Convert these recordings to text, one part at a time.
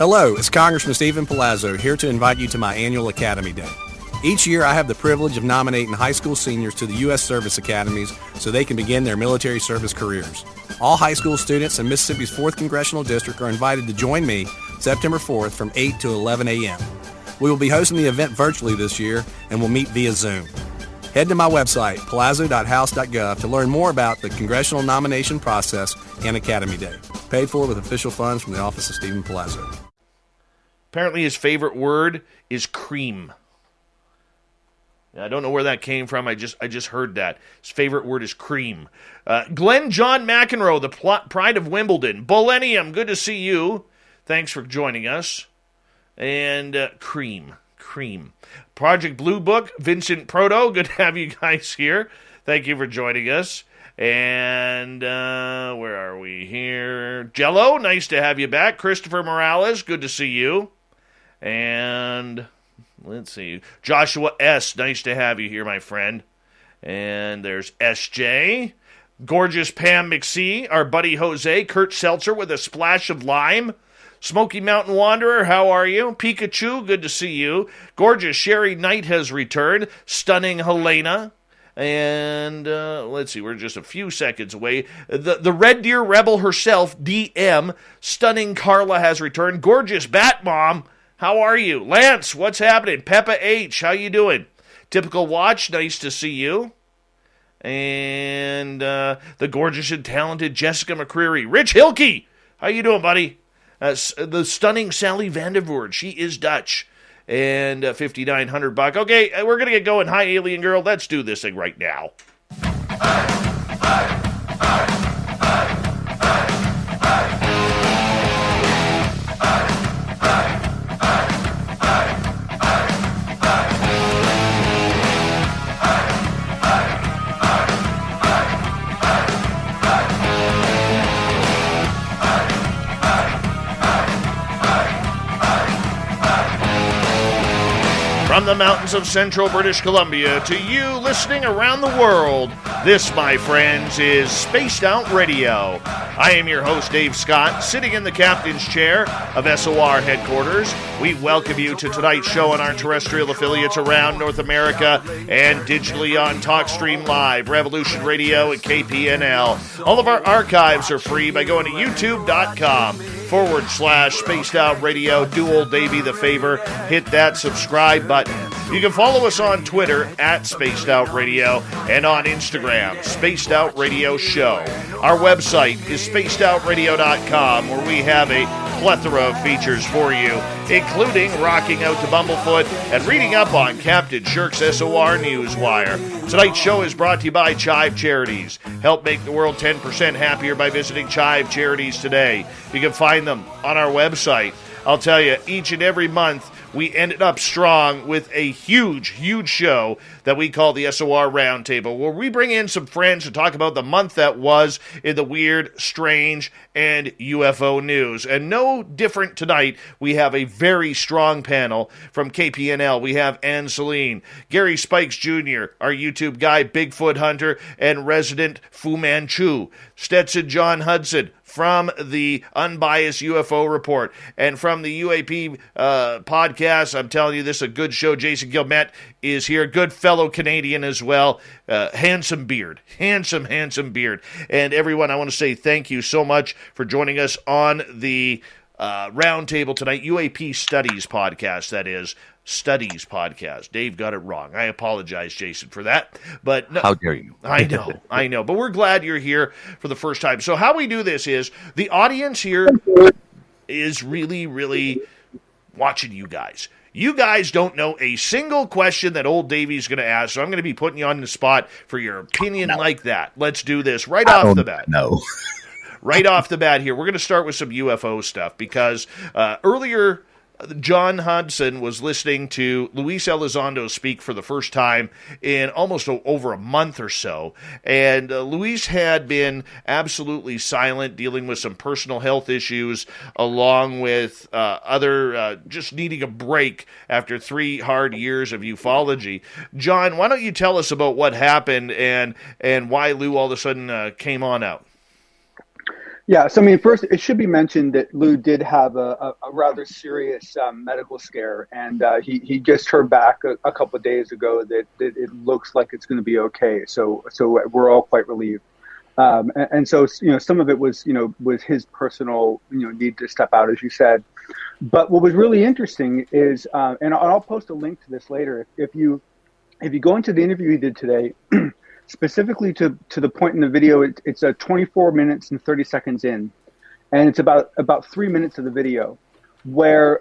Hello, it's Congressman Stephen Palazzo here to invite you to my annual Academy Day. Each year I have the privilege of nominating high school seniors to the U.S. Service Academies so they can begin their military service careers. All high school students in Mississippi's 4th Congressional District are invited to join me September 4th from 8 to 11 a.m. We will be hosting the event virtually this year and will meet via Zoom. Head to my website, palazzo.house.gov, to learn more about the congressional nomination process and Academy Day. Paid for with official funds from the office of Stephen Palazzo. Apparently his favorite word is cream. I don't know where that came from. I just heard that. His favorite word is cream. Glenn John McEnroe, the pride of Wimbledon. Millennium, good to see you. Thanks for joining us. And cream. Project Blue Book, Vincent Proto, good to have you guys here. Thank you for joining us. And where are we here? Jello, nice to have you back. Christopher Morales, good to see you. And let's see, Joshua S., nice to have you here, my friend. And there's SJ. Gorgeous Pam McSee, our buddy Jose. Kurt Seltzer with a splash of lime. Smoky Mountain Wanderer, how are you? Pikachu, good to see you. Gorgeous Sherry Knight has returned. Stunning Helena. And let's see, we're just a few seconds away. The Red Deer Rebel herself, DM. Stunning Carla has returned. Gorgeous Bat Mom, how are you? Lance, what's happening? Peppa H, how you doing? Typical Watch, nice to see you. And the gorgeous and talented Jessica McCreary. Rich Hilke, how you doing, buddy? The stunning Sally Vandervoort, she is Dutch. And $5,900. Okay, we're going to get going. Hi, Alien Girl. Let's do this thing right now. From the mountains of central British Columbia to you listening around the world, this, my friends, is Spaced Out Radio. I am your host, Dave Scott, sitting in the captain's chair of SOR headquarters. We welcome you to tonight's show on our terrestrial affiliates around North America and digitally on TalkStream Live, Revolution Radio, and KPNL. All of our archives are free by going to youtube.com/Spaced Out Radio. Do old Davey the favor, hit that subscribe button. You can follow us on Twitter at Spaced Out Radio and on Instagram, Spaced Out Radio Show. Our website is spacedoutradio.com, where we have a plethora of features for you, including rocking out to Bumblefoot and reading up on Captain Shirk's SOR Newswire. Tonight's show is brought to you by Chive Charities. Help make the world 10% happier by visiting Chive Charities today. You can find them on our website. I'll tell you, each and every month, we ended up strong with a huge show that we call the SOR Round Table, where we bring in some friends to talk about the month that was in the weird, strange, and UFO news. And no different tonight, we have a very strong panel from KPNL. We have Ann Celine, Gary Spikes Jr., our YouTube guy, Bigfoot Hunter, and resident Fu Manchu, Stetson John Hudson, from the Unbiased UFO Report, and from the UAP podcast. I'm telling you, this is a good show. Jason Gilmet is here, good fellow Canadian as well. Handsome beard, handsome beard. And everyone, I want to say thank you so much for joining us on the round table tonight, UAP Studies podcast, that is. Studies podcast. Dave got it wrong. I apologize, Jason, for that. But no, how dare you? I know. But we're glad you're here for the first time. So how we do this is the audience here is really watching you guys. You guys don't know a single question that old Davey's going to ask, so I'm going to be putting you on the spot for your opinion like that. Let's do this right off the bat. No. Right off the bat here, we're going to start with some UFO stuff because earlier John Hudson was listening to Luis Elizondo speak for the first time in almost over a month or so, and Luis had been absolutely silent, dealing with some personal health issues, along with other just needing a break after 3 hard years of ufology. John, why don't you tell us about what happened and why Lou all of a sudden came on out? Yeah, so I mean, first it should be mentioned that Lou did have a rather serious medical scare, and he just heard back a couple of days ago that it looks like it's going to be okay. So we're all quite relieved. And so some of it was was his personal need to step out, as you said. But what was really interesting is, and I'll post a link to this later. If you go into the interview he did today. Specifically to the point in the video, it's 24 minutes and 30 seconds in, and it's about 3 minutes of the video, where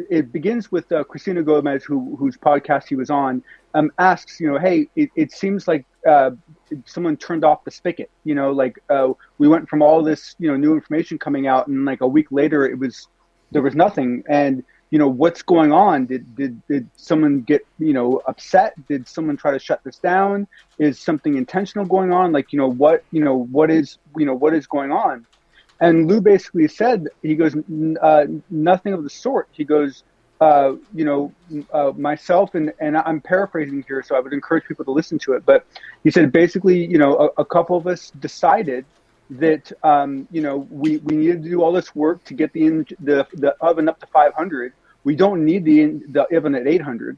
it begins with Christina Gomez, whose podcast he was on, asks, hey, it seems like someone turned off the spigot, we went from all this new information coming out, and like a week later there was nothing, and what's going on? Did someone get, upset? Did someone try to shut this down? Is something intentional going on? What is going on? And Lou basically said, he goes, nothing of the sort. He goes, myself, and I'm paraphrasing here, so I would encourage people to listen to it. But he said, basically, a couple of us decided that, we needed to do all this work to get the oven up to 500. We don't need the oven at 800.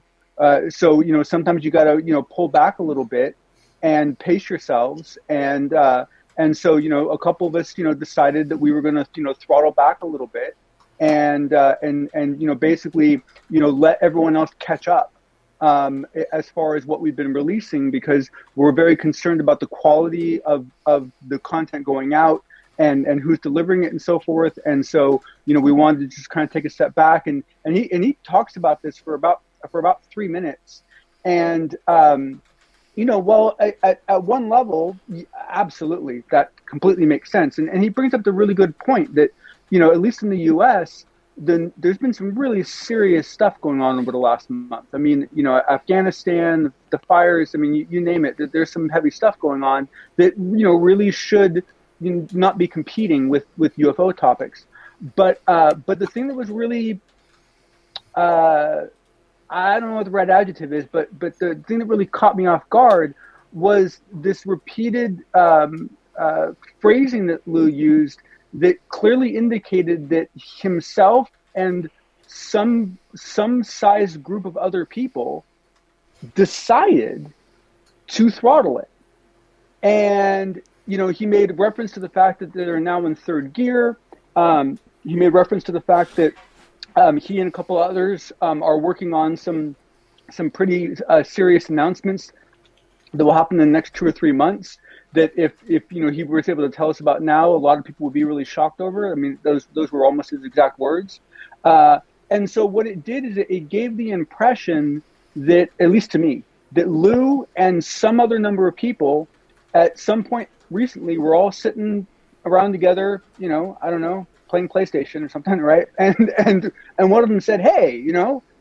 So, sometimes you got to, pull back a little bit and pace yourselves. And so, a couple of us, decided that we were going to, throttle back a little bit and basically, let everyone else catch up as far as what we've been releasing, because we're very concerned about the quality of the content going out and who's delivering it and so forth. And so, we wanted to just kind of take a step back, and he talks about this for about 3 minutes. And, well, at one level, absolutely, that completely makes sense. And he brings up the really good point that, at least in the U.S., there's been some really serious stuff going on over the last month. I mean, Afghanistan, the fires, I mean, you name it, there's some heavy stuff going on that, really should not be competing with UFO topics. But the thing that was really, I don't know what the right adjective is, but the thing that really caught me off guard was this repeated phrasing that Lou used that clearly indicated that himself and some size group of other people decided to throttle it. And, he made reference to the fact that they're now in third gear. He made reference to the fact that he and a couple others are working on some pretty serious announcements that will happen in the next 2 or 3 months, that if he was able to tell us about now, a lot of people would be really shocked over. I mean, those were almost his exact words. And so what it did is it gave the impression that, at least to me, that Lou and some other number of people at some point recently were all sitting around together, I don't know, playing PlayStation or something, right? And one of them said, hey,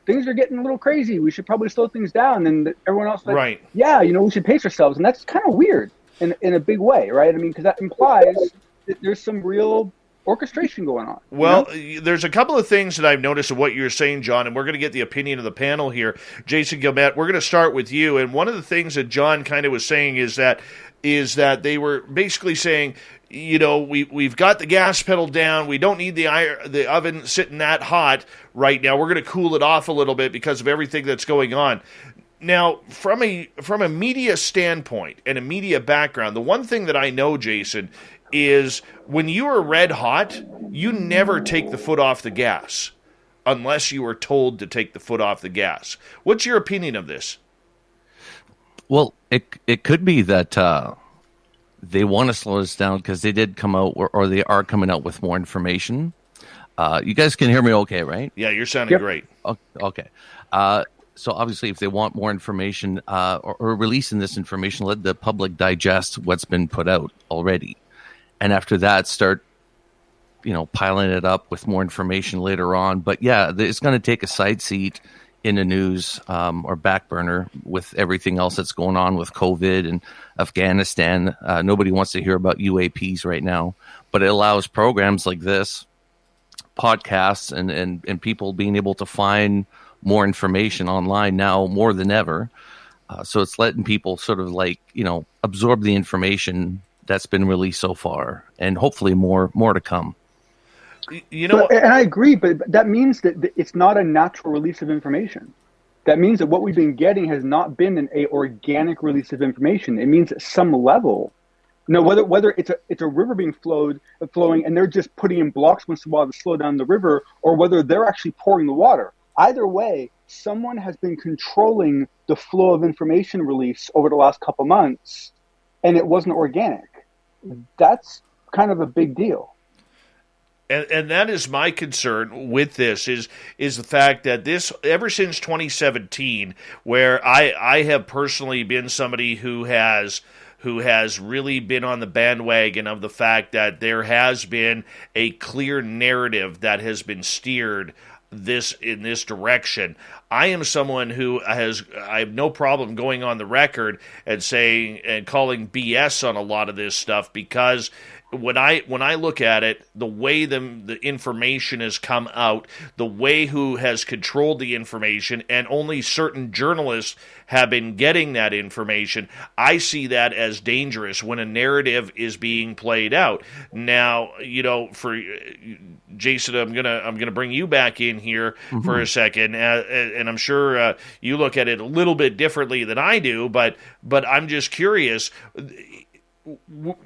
things are getting a little crazy. We should probably slow things down. And everyone else like, right. Yeah, we should pace ourselves. And that's kind of weird in a big way, right? I mean, because that implies that there's some real orchestration going on. Well, there's a couple of things that I've noticed of what you're saying, John, and we're going to get the opinion of the panel here. Jason Gilmet, we're going to start with you. And one of the things that John kind of was saying is that they were basically saying, we've got the gas pedal down. We don't need the oven sitting that hot right now. We're going to cool it off a little bit because of everything that's going on. Now, from a media standpoint and a media background, the one thing that I know, Jason, is when you are red hot, you never take the foot off the gas unless you are told to take the foot off the gas. What's your opinion of this? Well, it could be that they want to slow us down because they did come out or they are coming out with more information. You guys can hear me okay, right? Yeah, you're sounding great. Okay. So obviously, if they want more information or releasing this information, let the public digest what's been put out already. And after that, start, piling it up with more information later on. But yeah, it's going to take a side seat in the news or back burner with everything else that's going on with COVID and Afghanistan. Nobody wants to hear about UAPs right now, but it allows programs like this, podcasts, and people being able to find more information online now more than ever. So it's letting people sort of absorb the information that's been released so far, and hopefully more to come. You know, and I agree, but that means that it's not a natural release of information. That means that what we've been getting has not been an organic release of information. It means at some level, whether it's a river being flowing and they're just putting in blocks once in a while to slow down the river, or whether they're actually pouring the water. Either way, someone has been controlling the flow of information release over the last couple months, and it wasn't organic. That's kind of a big deal. And that is my concern with this is the fact that this, ever since 2017, where I have personally been somebody who has really been on the bandwagon of the fact that there has been a clear narrative that has been steered in this direction. I am someone who I have no problem going on the record and saying and calling BS on a lot of this stuff, because when I look at it, the way the information has come out, the way who has controlled the information, and only certain journalists have been getting that information, I see that as dangerous when a narrative is being played out. Now, for Jason, I'm gonna bring you back in here for a second, and I'm sure you look at it a little bit differently than I do, but I'm just curious.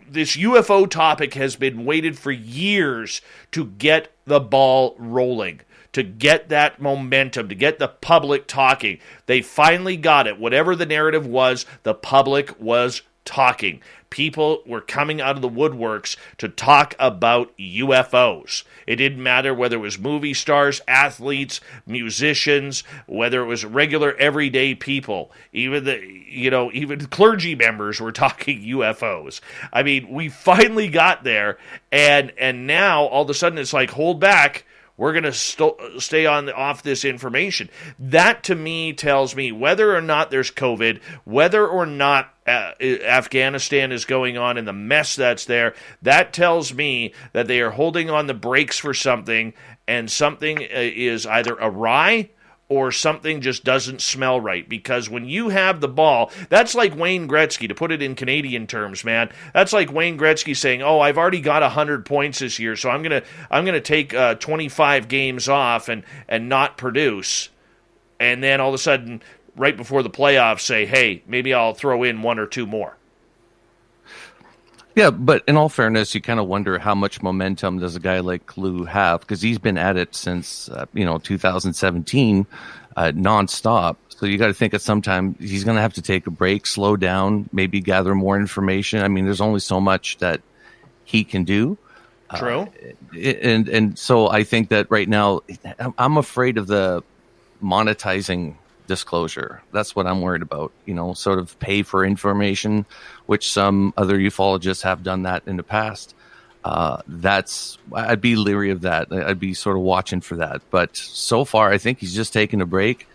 This UFO topic has been waited for years to get the ball rolling, to get that momentum, to get the public talking. They finally got it. Whatever the narrative was, the public was talking. People were coming out of the woodworks to talk about UFOs. It didn't matter whether it was movie stars, athletes, musicians, whether it was regular everyday people. Even clergy members were talking UFOs. I mean, we finally got there, and now all of a sudden it's like, hold back. We're going to stay off this information. That, to me, tells me whether or not there's COVID, whether or not Afghanistan is going on and the mess that's there, that tells me that they are holding on the brakes for something, and something is either awry or something just doesn't smell right. Because when you have the ball, that's like Wayne Gretzky, to put it in Canadian terms, man. That's like Wayne Gretzky saying, "Oh, I've already got 100 points this year, so I'm gonna take 25 games off and not produce," and then all of a sudden, right before the playoffs, say, "Hey, maybe I'll throw in one or two more." Yeah, but in all fairness, you kind of wonder how much momentum does a guy like Lou have, because he's been at it since 2017, nonstop. So you got to think at some time he's going to have to take a break, slow down, maybe gather more information. I mean, there's only so much that he can do. True. And so I think that right now I'm afraid of the monetizing disclosure. That's what I'm worried about, sort of pay for information, which some other ufologists have done that in the past. I'd be leery of that. I'd be sort of watching for that. But so far, I think he's just taking a break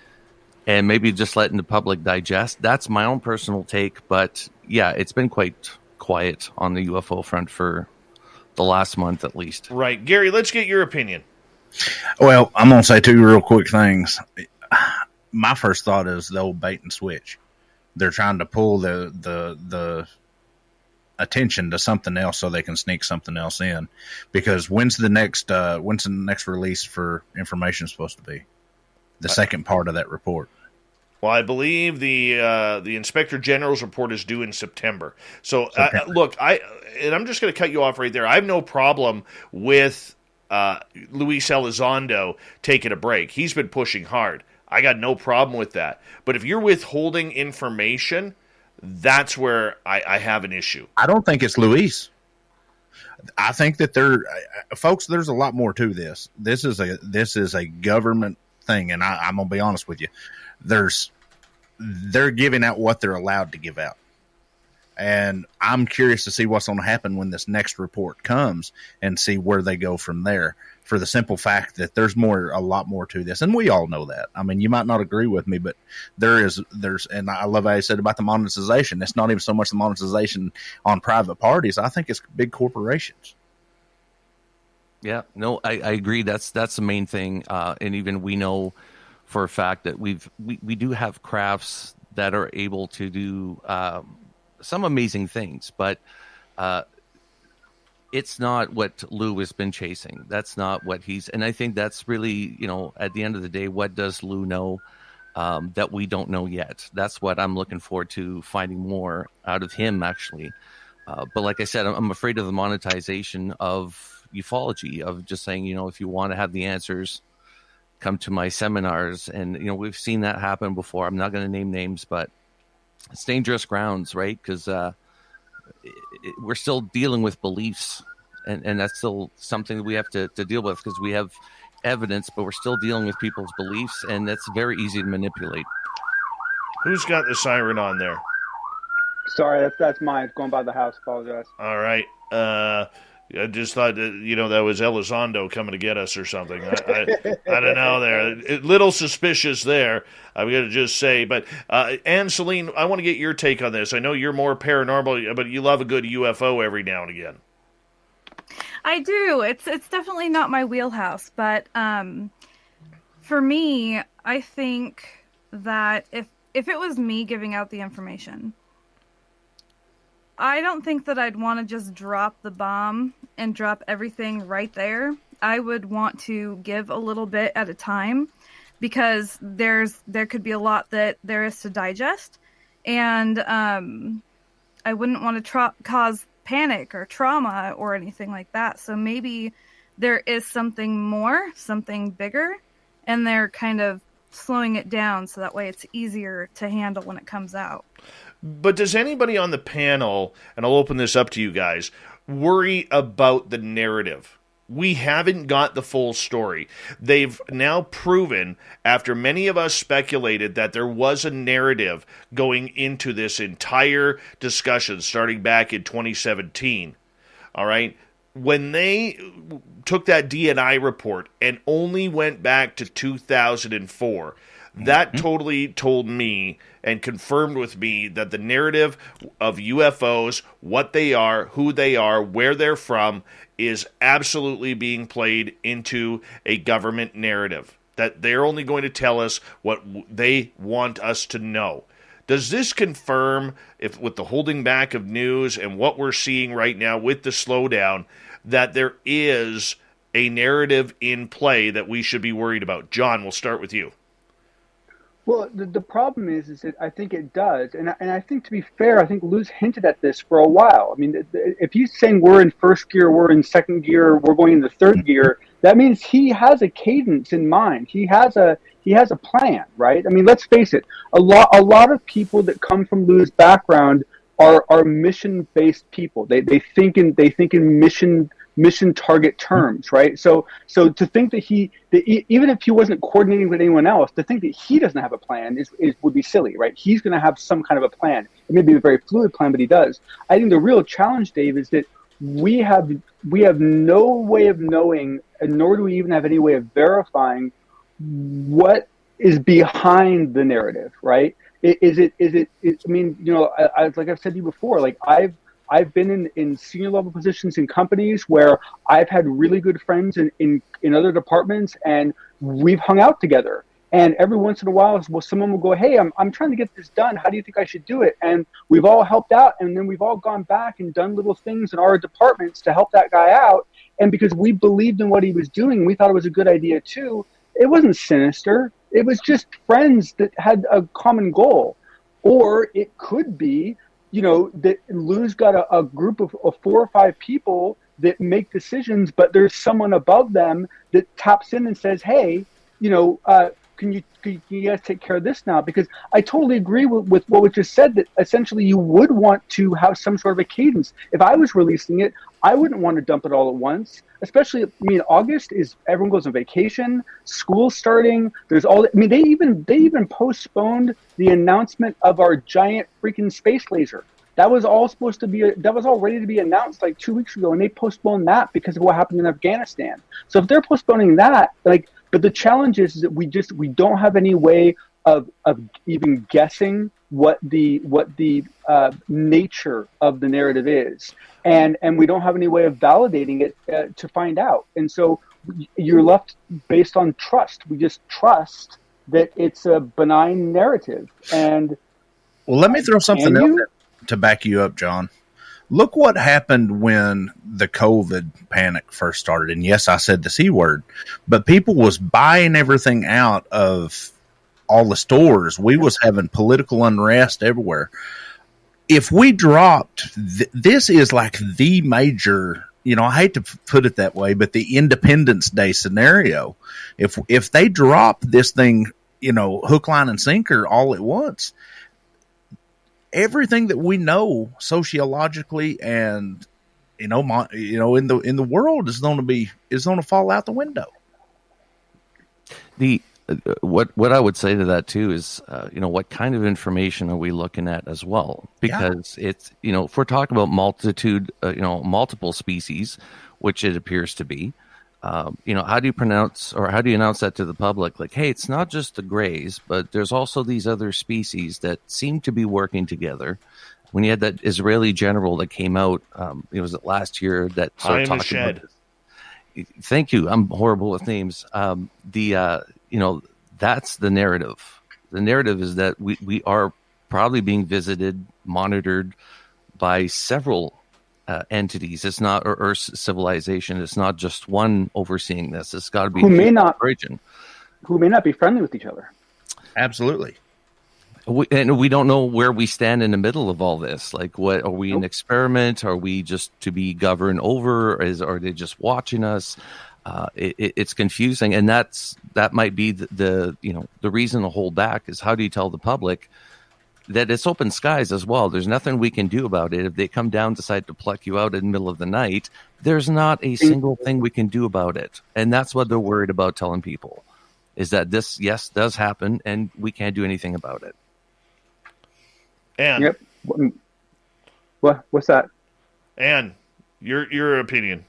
and maybe just letting the public digest. That's my own personal take. But yeah, it's been quite quiet on the UFO front for the last month at least. Right. Gary, let's get your opinion. Well, I'm going to say two real quick things. My first thought is the old bait and switch. They're trying to pull the attention to something else so they can sneak something else in. Because when's the next release for information supposed to be? The second part of that report. Well, I believe the Inspector General's report is due in September. So look, I'm just going to cut you off right there. I have no problem with Luis Elizondo taking a break. He's been pushing hard. I got no problem with that. But if you're withholding information, that's where I have an issue. I don't think it's Luis. I think that folks, there's a lot more to this. This is a government thing, and I'm gonna be honest with you. They're giving out what they're allowed to give out. And I'm curious to see what's going to happen when this next report comes and see where they go from there, for the simple fact that there's a lot more to this. And we all know that. I mean, you might not agree with me, but there's, and I love how you said about the monetization. It's not even so much the monetization on private parties. I think it's big corporations. Yeah, no, I agree. That's the main thing. And even we know for a fact that we do have crafts that are able to do, some amazing things, but it's not what Lou has been chasing. That's not what and I think that's really, at the end of the day, what does Lou know that we don't know yet? That's what I'm looking forward to finding more out of him, actually. But like I said, I'm afraid of the monetization of ufology, of just saying, if you want to have the answers, come to my seminars. And, we've seen that happen before. I'm not going to name names, but it's dangerous grounds, right? Because we're still dealing with beliefs, and that's still something that we have to deal with, because we have evidence, but we're still dealing with people's beliefs, and that's very easy to manipulate. Who's got the siren on there? Sorry, that's mine. It's going by the house. Apologize. All right. I just thought that, that was Elizondo coming to get us or something. I don't know there. A little suspicious there, I'm going to just say. But Anne Celine, I want to get your take on this. I know you're more paranormal, but you love a good UFO every now and again. I do. It's definitely not my wheelhouse, but for me, I think that if it was me giving out the information, I don't think that I'd want to just drop the bomb and drop everything right there. I would want to give a little bit at a time, because there could be a lot that there is to digest, and I wouldn't want to cause panic or trauma or anything like that. So maybe there is something more, something bigger, and they're kind of slowing it down so that way it's easier to handle when it comes out. But does anybody on the panel, and I'll open this up to you guys, worry about the narrative? We haven't got the full story. They've now proven, after many of us speculated, that there was a narrative going into this entire discussion starting back in 2017. All right? When they took that DNI report and only went back to 2004, that totally told me and confirmed with me that the narrative of UFOs, what they are, who they are, where they're from, is absolutely being played into a government narrative. That they're only going to tell us what they want us to know. Does this confirm, if with the holding back of news and what we're seeing right now with the slowdown, that there is a narrative in play that we should be worried about? John, we'll start with you. Well, the problem is that I think it does. And I think, to be fair, I think Lou's hinted at this for a while. I mean, if he's saying we're in first gear, we're in second gear, we're going into third gear, that means he has a cadence in mind. He has a plan, right? I mean, let's face it. A lot of people that come from Lou's background are mission-based people. They think in mission target terms, right? So to think that even if he wasn't coordinating with anyone else, to think that he doesn't have a plan would be silly, right? He's going to have some kind of a plan. It may be a very fluid plan, but he does. I think the real challenge, Dave, is that we have no way of knowing, and nor do we even have any way of verifying what is behind the narrative, right? I mean, like I've said to you before, like I've been in senior level positions in companies where I've had really good friends in other departments, and we've hung out together. And every once in a while, someone will go, "Hey, I'm trying to get this done. How do you think I should do it?" And we've all helped out, and then we've all gone back and done little things in our departments to help that guy out. And because we believed in what he was doing, we thought it was a good idea too. It wasn't sinister. It was just friends that had a common goal. Or it could be, that Lou's got a group of 4 or 5 people that make decisions, but there's someone above them that taps in and says, "Hey, can you guys take care of this now?" Because I totally agree with what was just said, that essentially you would want to have some sort of a cadence. If I was releasing it, I wouldn't want to dump it all at once. Especially, August is, everyone goes on vacation, school's starting. There's they even postponed the announcement of our giant freaking space laser. That was all ready to be announced like 2 weeks ago, and they postponed that because of what happened in Afghanistan. So if they're postponing that, but the challenge is that we don't have any way of even guessing what the nature of the narrative is, and we don't have any way of validating it to find out. And so you're left based on trust. We just trust that it's a benign narrative. And well, let me throw something else to back you up, John. Look what happened when the COVID panic first started. And yes, I said the C word, but people was buying everything out of all the stores. We was having political unrest everywhere. If we dropped, this is like the major, I hate to put it that way, but the Independence Day scenario. If they drop this thing, hook, line, and sinker all at once, everything that we know sociologically and in the world is going to fall out the window. What I would say to that too is, what kind of information are we looking at as well? Because it's, if we're talking about multiple species, which it appears to be, how do you announce that to the public? Like, hey, it's not just the grays, but there's also these other species that seem to be working together. When you had that Israeli general that came out, was it last year that started talking about this? Thank you. I'm horrible with names. That's the narrative. The narrative is that we are probably being visited, monitored by several entities. It's not or civilization. It's not just one overseeing this. It's got to be who may not be friendly with each other. Absolutely. And we don't know where we stand in the middle of all this. Like, what are we an experiment? Are we just to be governed over? Are they just watching us? It's confusing, and that might be the reason to hold back is how do you tell the public that it's open skies as well? There's nothing we can do about it. If they come down, decide to pluck you out in the middle of the night, there's not a single thing we can do about it, and that's what they're worried about telling people is that this does happen, and we can't do anything about it. And yep. What's that? And your opinion.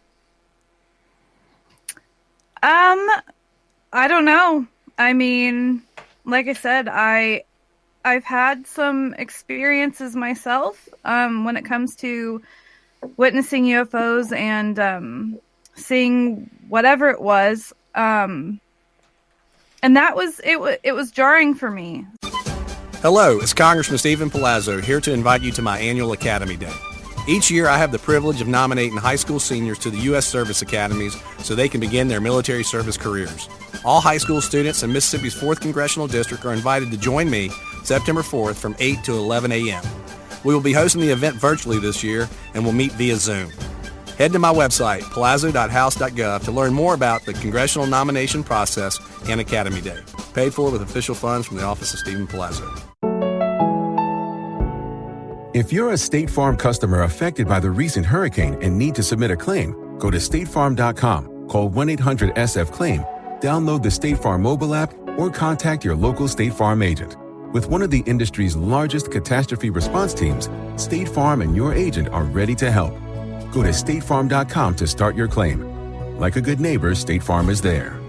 I don't know. I mean, like I said, I've had some experiences myself when it comes to witnessing UFOs and seeing whatever it was. And that was it was jarring for me. Hello, it's Congressman Stephen Palazzo here to invite you to my annual Academy Day. Each year, I have the privilege of nominating high school seniors to the U.S. Service Academies so they can begin their military service careers. All high school students in Mississippi's 4th Congressional District are invited to join me September 4th from 8 to 11 a.m. We will be hosting the event virtually this year and will meet via Zoom. Head to my website, palazzo.house.gov, to learn more about the congressional nomination process and Academy Day. Paid for with official funds from the Office of Stephen Palazzo. If you're a State Farm customer affected by the recent hurricane and need to submit a claim, go to statefarm.com, call 1-800-SF-CLAIM, download the State Farm mobile app, or contact your local State Farm agent. With one of the industry's largest catastrophe response teams, State Farm and your agent are ready to help. Go to statefarm.com to start your claim. Like a good neighbor, State Farm is there.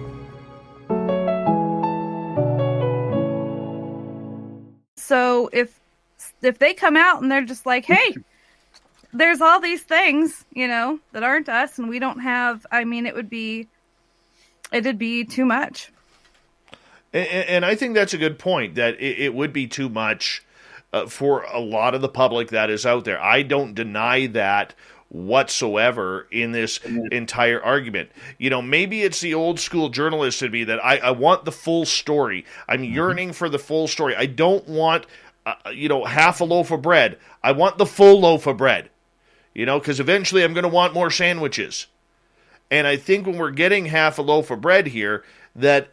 So if they come out and they're just like, hey, there's all these things, that aren't us and we don't have, I mean, it'd be too much. And I think that's a good point, that it would be too much for a lot of the public that is out there. I don't deny that whatsoever in this entire argument. Maybe it's the old school journalist in me that I want the full story. I'm yearning for the full story. I don't want half a loaf of bread. I want the full loaf of bread, because eventually I'm going to want more sandwiches. And I think when we're getting half a loaf of bread here, that,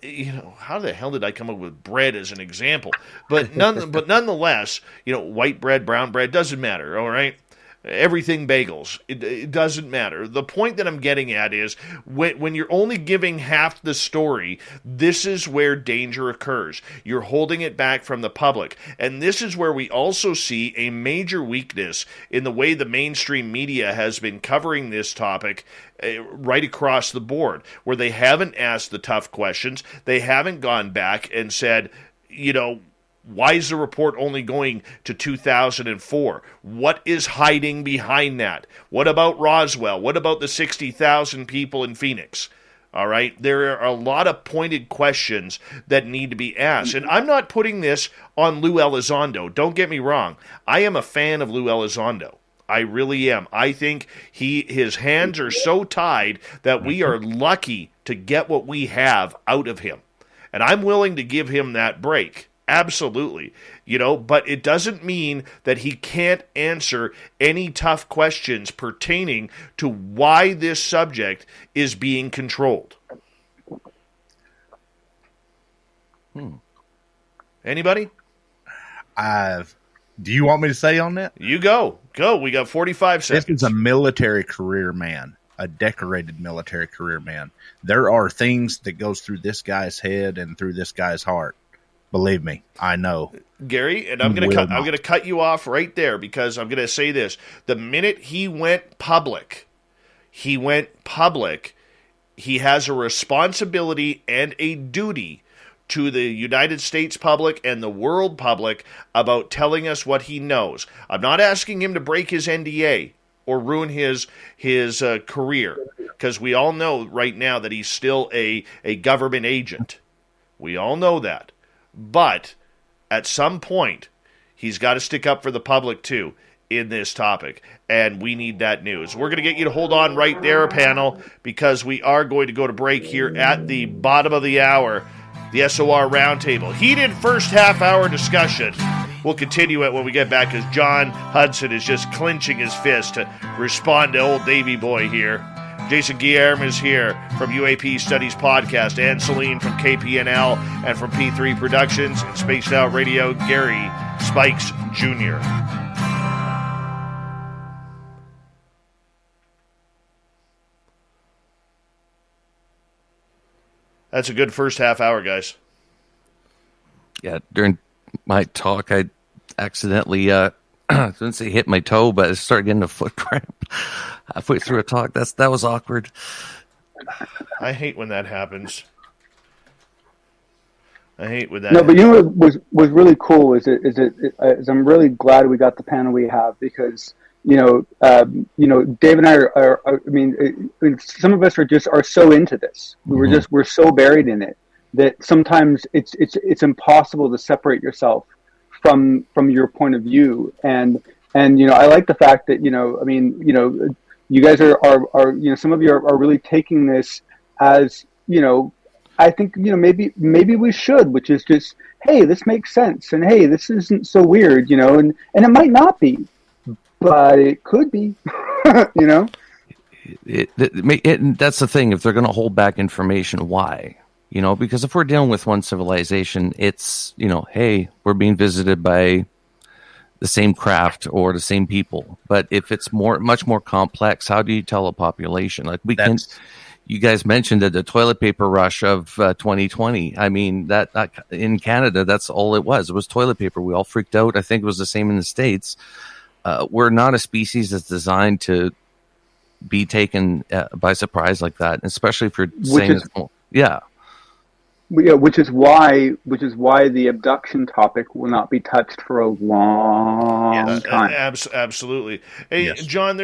how the hell did I come up with bread as an example? But nonetheless, white bread, brown bread, doesn't matter, all right? Everything bagels. It doesn't matter. The point that I'm getting at is when you're only giving half the story, this is where danger occurs. You're holding it back from the public. And this is where we also see a major weakness in the way the mainstream media has been covering this topic right across the board, where they haven't asked the tough questions. They haven't gone back and said, why is the report only going to 2004? What is hiding behind that? What about Roswell? What about the 60,000 people in Phoenix? All right, there are a lot of pointed questions that need to be asked. And I'm not putting this on Lou Elizondo. Don't get me wrong. I am a fan of Lou Elizondo. I really am. I think his hands are so tied that we are lucky to get what we have out of him. And I'm willing to give him that break. Absolutely. But it doesn't mean that he can't answer any tough questions pertaining to why this subject is being controlled. Anybody? Do you want me to say on that? You go. Go. We got 45 seconds. This is a military career man, a decorated military career man. There are things that goes through this guy's head and through this guy's heart. Believe me, I know. Gary, and I'm going to cut you off right there because I'm going to say this. The minute he went public, he has a responsibility and a duty to the United States public and the world public about telling us what he knows. I'm not asking him to break his NDA or ruin his career, because we all know right now that he's still a government agent. We all know that. But at some point, he's got to stick up for the public too in this topic, and we need that news. We're going to get you to hold on right there, panel, because we are going to go to break here at the bottom of the hour. The SOR Round Table. Heated first half-hour discussion. We'll continue it when we get back, as John Hudson is just clenching his fist to respond to old Davy Boy here. Jason Guillerme is here from UAP Studies Podcast, and Celine from KPNL and from P3 Productions and Spaced Out Radio, Gary Spikes Jr. That's a good first half hour, guys. Yeah, during my talk, I accidentally, I didn't say hit my toe, but I started getting a foot cramp halfway through a talk. That was awkward. I hate when that happens. I hate when that. No, but you know what was really cool is I'm really glad we got the panel we have, because Dave and I are some of us are so into this. We're so buried in it that sometimes it's impossible to separate yourself from your point of view. And I like the fact that you guys are some of you are really taking this as, I think, maybe we should, which is just, hey, this makes sense, and hey, this isn't so weird, and it might not be. But it could be, That's the thing. If they're going to hold back information, why? Because if we're dealing with one civilization, it's, hey, we're being visited by the same craft or the same people. But if it's much more complex, how do you tell a population? Like you guys mentioned that the toilet paper rush of 2020. I mean, that in Canada, that's all it was. It was toilet paper. We all freaked out. I think it was the same in the States. We're not a species that's designed to be taken by surprise like that, especially if you're saying which is why the abduction topic will not be touched for a long time. Absolutely. Hey, yes. John,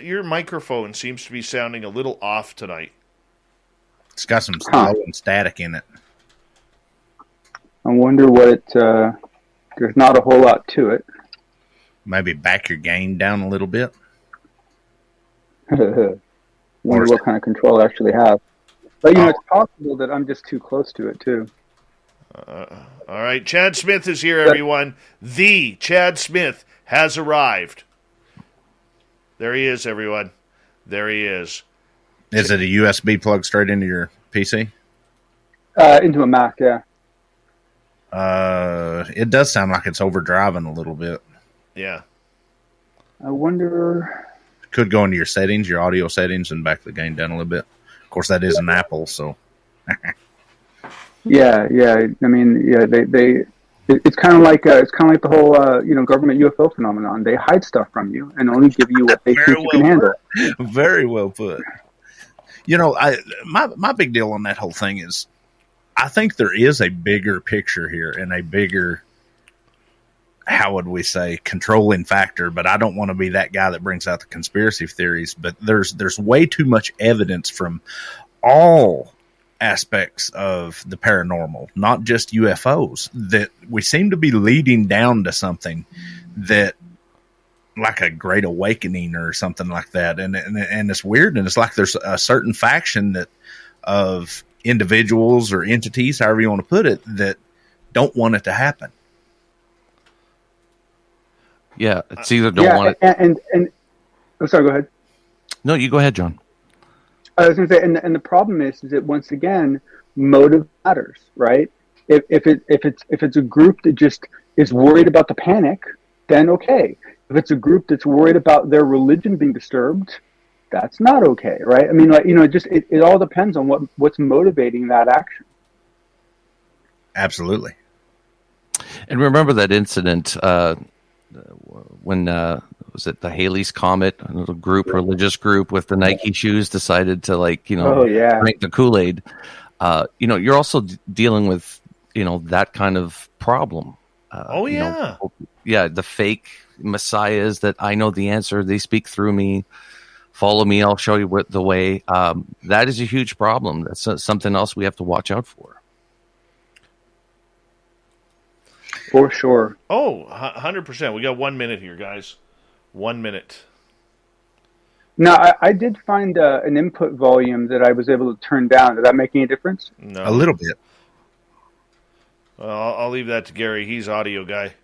your microphone seems to be sounding a little off tonight. It's got some slow and static in it. I wonder what there's not a whole lot to it. Maybe back your gain down a little bit. Wonder what kind of control I actually have. But, it's possible that I'm just too close to it, too. All right. Chad Smith is here, everyone. The Chad Smith has arrived. There he is, everyone. There he is. Is it a USB plug straight into your PC? Into a Mac, yeah. It does sound like it's overdriving a little bit. Yeah. I wonder. Could go into your settings, your audio settings, and back the gain down a little bit. Of course, that is an Apple, so. Yeah. I mean, it's kind of like the whole government UFO phenomenon. They hide stuff from you and only give you what they think you can handle. Very well put. My big deal on that whole thing is, I think there is a bigger picture here and a bigger, how would we say, controlling factor, but I don't want to be that guy that brings out the conspiracy theories. But there's way too much evidence from all aspects of the paranormal, not just UFOs, that we seem to be leading down to something that like a great awakening or something like that. And it's weird. And it's like there's a certain faction that of individuals or entities, however you want to put it, that don't want it to happen. Yeah, it's either don't want it. And oh, sorry, go ahead. No, you go ahead, John. I was going to say, and the problem is that once again, motive matters, right? If it's a group that just is worried about the panic, then okay. If it's a group that's worried about their religion being disturbed, that's not okay, right? I mean, like, it all depends on what's motivating that action. Absolutely. And remember that incident when was it the Halley's Comet, a little religious group with the Nike shoes decided to drink the Kool-Aid. You're also dealing with that kind of problem. The fake messiahs that I know the answer, they speak through me. Follow me, I'll show you the way. That is a huge problem. That's something else we have to watch out for. For sure. Oh, 100%. We got 1 minute here, guys. 1 minute. Now, I did find an input volume that I was able to turn down. Did that make any difference? No. A little bit. Well, I'll leave that to Gary. He's audio guy.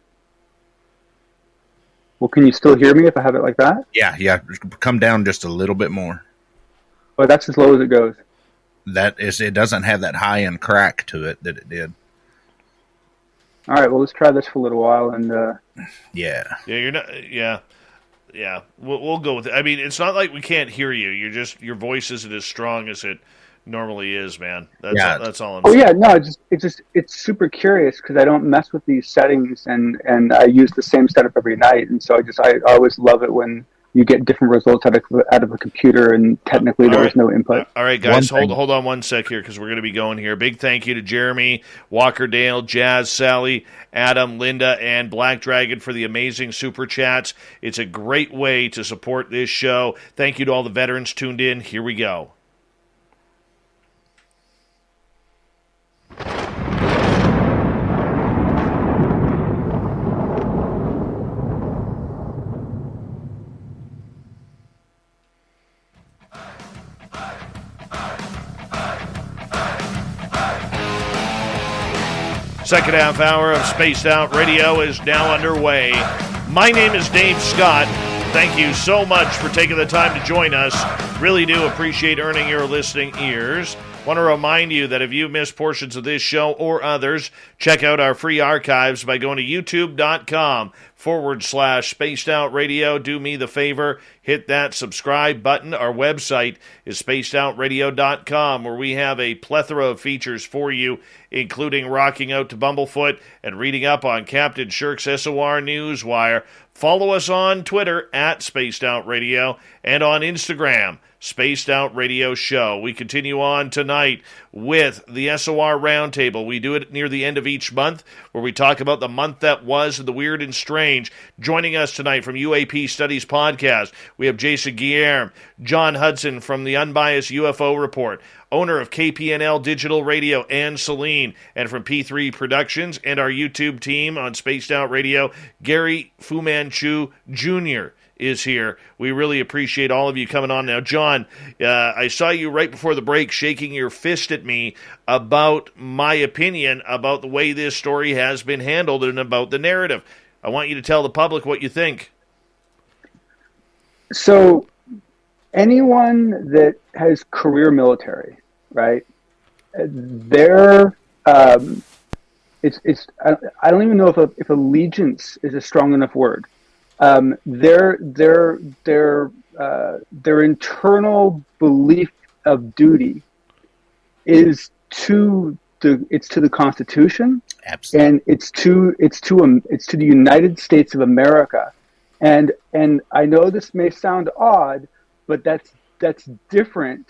Well, can you still hear me if I have it like that? Yeah. Come down just a little bit more. Oh, that's as low as it goes. It doesn't have that high end crack to it that it did. All right, well, let's try this for a little while, and yeah, you're not, yeah. We'll go with it. I mean, it's not like we can't hear you. Your voice isn't as strong as it normally is, man. That's all I'm saying. Oh yeah, no, it's super curious because I don't mess with these settings, and I use the same setup every night, and so I always love it when you get different results out of a computer, and technically there was no input. All right, guys, hold on one sec here because we're going to be going here. Big thank you to Jeremy, Walkerdale, Jazz, Sally, Adam, Linda, and Black Dragon for the amazing super chats. It's a great way to support this show. Thank you to all the veterans tuned in. Here we go. Second half hour of Spaced Out Radio is now underway. My name is Dave Scott. Thank you so much for taking the time to join us. Really do appreciate earning your listening ears. Want to remind you that if you missed portions of this show or others, check out our free archives by going to youtube.com/Spaced Out Radio. Do me the favor, hit that subscribe button. Our website is spacedoutradio.com, where we have a plethora of features for you, including rocking out to Bumblefoot and reading up on Captain Shirk's SOR Newswire. Follow us on Twitter at Spaced Out Radio and on Instagram, Spaced Out Radio Show. We continue on tonight with the SOR Round Table. We do it near the end of each month, where we talk about the month that was and the weird and strange. Joining us tonight from UAP Studies Podcast, we have Jason Guillerme, John Hudson from the Unbiased UFO Report, owner of KPNL Digital Radio, and Celine, and from P3 Productions and our YouTube team on Spaced Out Radio, Gary Fu Manchu Jr. is here. We really appreciate all of you coming on. Now, John, I saw you right before the break shaking your fist at me about my opinion about the way this story has been handled and about the narrative. I want you to tell the public what you think. So, anyone that has career military, right? They're I don't even know if allegiance is a strong enough word. Their internal belief of duty is to the Constitution. Absolutely. And it's to the United States of America. And I know this may sound odd, but that's different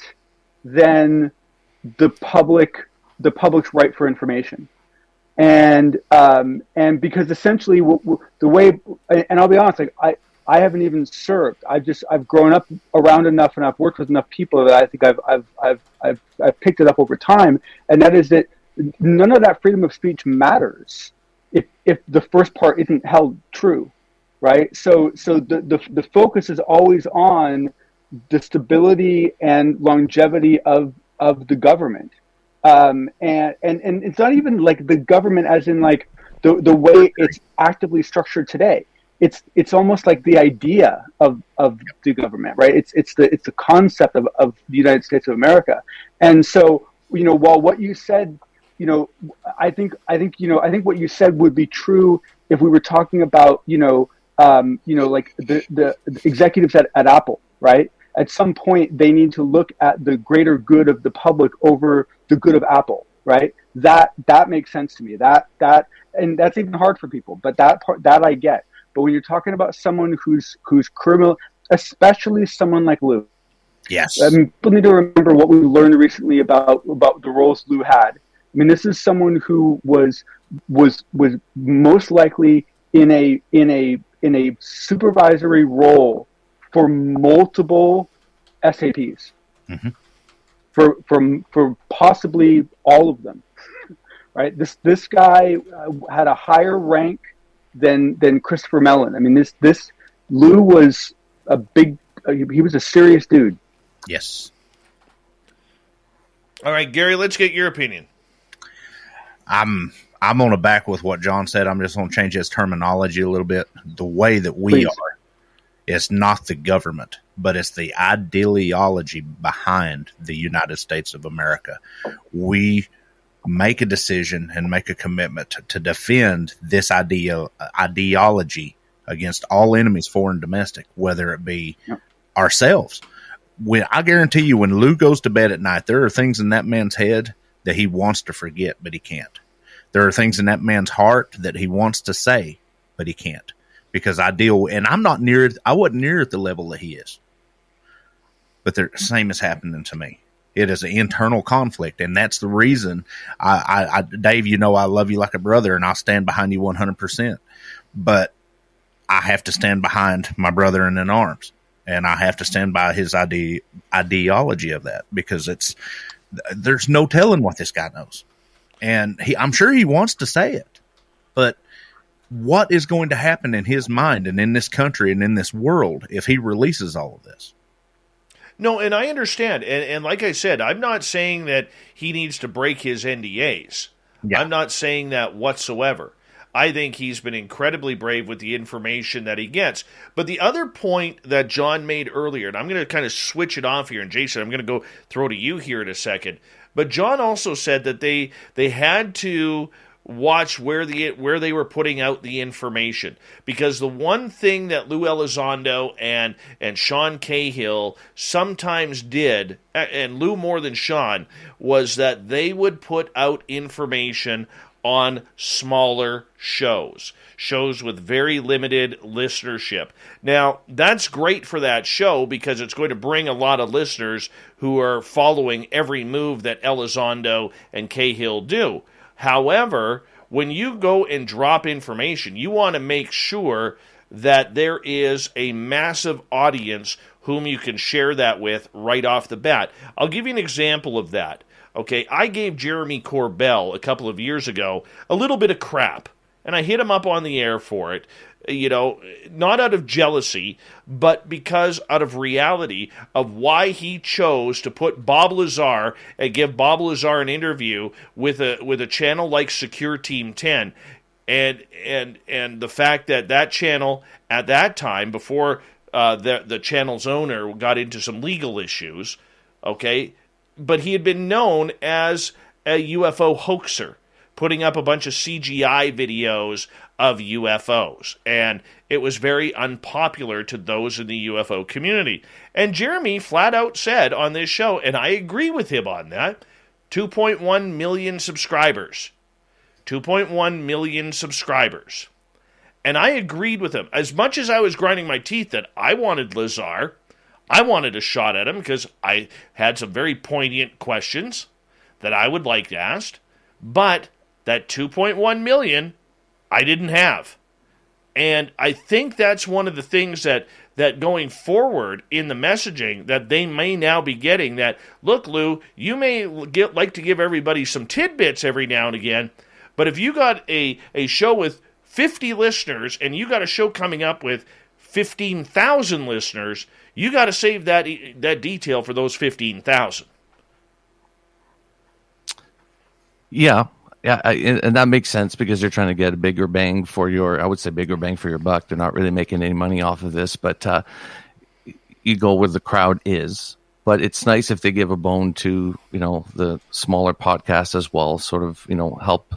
than the public's right for information. And because essentially the way, and I'll be honest, like I haven't even served. I've grown up around enough, and I've worked with enough people that I think I've picked it up over time. And that is that none of that freedom of speech matters if the first part isn't held true, right? So the focus is always on the stability and longevity of the government, and it's not even like the government as in like the way it's actively structured today. It's almost like the idea of the government, right? It's the concept of the United States of America. And so, while what you said, I think what you said would be true if we were talking about like the executives at Apple, right? At some point they need to look at the greater good of the public over the good of Apple, right? That makes sense to me. That and that's even hard for people, but that part that I get. But when you're talking about someone who's criminal, especially someone like Lou, yes, people need to remember what we learned recently about the roles Lou had. I mean, this is someone who was most likely in a supervisory role for multiple SAPs, mm-hmm. for possibly all of them, right? This guy had a higher rank than Christopher Mellon. I mean, this Lou was he was a serious dude. Yes. All right, Gary, let's get your opinion. I'm on the back with what John said. I'm just going to change his terminology a little bit. The way that we are, it's not the government, but it's the ideology behind the United States of America. We make a decision and make a commitment to defend this ideology against all enemies, foreign and domestic, whether it be ourselves. I guarantee you, when Lou goes to bed at night, there are things in that man's head that he wants to forget, but he can't. There are things in that man's heart that he wants to say, but he can't. Because I wasn't near at the level that he is. But the same is happening to me. It is an internal conflict, and that's the reason Dave, I love you like a brother, and I'll stand behind you 100%. But I have to stand behind my brother in arms, and I have to stand by his ideology of that, because there's no telling what this guy knows. And I'm sure he wants to say it, but what is going to happen in his mind and in this country and in this world if he releases all of this? No, and I understand. And like I said, I'm not saying that he needs to break his NDAs. Yeah. I'm not saying that whatsoever. I think he's been incredibly brave with the information that he gets. But the other point that John made earlier, and I'm going to kind of switch it off here, and Jason, I'm going to go throw to you here in a second. But John also said that they had to watch where they were putting out the information, because the one thing that Lou Elizondo and Sean Cahill sometimes did, and Lou more than Sean, was that they would put out information on smaller shows with very limited listenership. Now, that's great for that show because it's going to bring a lot of listeners who are following every move that Elizondo and Cahill do. However, when you go and drop information, you want to make sure that there is a massive audience whom you can share that with right off the bat. I'll give you an example of that. Okay, I gave Jeremy Corbell a couple of years ago a little bit of crap, and I hit him up on the air for it. Not out of jealousy, but because out of reality of why he chose to put Bob Lazar and give Bob Lazar an interview with a channel like Secure Team 10, and the fact that channel at that time, before the channel's owner got into some legal issues, okay, but he had been known as a UFO hoaxer, putting up a bunch of CGI videos of UFOs, and it was very unpopular to those in the UFO community. And Jeremy flat out said on this show, and I agree with him on that, 2.1 million subscribers. 2.1 million subscribers. And I agreed with him. As much as I was grinding my teeth that I wanted Lazar, I wanted a shot at him because I had some very poignant questions that I would like to ask, but that 2.1 million I didn't have. And I think that's one of the things that going forward in the messaging that they may now be getting, that, look, Lou, you may like to give everybody some tidbits every now and again, but if you got a show with 50 listeners and you got a show coming up with 15,000 listeners, you got to save that detail for those 15,000. Yeah, and that makes sense because they're trying to get a bigger bang for your, I would say bigger bang for your buck. They're not really making any money off of this, but you go where the crowd is. But it's nice if they give a bone to, the smaller podcasts as well, sort of, help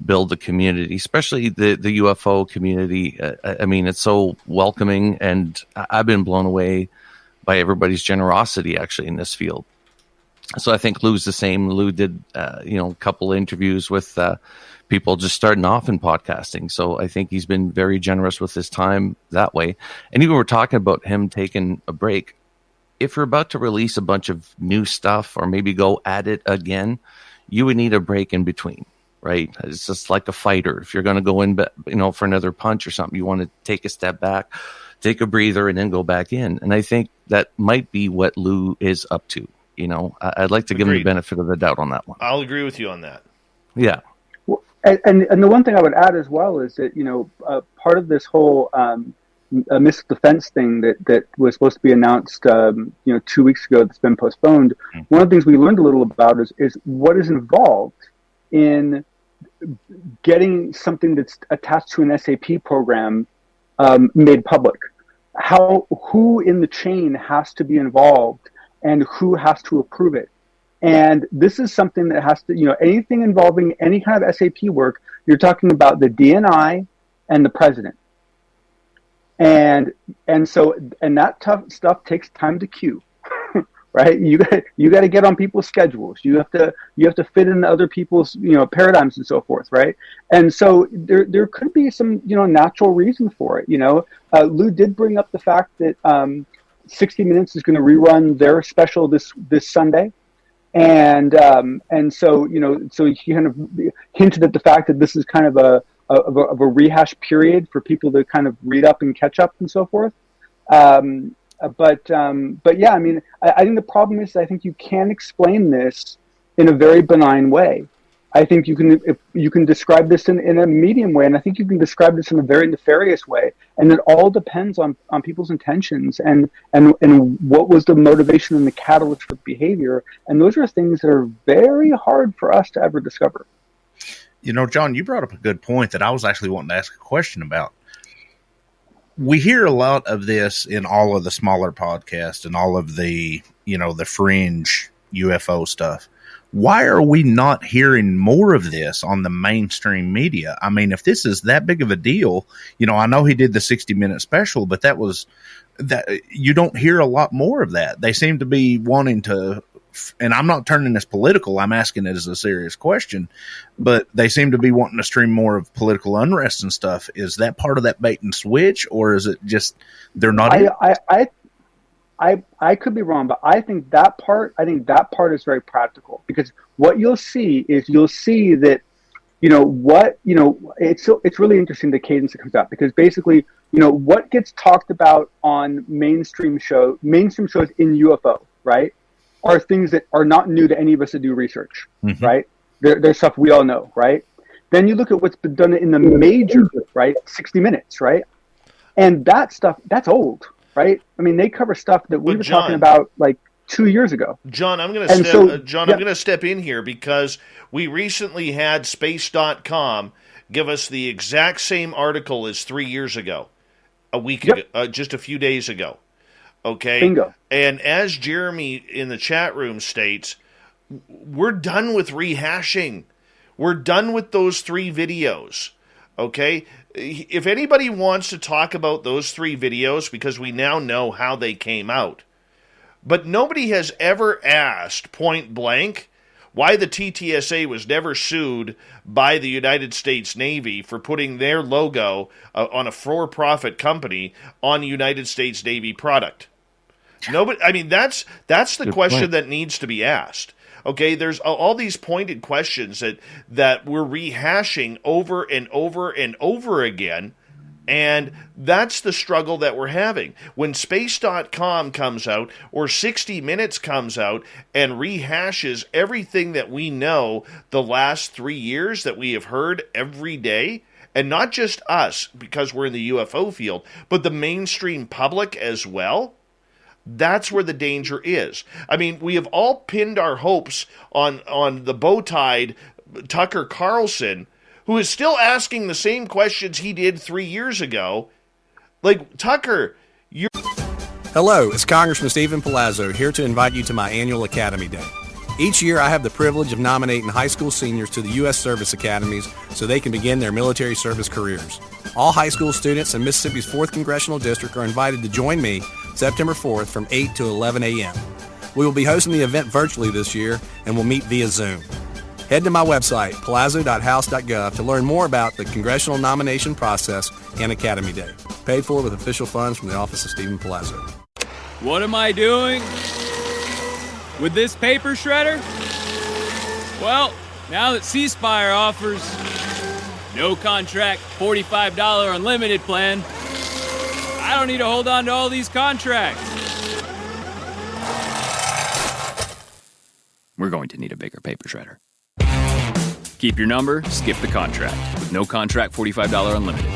build the community, especially the UFO community. I mean, it's so welcoming, and I've been blown away by everybody's generosity actually in this field. So I think Lou's the same. Lou did, a couple interviews with people just starting off in podcasting. So I think he's been very generous with his time that way. And even we're talking about him taking a break. If you're about to release a bunch of new stuff or maybe go at it again, you would need a break in between, right? It's just like a fighter. If you're going to go in, for another punch or something, you want to take a step back, take a breather, and then go back in. And I think that might be what Lou is up to. I'd like to give him the benefit of the doubt on that one. I'll agree with you on that. Yeah. Well, and the one thing I would add as well is that, part of this whole missile defense thing that was supposed to be announced, 2 weeks ago that's been postponed. Mm-hmm. One of the things we learned a little about is what is involved in getting something that's attached to an SAP program made public. Who in the chain has to be involved and who has to approve it. And this is something that has to, anything involving any kind of SAP work, you're talking about the DNI and the president. And that tough stuff takes time to queue, right? You got to get on people's schedules. You have to fit in other people's, paradigms and so forth, right? And so there could be some, natural reason for it. Lou did bring up the fact that, 60 Minutes is going to rerun their special this Sunday, and so so he kind of hinted at the fact that this is kind of a rehash period for people to kind of read up and catch up and so forth. But yeah, I mean, I think the problem is I think you can explain this in a very benign way. I think you can describe this in a medium way, and I think you can describe this in a very nefarious way. And it all depends on people's intentions and what was the motivation and the catalyst for behavior. And those are things that are very hard for us to ever discover. John, you brought up a good point that I was actually wanting to ask a question about. We hear a lot of this in all of the smaller podcasts and all of the, the fringe UFO stuff. Why are we not hearing more of this on the mainstream media? I mean, if this is that big of a deal, I know he did the 60-minute special, but that you don't hear a lot more of that. They seem to be wanting to, and I'm not turning this political, I'm asking it as a serious question, but they seem to be wanting to stream more of political unrest and stuff. Is that part of that bait and switch, or is it just they're not? I could be wrong, but I think that part is very practical, because what you'll see that, it's really interesting, the cadence that comes out, because basically, what gets talked about on mainstream shows in UFO, right, are things that are not new to any of us that do research, mm-hmm. right? There's stuff we all know, right? Then you look at what's been done in the major, right, 60 Minutes, right? And that stuff, that's old. Right? I mean, they cover stuff that we were talking about like 2 years ago. John, I'm going to step in here because we recently had Space.com give us the exact same article as 3 years ago, a week ago, just a few days ago. Okay? Bingo. And as Jeremy in the chat room states, we're done with rehashing. We're done with those 3 videos. Okay? If anybody wants to talk about those 3 videos, because we now know how they came out, but nobody has ever asked point blank why the TTSA was never sued by the United States Navy for putting their logo on a for-profit company on United States Navy product. Nobody. I mean, that's the question that needs to be asked. Okay, there's all these pointed questions that we're rehashing over and over and over again, and that's the struggle that we're having. When Space.com comes out or 60 Minutes comes out and rehashes everything that we know the last 3 years that we have heard every day, and not just us because we're in the UFO field, but the mainstream public as well. That's where the danger is. I mean, we have all pinned our hopes on the bow-tied Tucker Carlson, who is still asking the same questions he did 3 years ago. Like, Tucker, you're... Hello, it's Congressman Stephen Palazzo here to invite you to my annual Academy Day. Each year I have the privilege of nominating high school seniors to the U.S. Service Academies so they can begin their military service careers. All high school students in Mississippi's 4th Congressional District are invited to join me September 4th from 8 to 11 a.m. We will be hosting the event virtually this year and will meet via Zoom. Head to my website, palazzo.house.gov, to learn more about the congressional nomination process and Academy Day. Paid for with official funds from the office of Stephen Palazzo. What am I doing with this paper shredder? Well, now that C Spire offers no contract, $45 unlimited plan, I don't need to hold on to all these contracts. We're going to need a bigger paper shredder. Keep your number, skip the contract. With no contract, $45 unlimited.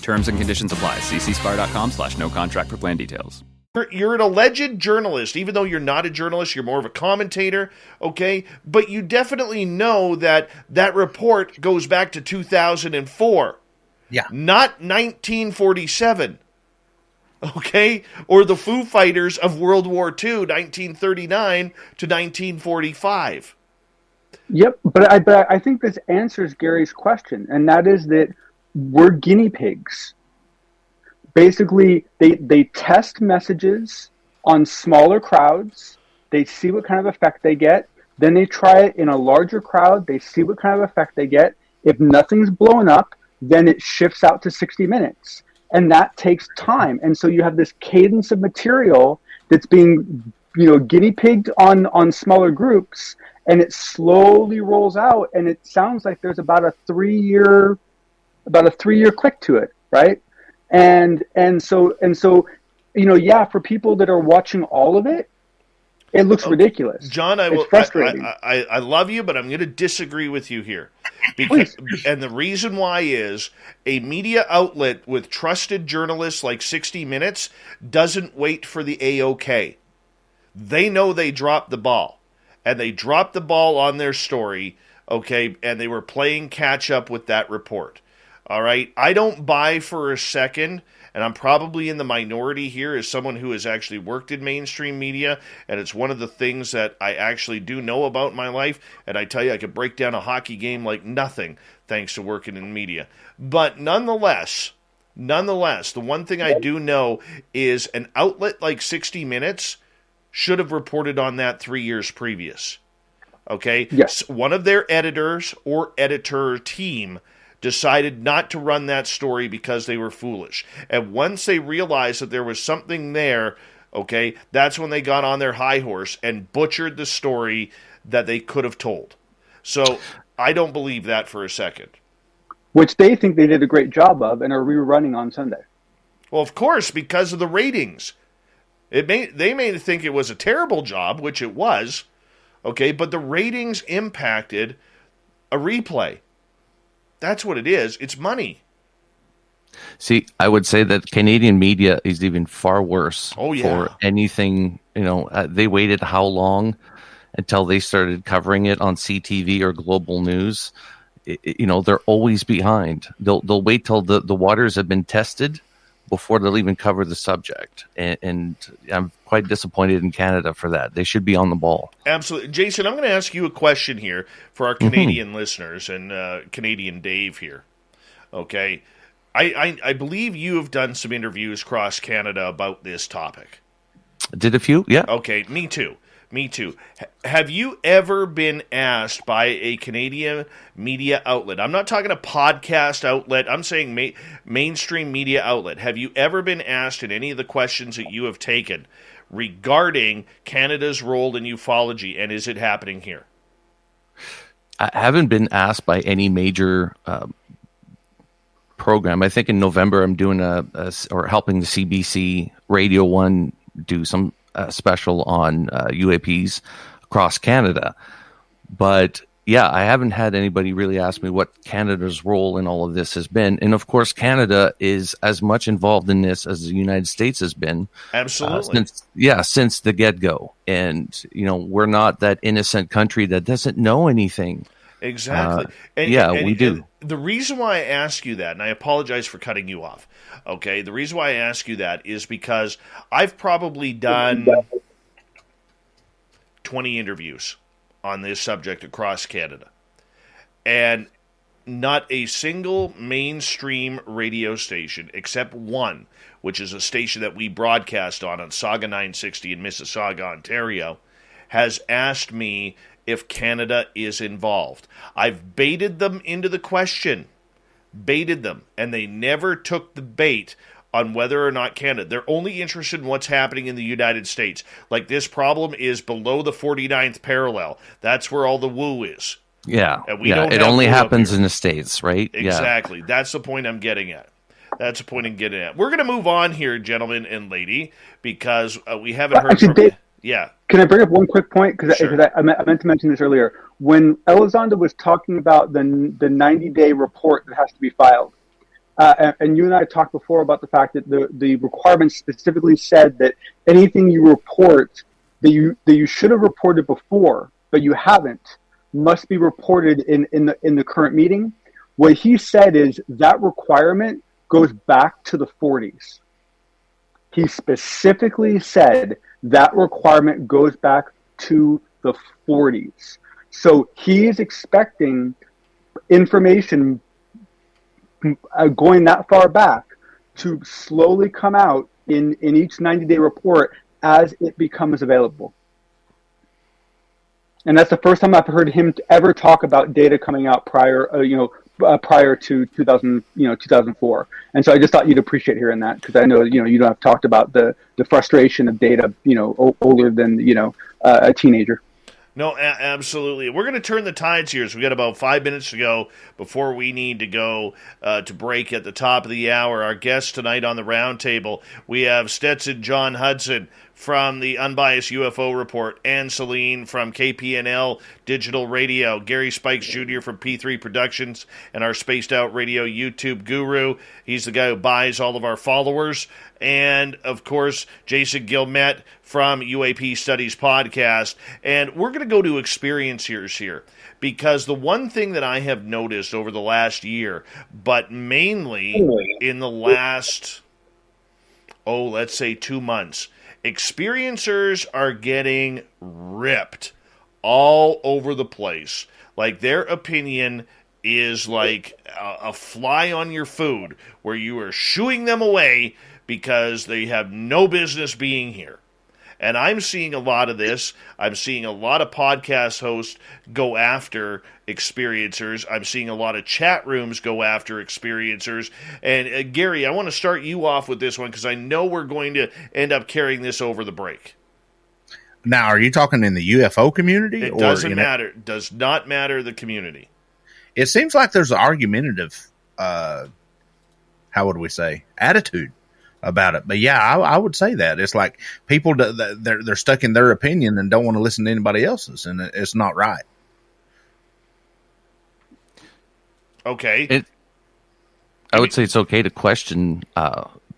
Terms and conditions apply. See cspire.com/no contract for plan details. You're an alleged journalist, even though you're not a journalist, you're more of a commentator, okay? But you definitely know that that report goes back to 2004. Yeah. Not 1947. Okay? Or the Foo Fighters of World War II, 1939 to 1945. Yep, but I think this answers Gary's question, and that is that we're guinea pigs. Basically, they test messages on smaller crowds. They see what kind of effect they get. Then they try it in a larger crowd. They see what kind of effect they get. If nothing's blown up, then it shifts out to 60 minutes. And that takes time. And so you have this cadence of material that's being, guinea pigged on smaller groups, and it slowly rolls out. And it sounds like there's about a 3-year click to it, right? And so for people that are watching all of it, it looks ridiculous. John, It's frustrating. I love you, but I'm going to disagree with you here. Because, and the reason why is a media outlet with trusted journalists like 60 Minutes doesn't wait for the AOK. They know they dropped the ball. And they dropped the ball on their story, okay, and they were playing catch up with that report. All right? I don't buy for a second, and I'm probably in the minority here as someone who has actually worked in mainstream media, and it's one of the things that I actually do know about in my life, and I tell you, I could break down a hockey game like nothing thanks to working in media. But nonetheless, the one thing I do know is an outlet like 60 Minutes should have reported on that 3 years previous. Okay? Yes. One of their editors or editor team decided not to run that story because they were foolish. And once they realized that there was something there, okay, that's when they got on their high horse and butchered the story that they could have told. So I don't believe that for a second. Which they think they did a great job of and are rerunning on Sunday. Well, of course, because of the ratings. They may think it was a terrible job, which it was, okay, but the ratings impacted a replay. That's what it is. It's money. See, I would say that Canadian media is even far worse for anything. They waited how long until they started covering it on CTV or Global News? They're always behind. They'll wait till the waters have been tested before they'll even cover the subject. And I'm quite disappointed in Canada for that. They should be on the ball. Absolutely. Jason, I'm going to ask you a question here for our Canadian listeners and Canadian Dave here. Okay. I believe you have done some interviews across Canada about this topic. Did a few? Yeah. Okay. Me too. Have you ever been asked by a Canadian media outlet? I'm not talking a podcast outlet. I'm saying mainstream media outlet. Have you ever been asked in any of the questions that you have taken regarding Canada's role in ufology, and is it happening here? I haven't been asked by any major program. I think in November I'm doing or helping the CBC Radio 1 do some special on UAPs across Canada. But yeah, I haven't had anybody really ask me what Canada's role in all of this has been. And of course, Canada is as much involved in this as the United States has been. Absolutely. Since the get-go. And, we're not that innocent country that doesn't know anything. Exactly. We do. And the reason why I ask you that, and I apologize for cutting you off, okay? The reason why I ask you that is because I've probably done 20 interviews on this subject across Canada. And not a single mainstream radio station, except one, which is a station that we broadcast on Saga 960 in Mississauga, Ontario, has asked me if Canada is involved. I've baited them into the question. Baited them. And they never took the bait on whether or not Canada. They're only interested in what's happening in the United States. Like, this problem is below the 49th parallel. That's where all the woo is. Yeah. And we don't it have only woo up happens here. in the States, right? Exactly. That's the point I'm getting at. That's the point I'm getting at. We're going to move on here, gentlemen and lady, because we haven't heard actually, from... Dave, yeah. Can I bring up one quick point? Because Sure. I meant to mention this earlier. When Elizondo was talking about the 90-day report that has to be filed, and you and I talked before about the fact that the requirements specifically said that anything you report that you should have reported before, but you haven't, must be reported in the current meeting. What he said is that requirement goes back to the 40s. He specifically said that requirement goes back to the 40s. So he is expecting information going that far back to slowly come out in each 90-day report as it becomes available. And that's the first time I've heard him ever talk about data coming out prior to 2004. And so I just thought you'd appreciate hearing that, because I know, you don't have talked about the frustration of data, older than, a teenager. No, absolutely. We're going to turn the tides here. So we got about 5 minutes to go before we need to go to break at the top of the hour. Our guest tonight on the round table, we have Stetson John Hudson from the Unbiased UFO Report, Ann Celine from KPNL Digital Radio, Gary Spikes Jr. from P3 Productions, and our Spaced Out Radio YouTube guru. He's the guy who buys all of our followers. And, of course, Jason Gilmet from UAP Studies Podcast. And we're going to go to experiencers here, because the one thing that I have noticed over the last year, but mainly in the last, let's say 2 months, experiencers are getting ripped all over the place. Like, their opinion is like a fly on your food, where you are shooing them away because they have no business being here. And I'm seeing a lot of this. I'm seeing a lot of podcast hosts go after experiencers. I'm seeing a lot of chat rooms go after experiencers. And Gary, I want to start you off with this one, because I know we're going to end up carrying this over the break. Now, are you talking in the UFO community? It doesn't matter. It does not matter the community. It seems like there's an argumentative, how would we say, attitude about it. But yeah, I would say that it's like people they're stuck in their opinion and don't want to listen to anybody else's, and it's not right. Okay. I would say it's okay to question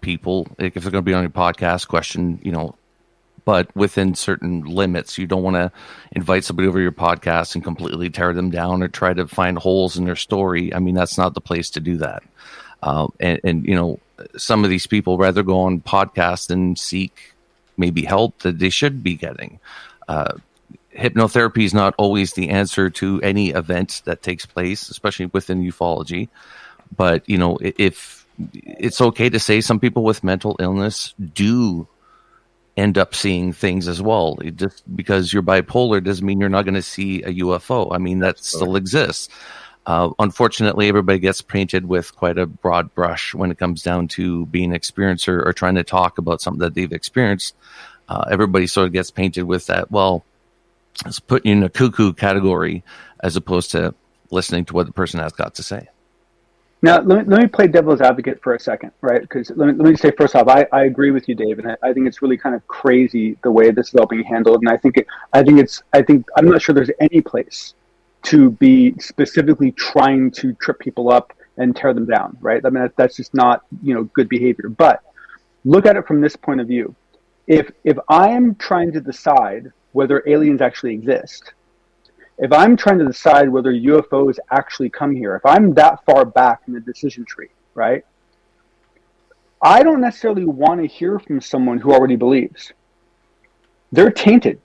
people, like if they're going to be on your podcast, question, but within certain limits. You don't want to invite somebody over your podcast and completely tear them down or try to find holes in their story. I mean, that's not the place to do that. And some of these people rather go on podcasts and seek maybe help that they should be getting. Hypnotherapy is not always the answer to any event that takes place, especially within ufology. But, if it's okay to say some people with mental illness do end up seeing things as well. Just because you're bipolar doesn't mean you're not going to see a UFO. I mean, that still exists. Unfortunately, everybody gets painted with quite a broad brush when it comes down to being an experiencer or trying to talk about something that they've experienced. Everybody sort of gets painted with that, well, let's put you in a cuckoo category, as opposed to listening to what the person has got to say. Now, let me play devil's advocate for a second, right? Because let me say, first off, I agree with you, Dave, and I think it's really kind of crazy the way this is all being handled. And I'm not sure there's any place to be specifically trying to trip people up and tear them down, right? I mean, that's just not, good behavior. But look at it from this point of view. If I'm trying to decide whether aliens actually exist, if I'm trying to decide whether UFOs actually come here, if I'm that far back in the decision tree, right? I don't necessarily want to hear from someone who already believes. They're tainted.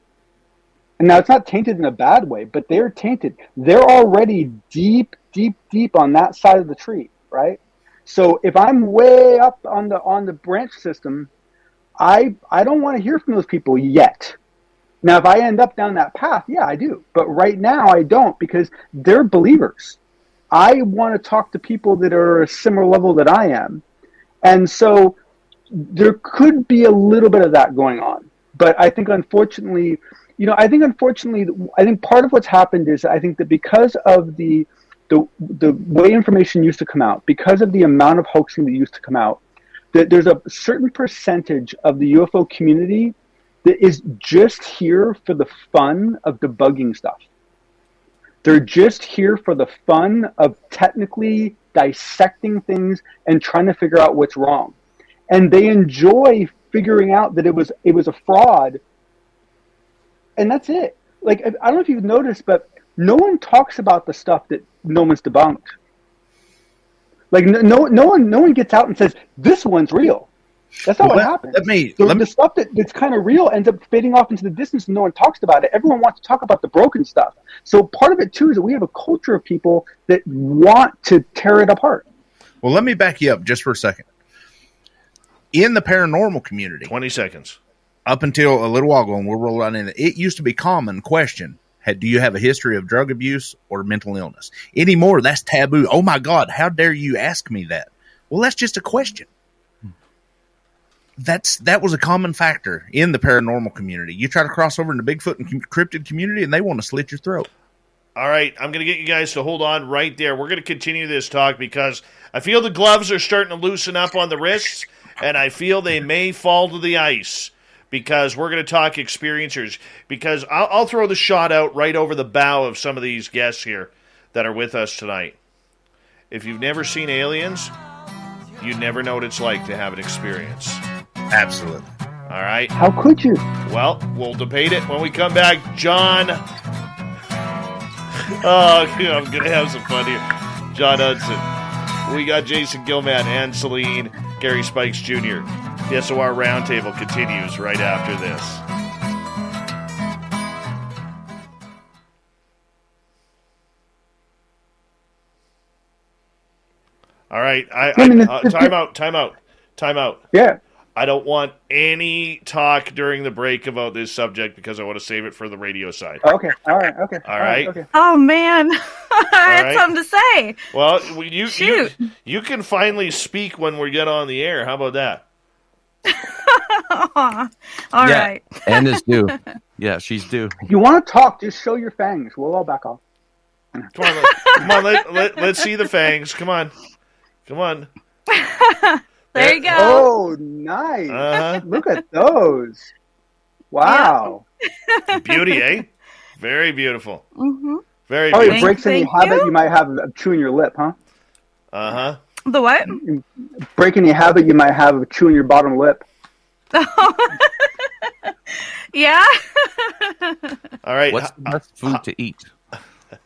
And now it's not tainted in a bad way, but they're tainted. They're already deep, deep, deep on that side of the tree, right? So if I'm way up on the branch system, I don't want to hear from those people yet. Now, if I end up down that path, yeah, I do. But right now, I don't, because they're believers. I want to talk to people that are a similar level that I am. And so there could be a little bit of that going on. But I think, unfortunately, I think part of what's happened is I think that because of the way information used to come out, because of the amount of hoaxing that used to come out, that there's a certain percentage of the UFO community that is just here for the fun of debugging stuff. They're just here for the fun of technically dissecting things and trying to figure out what's wrong. And they enjoy figuring out that it was a fraud. And that's it. Like, I don't know if you've noticed, but no one talks about the stuff that no one's debunked. Like, no one gets out and says, this one's real. That's not what happens. The stuff that's kind of real ends up fading off into the distance and no one talks about it. Everyone wants to talk about the broken stuff. So part of it, too, is that we have a culture of people that want to tear it apart. Well, let me back you up just for a second. In the paranormal community, 20 seconds. Up until a little while ago, and we'll roll right in, it used to be common question, do you have a history of drug abuse or mental illness? Anymore, that's taboo. Oh, my God, how dare you ask me that? Well, that's just a question. That was a common factor in the paranormal community. You try to cross over into Bigfoot and cryptid community, and they want to slit your throat. All right, I'm going to get you guys to hold on right there. We're going to continue this talk because I feel the gloves are starting to loosen up on the wrists, and I feel they may fall to the ice because we're going to talk experiencers. Because I'll throw the shot out right over the bow of some of these guests here that are with us tonight. If you've never seen aliens, you never know what it's like to have an experience. Absolutely. All right. How could you? Well, we'll debate it when we come back. John. Oh, I'm going to have some fun here. John Hudson. We got Jason Gilman and Celine, Gary Spikes Jr. The SOR Round Table continues right after this. All right. Time out. Yeah. I don't want any talk during the break about this subject because I want to save it for the radio side. Okay. All right. Okay. All right. Okay. Oh, man. I had something to say. Well, you can finally speak when we get on the air. How about that? All right. Anna's due. Yeah, she's due. If you want to talk, just show your fangs. We'll all back off. Come on, let's see the fangs. Come on. There you go. Oh, nice. Look at those. Wow. Yeah. Beauty, eh? Very beautiful. Mm-hmm. Very beautiful. beautiful. It breaks any habit you might have of chewing your lip, huh? Uh-huh. The what? Break any habit you might have of chewing your bottom lip. Yeah. All right. What's the best food to eat?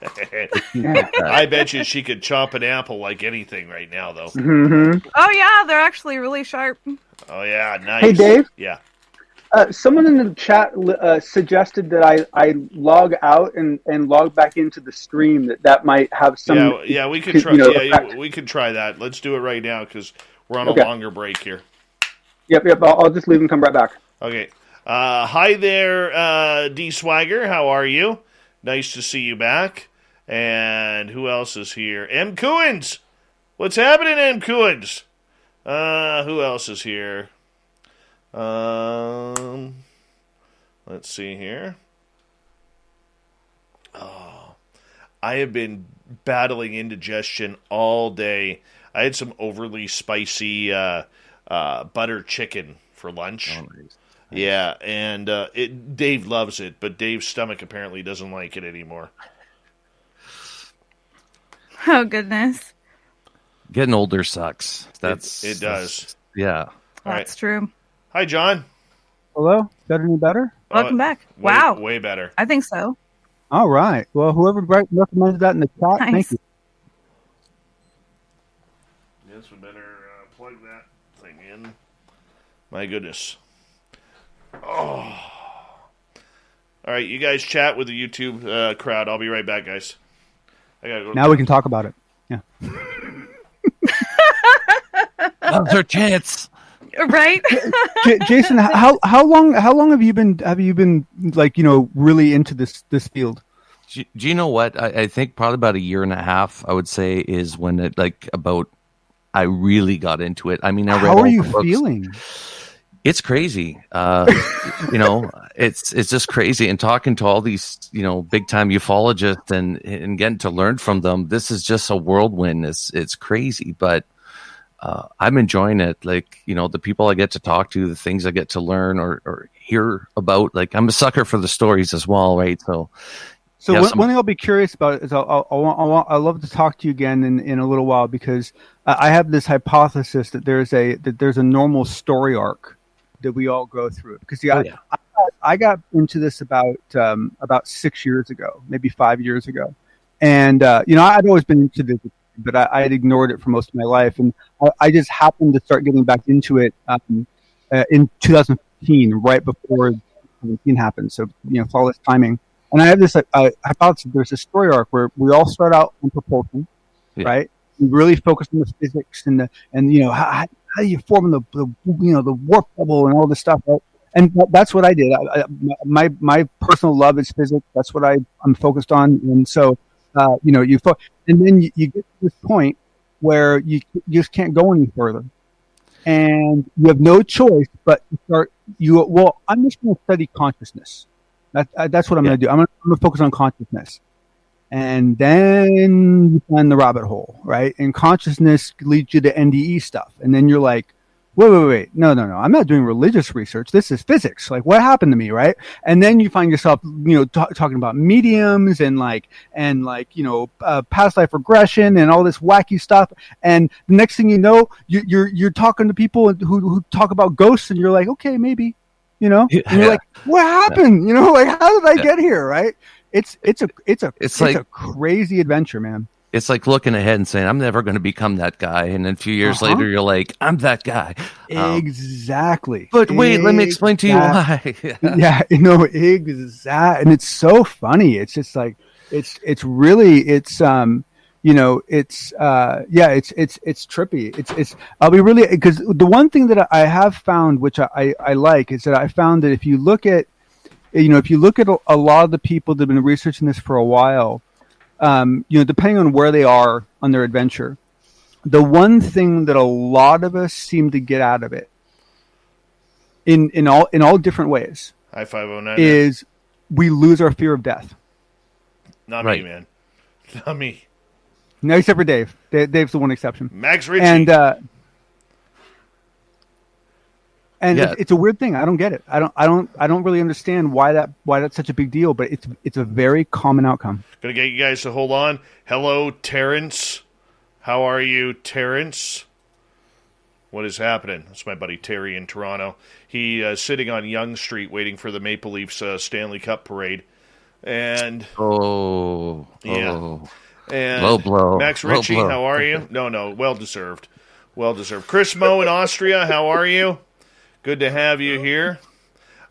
I bet you she could chop an apple like anything right now, though. Mm-hmm. Oh, yeah, they're actually really sharp. Oh, yeah, nice. Hey, Dave? Yeah. Someone in the chat suggested that I log out and log back into the stream. That might have some. Yeah, we could try. We could try that. Let's do it right now because we're on a longer break here. Yep. I'll just leave and come right back. Okay. Hi there, D Swagger. How are you? Nice to see you back. And who else is here? M. Coons. What's happening, M. Coons? Who else is here? Let's see here. Oh, I have been battling indigestion all day. I had some overly spicy butter chicken for lunch. Oh, nice. Yeah, and Dave loves it, but Dave's stomach apparently doesn't like it anymore. Oh, goodness. Getting older sucks. It does. Yeah. That's true. Hi, John. Hello? Is that any better? Welcome back. Way, Wow. Way better. I think so. All right. Well, whoever recommended that in the chat, Nice. thank you. Yes, we better plug that thing in. My goodness. Oh. All right, you guys chat with the YouTube crowd. I'll be right back, guys. I gotta go. Now we can talk about it. Yeah. Now's our chance. Right? Jason, how long have you been like, really into this field? Do you know what? I think probably about a year and a half, I would say, is when I really got into it. I mean, I read how are you books. feeling? It's crazy. It's just crazy. And talking to all these, big time ufologists and getting to learn from them, this is just a whirlwind. It's crazy, but I'm enjoying it. Like, the people I get to talk to, the things I get to learn or hear about, like, I'm a sucker for the stories as well. Right. So one thing I'll be curious about is I'll love to talk to you again in a little while, because I have this hypothesis that there's a normal story arc that we all go through. Because I got into this about 6 years ago, maybe 5 years ago, and I'd always been into this, but I had ignored it for most of my life, and I just happened to start getting back into it in 2015, right before 2017 happened. So flawless timing. And I have this hypothesis. There's a story arc where we all start out on propulsion, right? We really focus on the physics and how do you form the warp bubble and all this stuff, right? And that's what I did. My personal love is physics. That's what I'm focused on. And so and then you get to this point where you just can't go any further, and you have no choice but to start. I'm just going to study consciousness. That's what I'm going to do. I'm going to focus on consciousness. And then you find the rabbit hole, right? And consciousness leads you to NDE stuff. And then you're like, wait. No. I'm not doing religious research. This is physics. Like, what happened to me, right? And then you find yourself, talking about mediums and past life regression and all this wacky stuff. And the next thing you know, you're talking to people who talk about ghosts, and you're like, okay, maybe. And you're like, what happened? How did I get here? Right? It's a crazy adventure, man. It's like looking ahead and saying, I'm never going to become that guy. And then a few years later, you're like, I'm that guy. Exactly. But wait, let me explain to you why. Yeah, exactly. And it's so funny. It's just like, it's trippy. I'll be really, because the one thing that I have found, which I like, is that I found that if you look at a lot of the people that have been researching this for a while, depending on where they are on their adventure, the one thing that a lot of us seem to get out of it in all different ways, High 509 is we lose our fear of death. Not me, man. Not me. No, except for Dave. Dave's the one exception. Max Ritchie. And it's a weird thing. I don't get it. I don't really understand why that's such a big deal, but it's a very common outcome. Gonna get you guys to hold on. Hello, Terrence. How are you, Terrence? What is happening? That's my buddy Terry in Toronto. He is sitting on Yonge Street waiting for the Maple Leafs Stanley Cup parade. And And low blow. Max Ritchie, how are you? No, well deserved. Chris Moe in Austria, how are you? Good to have you here.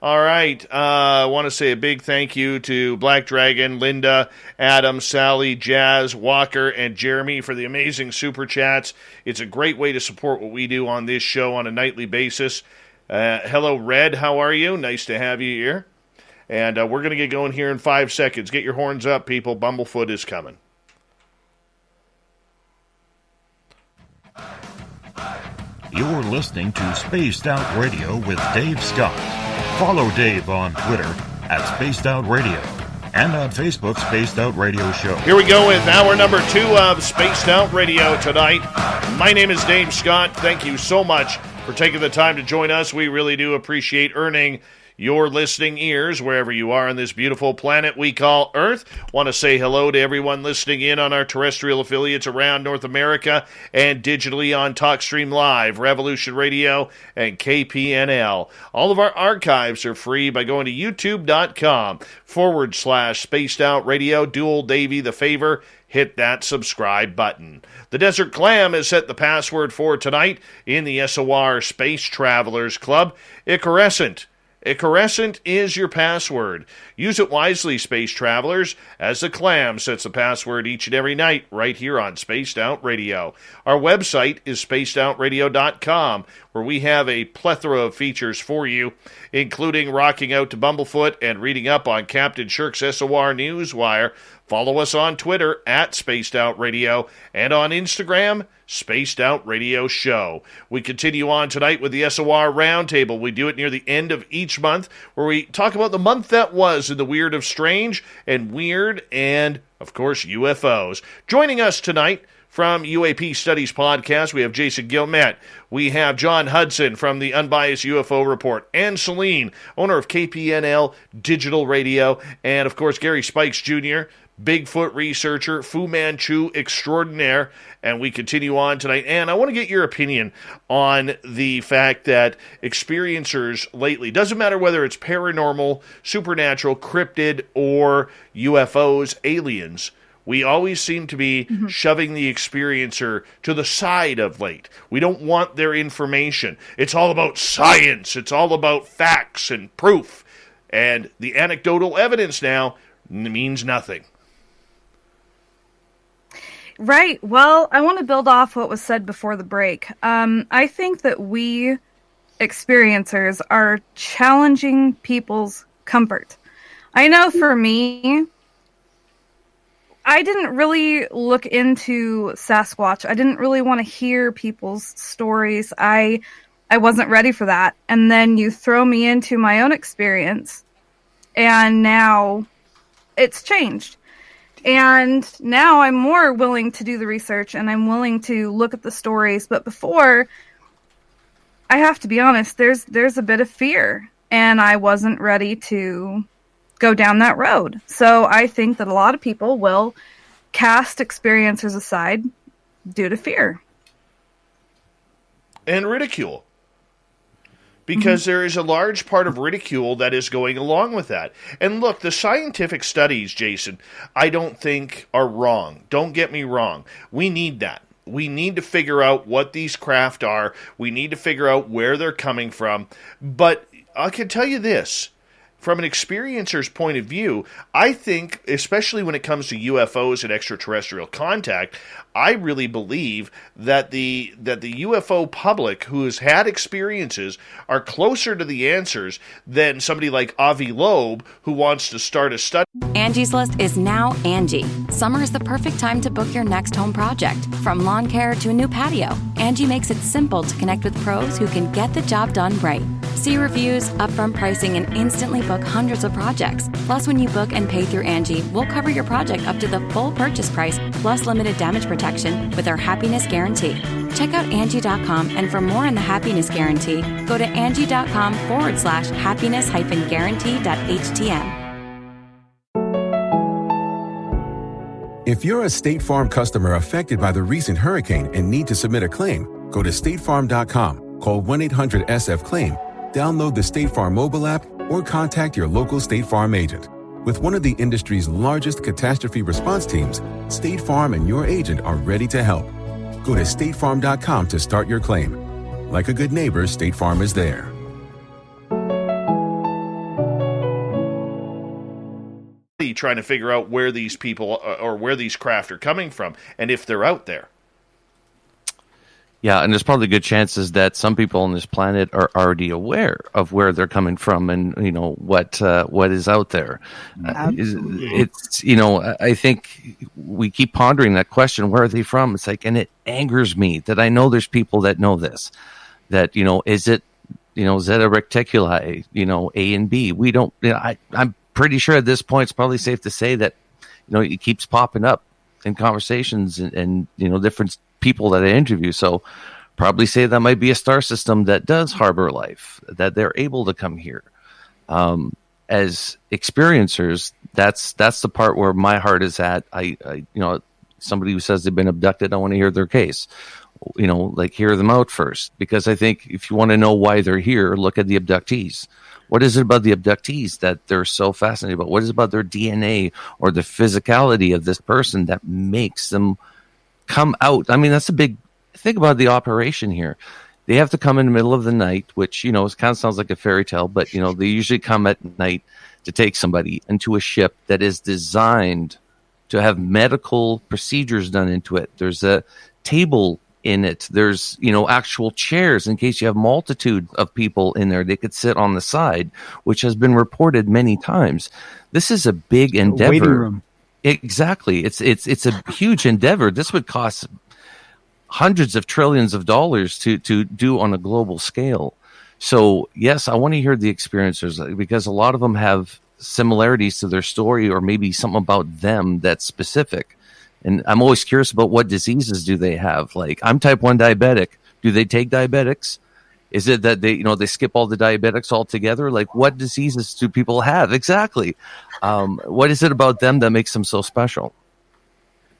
All right. I want to say a big thank you to Black Dragon, Linda, Adam, Sally, Jazz, Walker, and Jeremy for the amazing super chats. It's a great way to support what we do on this show on a nightly basis. Hello, Red. How are you? Nice to have you here. And we're going to get going here in 5 seconds. Get your horns up, people. Bumblefoot is coming. You're listening to Spaced Out Radio with Dave Scott. Follow Dave on Twitter at Spaced Out Radio and on Facebook, Spaced Out Radio Show. Here we go with hour number 2 of Spaced Out Radio tonight. My name is Dave Scott. Thank you so much for taking the time to join us. We really do appreciate earning your listening ears wherever you are on this beautiful planet we call Earth. Want to say hello to everyone listening in on our terrestrial affiliates around North America and digitally on TalkStream Live, Revolution Radio, and KPNL. All of our archives are free by going to youtube.com/Spaced Out Radio. Do old Davey the favor. Hit that subscribe button. The Desert Clam has set the password for tonight in the SOR Space Travelers Club. Icarescent. Icarescent is your password. Use it wisely, space travelers, as the Clam sets the password each and every night right here on Spaced Out Radio. Our website is spacedoutradio.com, where we have a plethora of features for you, including rocking out to Bumblefoot and reading up on Captain Shirk's SOR Newswire. Follow us on Twitter at Spaced Out Radio and on Instagram, Spaced Out Radio Show. We continue on tonight with the SOR Round Table. We do it near the end of each month, where we talk about the month that was in the weird of strange and weird and, of course, UFOs. Joining us tonight from UAP Studies Podcast, we have Jason Gilmet. We have John Hudson from the Unbiased UFO Report, and Celine, owner of KPNL Digital Radio, and, of course, Gary Spikes Jr., Bigfoot researcher, Fu Manchu extraordinaire, and we continue on tonight. And I want to get your opinion on the fact that experiencers lately, doesn't matter whether it's paranormal, supernatural, cryptid, or UFOs, aliens, we always seem to be shoving the experiencer to the side of late. We don't want their information. It's all about science. It's all about facts and proof. And the anecdotal evidence now means nothing. Right. Well, I want to build off what was said before the break. I think that we experiencers are challenging people's comfort. I know for me, I didn't really look into Sasquatch. I didn't really want to hear people's stories. I wasn't ready for that. And then you throw me into my own experience, and now it's changed. And now I'm more willing to do the research, and I'm willing to look at the stories. But before, I have to be honest, there's a bit of fear, and I wasn't ready to go down that road. So I think that a lot of people will cast experiencers aside due to fear. And ridicule. Because there is a large part of ridicule that is going along with that. And look, the scientific studies, Jason, I don't think are wrong. Don't get me wrong. We need that. We need to figure out what these craft are. We need to figure out where they're coming from. But I can tell you this. From an experiencer's point of view, I think, especially when it comes to UFOs and extraterrestrial contact, I really believe that the UFO public who has had experiences are closer to the answers than somebody like Avi Loeb who wants to start a study. Angie's List is now Angie. Summer is the perfect time to book your next home project. From lawn care to a new patio, Angie makes it simple to connect with pros who can get the job done right. See reviews, upfront pricing, and instantly book hundreds of projects. Plus, when you book and pay through Angie, we'll cover your project up to the full purchase price, plus limited damage protection with our Happiness Guarantee. Check out Angie.com, and for more on the Happiness Guarantee, go to Angie.com/happiness-guarantee.htm. If you're a State Farm customer affected by the recent hurricane and need to submit a claim, go to statefarm.com, call 1-800-SF-CLAIM, download the State Farm mobile app, or contact your local State Farm agent. With one of the industry's largest catastrophe response teams, State Farm and your agent are ready to help. Go to statefarm.com to start your claim. Like a good neighbor, State Farm is there. Trying to figure out where these people or where these craft are coming from and if they're out there. Yeah, and there's probably good chances that some people on this planet are already aware of where they're coming from and, you know, what is out there. It's, you know, I think we keep pondering that question, where are they from? It's like, and it angers me that I know there's people that know this, that, you know, is it, you know, Zeta Reticuli, you know, A and B? We don't, you know, I'm pretty sure at this point it's probably safe to say that, you know, it keeps popping up in conversations and you know, different people that I interview. So probably say that might be a star system that does harbor life, that they're able to come here. As experiencers, that's the part where my heart is at. Somebody who says they've been abducted, I want to hear their case. Hear them out first, because I think if you want to know why they're here, look at the abductees. What is it about the abductees that they're so fascinated about? What is it about their DNA or the physicality of this person that makes them come out? I mean, that's a big think about the operation here. They have to come in the middle of the night, which, it kind of sounds like a fairy tale, but, they usually come at night to take somebody into a ship that is designed to have medical procedures done into it. There's a table in it. There's, actual chairs in case you have multitude of people in there. They could sit on the side, which has been reported many times. This is a big endeavor. Waiting room. Exactly. It's a huge endeavor. This would cost hundreds of trillions of dollars to do on a global scale. So yes, I want to hear the experiencers, because a lot of them have similarities to their story, or maybe something about them that's specific. And I'm always curious about what diseases do they have. Like, I'm type 1 diabetic. Do they take diabetics? Is it that they skip all the diabetics altogether? Like, what diseases do people have? Exactly. What is it about them that makes them so special?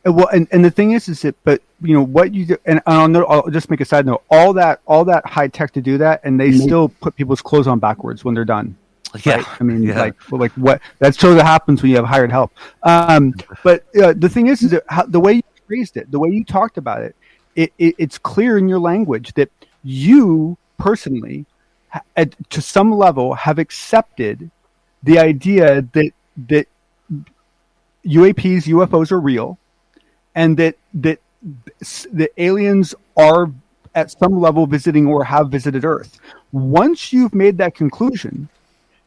Well, and the thing is that, but what you do, and I'll just make a side note. All that high tech to do that, and they still put people's clothes on backwards when they're done. Yeah, right? I mean, yeah. like what? That's sort of happens when you have hired help. But the thing is that the way you phrased it, the way you talked about it, it's clear in your language that you personally, to some level, have accepted the idea that UAPs, UFOs are real. And that the aliens are at some level visiting or have visited Earth. Once you've made that conclusion,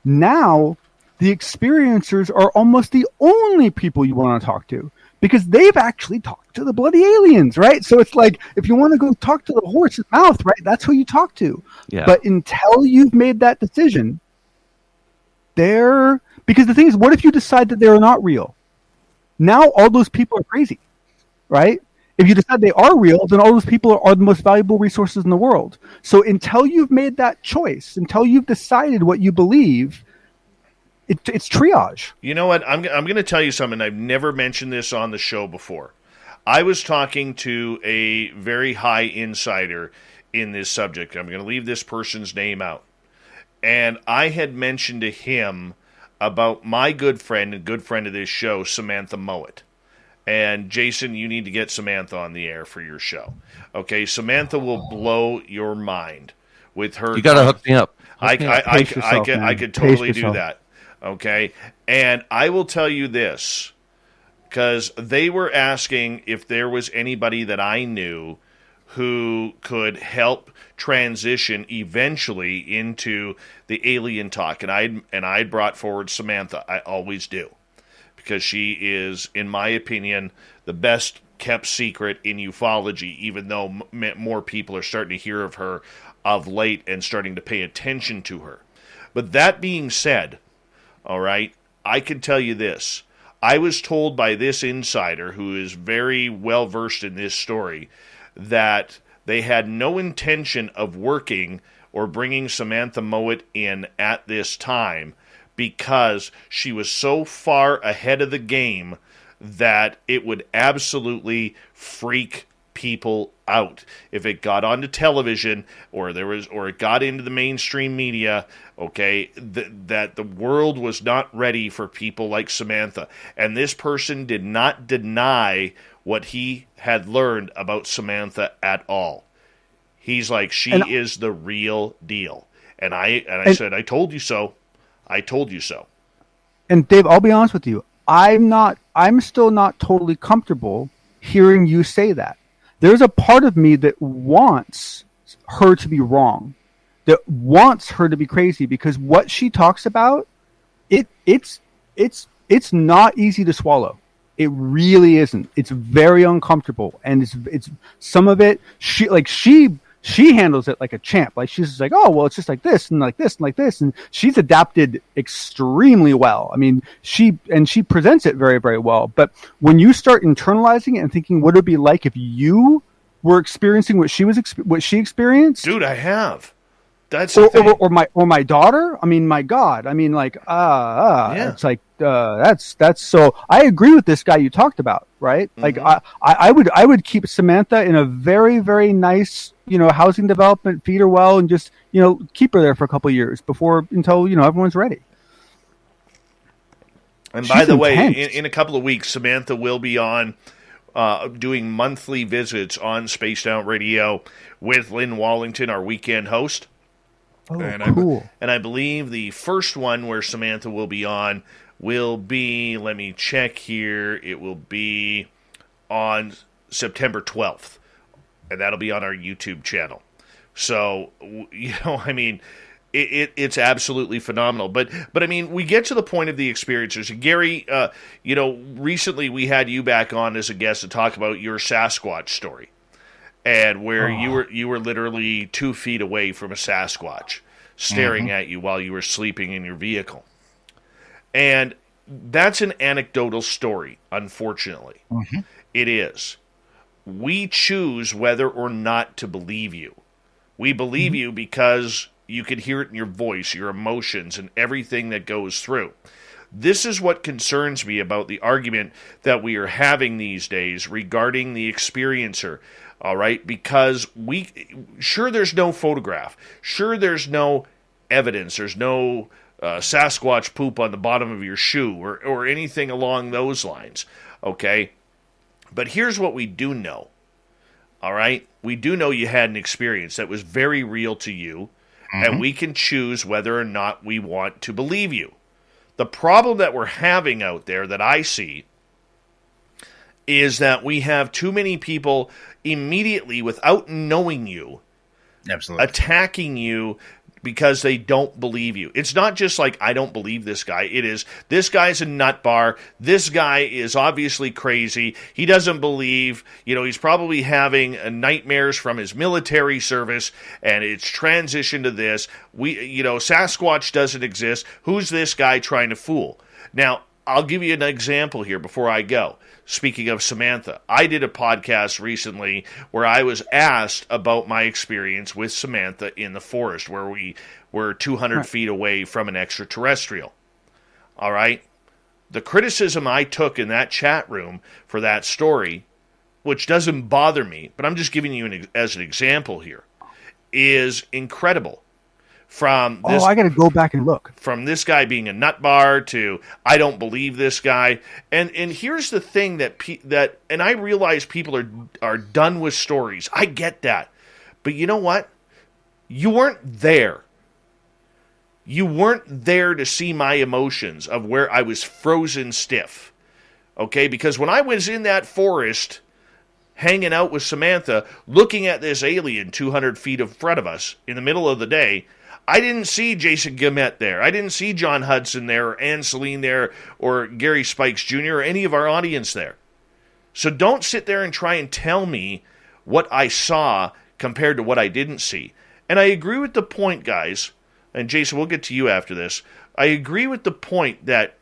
now the experiencers are almost the only people you want to talk to, because they've actually talked to the bloody aliens, right? So it's like, if you want to go talk to the horse's mouth, right, that's who you talk to. Yeah. But until you've made that decision, because the thing is, what if you decide that they're not real? Now all those people are crazy. Right? If you decide they are real, then all those people are the most valuable resources in the world. So until you've made that choice, until you've decided what you believe, it's triage. You know what? I'm going to tell you something. I've never mentioned this on the show before. I was talking to a very high insider in this subject. I'm going to leave this person's name out. And I had mentioned to him about my good friend and good friend of this show, Samantha Mowat. And Jason, you need to get Samantha on the air for your show. Okay, Samantha will blow your mind with her. You got to hook me up. I could totally do that. Okay, and I will tell you this, because they were asking if there was anybody that I knew who could help transition eventually into the alien talk, and I'd brought forward Samantha. I always do. Because she is, in my opinion, the best kept secret in ufology, even though more people are starting to hear of her of late and starting to pay attention to her. But that being said, all right, I can tell you this. I was told by this insider, who is very well versed in this story, that they had no intention of working or bringing Samantha Mowat in at this time, because she was so far ahead of the game that it would absolutely freak people out if it got onto television or it got into the mainstream media. Okay, that the world was not ready for people like Samantha, and this person did not deny what he had learned about Samantha at all. He's like, she is the real deal, and I said, I told you so. I told you so. And Dave, I'll be honest with you. I'm still not totally comfortable hearing you say that. There's a part of me that wants her to be wrong, that wants her to be crazy, because what she talks about, it's not easy to swallow. It really isn't. It's very uncomfortable, and it's some of it. She handles it like a champ. Like, she's just like, oh, well, it's just like this and like this and like this. And she's adapted extremely well. I mean, she presents it very, very well. But when you start internalizing it and thinking, what would it be like if you were experiencing what she experienced? Dude, I have. That's the thing. Or my daughter. I mean, my God. I mean, like, Yeah. It's like that's so. I agree with this guy you talked about, right? Like, I would keep Samantha in a very, very nice, housing development, feed her well, and just keep her there for a couple of years until everyone's ready. And by the way, in a couple of weeks, Samantha will be on doing monthly visits on Spaced Out Radio with Lynn Wallington, our weekend host. Oh, and cool. I believe the first one where Samantha will be on will be, let me check here, it will be on September 12th. And that'll be on our YouTube channel. So, I mean, it's absolutely phenomenal. But I mean, we get to the point of the experiencers. Gary, recently we had you back on as a guest to talk about your Sasquatch story. And where you were literally 2 feet away from a Sasquatch staring at you while you were sleeping in your vehicle. And that's an anecdotal story, unfortunately. It is. We choose whether or not to believe you. We believe you because you can hear it in your voice, your emotions, and everything that goes through. This is what concerns me about the argument that we are having these days regarding the experiencer. All right, because sure there's no photograph, sure there's no evidence, there's no Sasquatch poop on the bottom of your shoe or anything along those lines, okay? But here's what we do know, all right? We do know you had an experience that was very real to you, and we can choose whether or not we want to believe you. The problem that we're having out there that I see is that we have too many people immediately, without knowing you, attacking you because they don't believe you. It's not just like, I don't believe this guy. It is, this guy's a nut bar. This guy is obviously crazy. He doesn't believe, he's probably having nightmares from his military service, and it's transitioned to this. Sasquatch doesn't exist. Who's this guy trying to fool? Now, I'll give you an example here before I go. Speaking of Samantha, I did a podcast recently where I was asked about my experience with Samantha in the forest, where we were 200 feet away from an extraterrestrial. All right? The criticism I took in that chat room for that story, which doesn't bother me, but I'm just giving you as an example here, is incredible. From this, I got to go back and look. From this guy being a nut bar to I don't believe this guy, and here's the thing that and I realize people are done with stories. I get that, but you know what? You weren't there. You weren't there to see my emotions of where I was frozen stiff. Okay, because when I was in that forest, hanging out with Samantha, looking at this alien 200 feet in front of us in the middle of the day, I didn't see Jason Guillemette there. I didn't see John Hudson there, or Ann Celine there, or Gary Spikes Jr., or any of our audience there. So don't sit there and try and tell me what I saw compared to what I didn't see. And I agree with the point, guys, and Jason, we'll get to you after this. I agree with the point that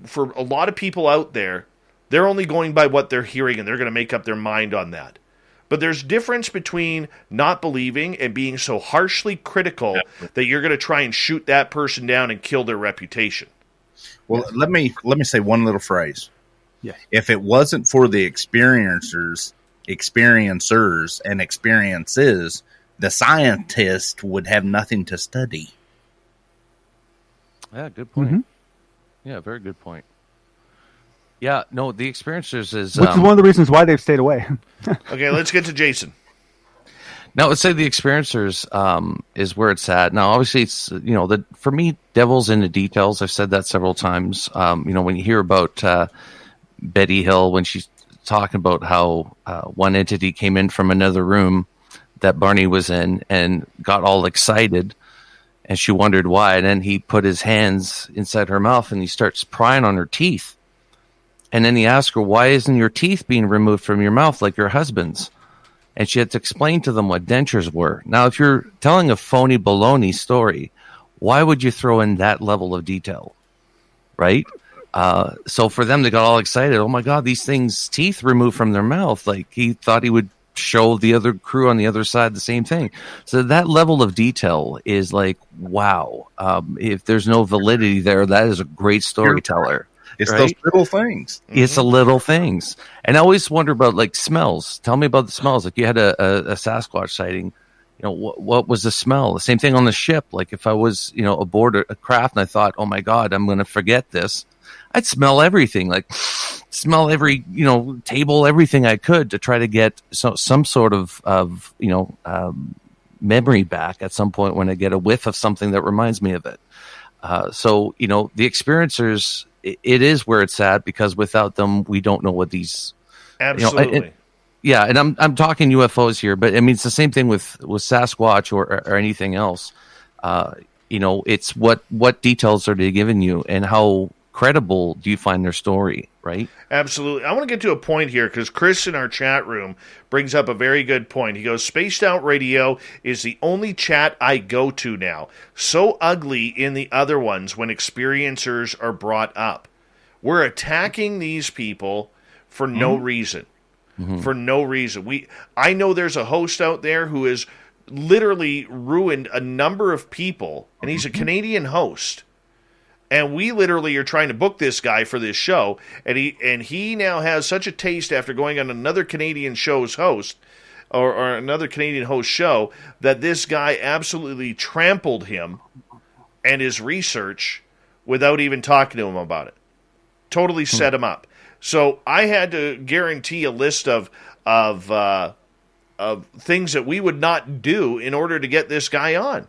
for a lot of people out there, they're only going by what they're hearing, and they're going to make up their mind on that. But there's difference between not believing and being so harshly critical that you're going to try and shoot that person down and kill their reputation. Well, let me say one little phrase. Yeah. If it wasn't for the experiencers, and experiences, the scientist would have nothing to study. Yeah, good point. Yeah, very good point. Yeah, no, the experiencers is... Which is one of the reasons why they've stayed away. Okay, let's get to Jason. Now, let's say the experiencers is where it's at. Now, obviously, it's, for me, devil's in the details. I've said that several times. When you hear about Betty Hill, when she's talking about how one entity came in from another room that Barney was in and got all excited, and she wondered why. And then he put his hands inside her mouth and he starts prying on her teeth. And then he asked her, why isn't your teeth being removed from your mouth like your husband's? And she had to explain to them what dentures were. Now, if you're telling a phony baloney story, why would you throw in that level of detail? Right? So for them, they got all excited. Oh, my God, these things, teeth removed from their mouth. Like, he thought he would show the other crew on the other side the same thing. So that level of detail is like, wow. If there's no validity there, that is a great storyteller. It's right? those little things. It's the little things. And I always wonder about like smells. Tell me about the smells. Like you had a Sasquatch sighting. You know, what was the smell? The same thing on the ship. Like if I was, you know, aboard a craft and I thought, oh my God, I'm going to forget this, I'd smell everything, like smell every, you know, table, everything I could to try to get some sort of you know, memory back at some point when I get a whiff of something that reminds me of it. So, you know, the experiencers, it is where it's at, because without them, we don't know what these. Absolutely. You know, yeah, and I'm talking UFOs here, but I mean it's the same thing with Sasquatch or anything else. You know, it's what details are they giving you, and how credible do you find their story, right? Absolutely. I want to get to a point here because Chris in our chat room brings up a very good point. He goes, Spaced Out Radio is the only chat I go to now. So ugly in the other ones when experiencers are brought up. We're attacking these people for no reason. For no reason. I know there's a host out there who has literally ruined a number of people, and he's a Canadian host. And we literally are trying to book this guy for this show, and he now has such a taste after going on another Canadian show's host, or another Canadian host show, that this guy absolutely trampled him and his research without even talking to him about it. Totally set him up. So I had to guarantee a list of things that we would not do in order to get this guy on.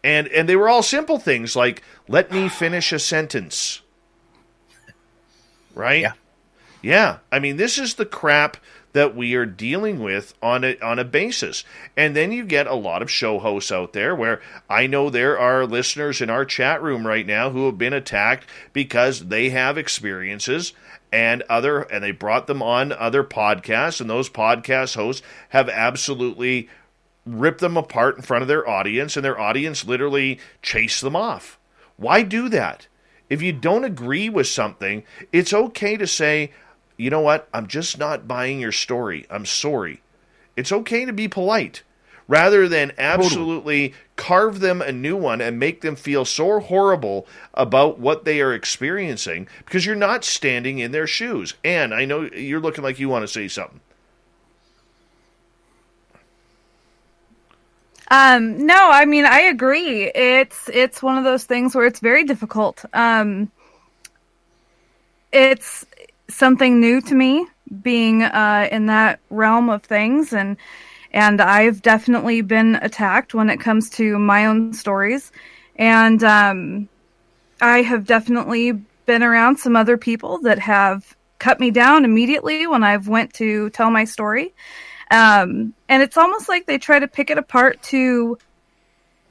And they were all simple things like, let me finish a sentence. Right? Yeah. I mean, this is the crap that we are dealing with on a basis. And then you get a lot of show hosts out there where I know there are listeners in our chat room right now who have been attacked because they have experiences and they brought them on other podcasts, and those podcast hosts have absolutely ripped them apart in front of their audience, and their audience literally chased them off. Why do that? If you don't agree with something, it's okay to say, you know what, I'm just not buying your story. I'm sorry. It's okay to be polite, rather than absolutely carve them a new one and make them feel so horrible about what they are experiencing, because you're not standing in their shoes. And I know you're looking like you want to say something. No, I mean, I agree. It's one of those things where it's very difficult. It's something new to me, being in that realm of things, and I've definitely been attacked when it comes to my own stories. And I have definitely been around some other people that have cut me down immediately when I've went to tell my story. And it's almost like they try to pick it apart to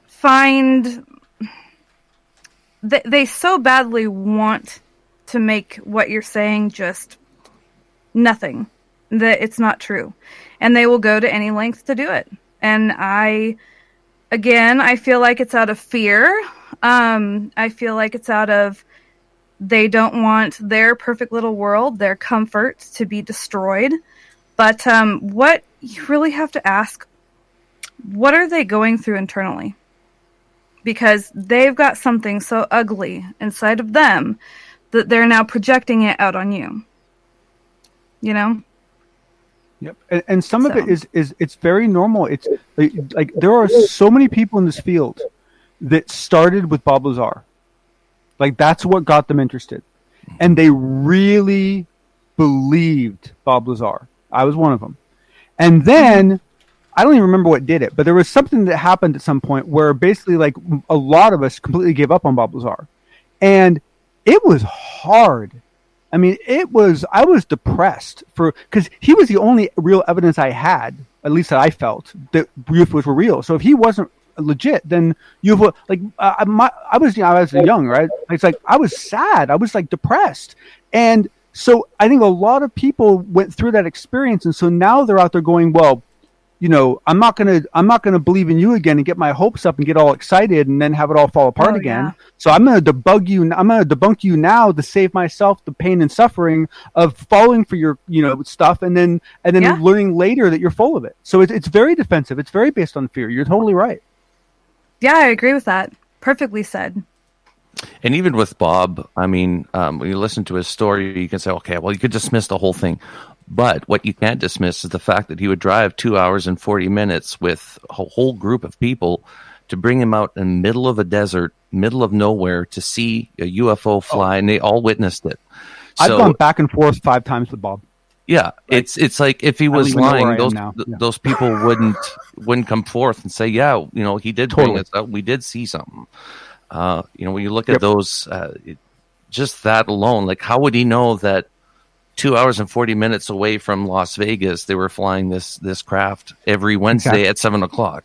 find... They so badly want to make what you're saying just nothing, that it's not true. And they will go to any length to do it. And I feel like it's out of fear. I feel like it's out of, they don't want their perfect little world, their comfort, to be destroyed. But what you really have to ask, what are they going through internally? Because they've got something so ugly inside of them that they're now projecting it out on you. You know? Yep. And some of it is it's very normal. It's like there are so many people in this field that started with Bob Lazar. Like that's what got them interested. And they really believed Bob Lazar. I was one of them. And then I don't even remember what did it, but there was something that happened at some point where basically like a lot of us completely gave up on Bob Lazar. And it was hard. I mean, I was depressed because he was the only real evidence I had, at least that I felt, that UFOs were real. So if he wasn't legit, then UFO, like I was young, right? It's like I was sad. I was like depressed. And so I think a lot of people went through that experience. And so now they're out there going, well, I'm not gonna believe in you again and get my hopes up and get all excited and then have it all fall apart again. Yeah. So I'm gonna debunk you now to save myself the pain and suffering of falling for your stuff and then learning later that you're full of it. So it's very defensive. It's very based on fear. You're totally right. Yeah, I agree with that. Perfectly said. And even with Bob, I mean, when you listen to his story, you can say, okay, well, you could dismiss the whole thing. But what you can't dismiss is the fact that he would drive 2 hours and 40 minutes with a whole group of people to bring him out in the middle of a desert, middle of nowhere, to see a UFO fly, and they all witnessed it. I've gone back and forth 5 times with Bob. Yeah, it's like if he was lying, those people wouldn't come forth and say, yeah, he did bring us out. We did see something. When you look at those, just that alone, like how would he know that 2 hours and 40 minutes away from Las Vegas, they were flying this craft every Wednesday at 7:00?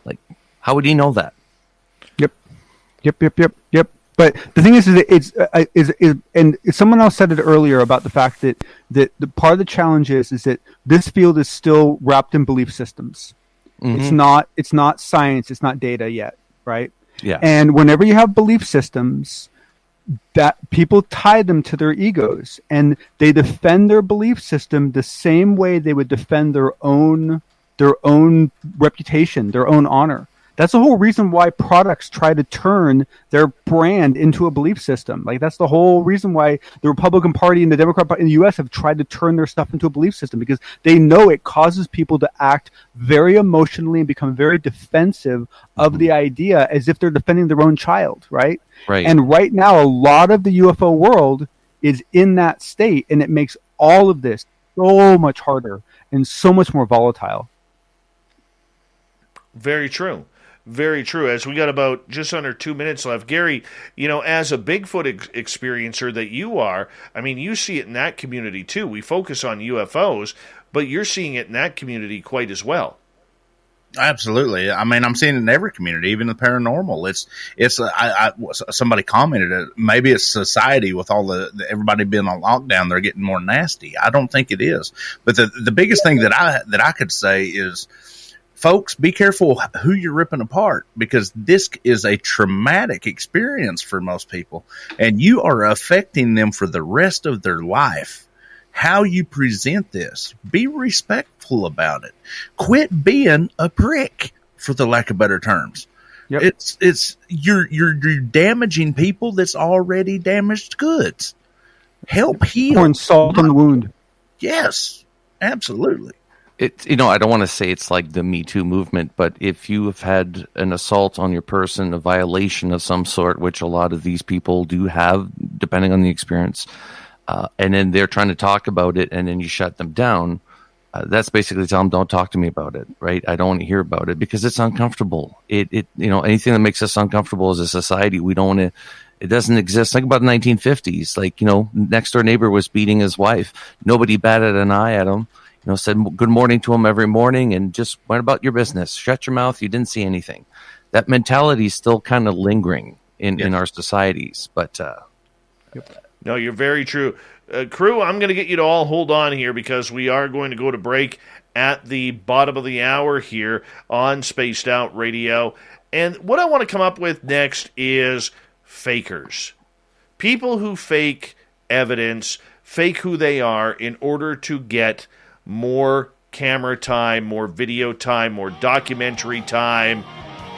Like, how would he know that? Yep. But the thing is and someone else said it earlier about the fact that the part of the challenge is that this field is still wrapped in belief systems. Mm-hmm. It's not science. It's not data yet, right? Yeah. And whenever you have belief systems, that people tie them to their egos, and they defend their belief system the same way they would defend their own reputation, their own honor. That's the whole reason why products try to turn their brand into a belief system. Like, that's the whole reason why the Republican Party and the Democrat Party in the U.S. have tried to turn their stuff into a belief system, because they know it causes people to act very emotionally and become very defensive of the idea, as if they're defending their own child, right? Right. And right now, a lot of the UFO world is in that state, and it makes all of this so much harder and so much more volatile. Very true. Very true. As we got about just under 2 minutes left, Gary, as a Bigfoot experiencer that you are, I mean, you see it in that community too. We focus on UFOs, but you're seeing it in that community quite as well. Absolutely. I mean, I'm seeing it in every community, even the paranormal. Somebody commented, maybe it's society with all everybody being on lockdown. They're getting more nasty. I don't think it is. But the biggest thing that I could say is, folks, be careful who you're ripping apart, because this is a traumatic experience for most people, and you are affecting them for the rest of their life. How you present this, be respectful about it. Quit being a prick, for the lack of better terms. Yep. You're damaging people that's already damaged goods. Help heal. Pouring salt on the wound. Yes, absolutely. I don't want to say it's like the Me Too movement, but if you have had an assault on your person, a violation of some sort, which a lot of these people do have, depending on the experience, and then they're trying to talk about it, and then you shut them down, that's basically tell them, don't talk to me about it, right? I don't want to hear about it because it's uncomfortable. Anything that makes us uncomfortable as a society, we don't want to. It doesn't exist. Think about the 1950s. Like, next door neighbor was beating his wife. Nobody batted an eye at him. Said good morning to him every morning and just went about your business. Shut your mouth. You didn't see anything. That mentality is still kind of lingering in our societies. But no, you're very true. Crew, I'm going to get you to all hold on here, because we are going to go to break at the bottom of the hour here on Spaced Out Radio. And what I want to come up with next is fakers. People who fake evidence, fake who they are in order to get more camera time, more video time, more documentary time.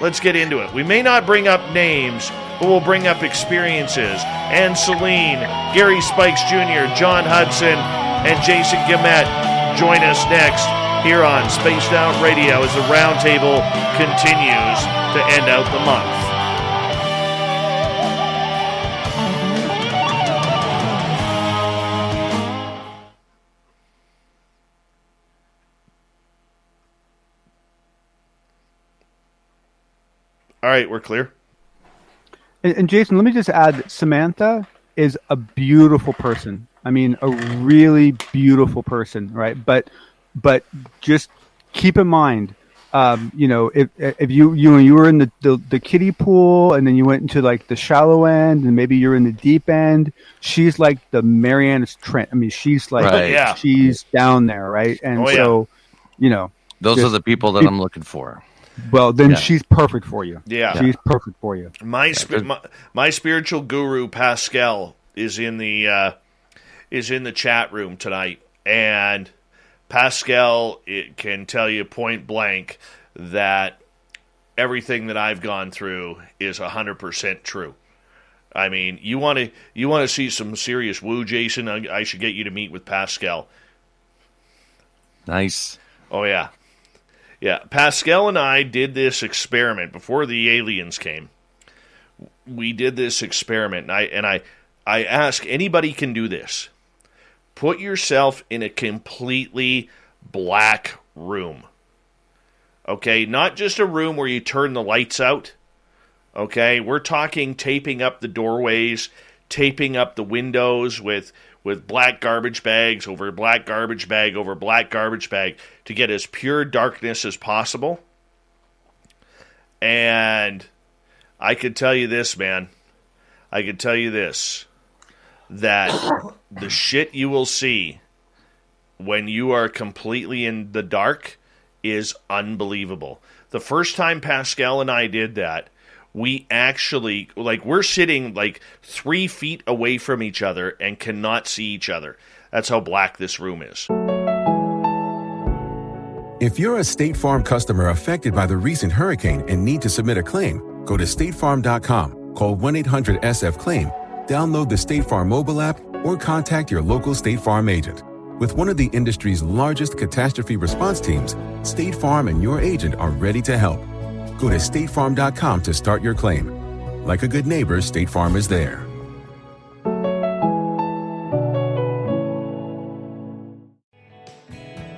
Let's get into it. We may not bring up names, but we'll bring up experiences. Anne Celine, Gary Spikes Jr., John Hudson, and Jason Guillemette join us next here on Spaced Out Radio as the Round Table continues to end out the month. All right, we're clear. And Jason, let me just add that Samantha is a beautiful person. I mean, a really beautiful person, right? But just keep in mind, if you were in the kiddie pool and then you went into like the shallow end and maybe you're in the deep end, she's like the Marianas Trench. I mean, she's like she's down there, right? And Those are the people that I'm looking for. Well, then she's perfect for you. Yeah. She's perfect for you. My spiritual guru Pascal is in the chat room tonight, and Pascal can tell you point blank that everything that I've gone through is 100% true. I mean, you want to see some serious woo, Jason? I should get you to meet with Pascal. Nice. Oh yeah. Yeah, Pascal and I did this experiment before the aliens came. We did this experiment, and I ask, anybody can do this. Put yourself in a completely black room. Okay, not just a room where you turn the lights out. Okay, we're talking taping up the doorways, taping up the windows with black garbage bags over black garbage bag over black garbage bag to get as pure darkness as possible. And I could tell you this, man. I could tell you this. That the shit you will see when you are completely in the dark is unbelievable. The first time Pascal and I did that, we actually, we're sitting 3 feet away from each other and cannot see each other. That's how black this room is. If you're a State Farm customer affected by the recent hurricane and need to submit a claim, go to statefarm.com, call 1-800-SF-CLAIM, download the State Farm mobile app, or contact your local State Farm agent. With one of the industry's largest catastrophe response teams, State Farm and your agent are ready to help. Go to statefarm.com to start your claim. Like a good neighbor, State Farm is there.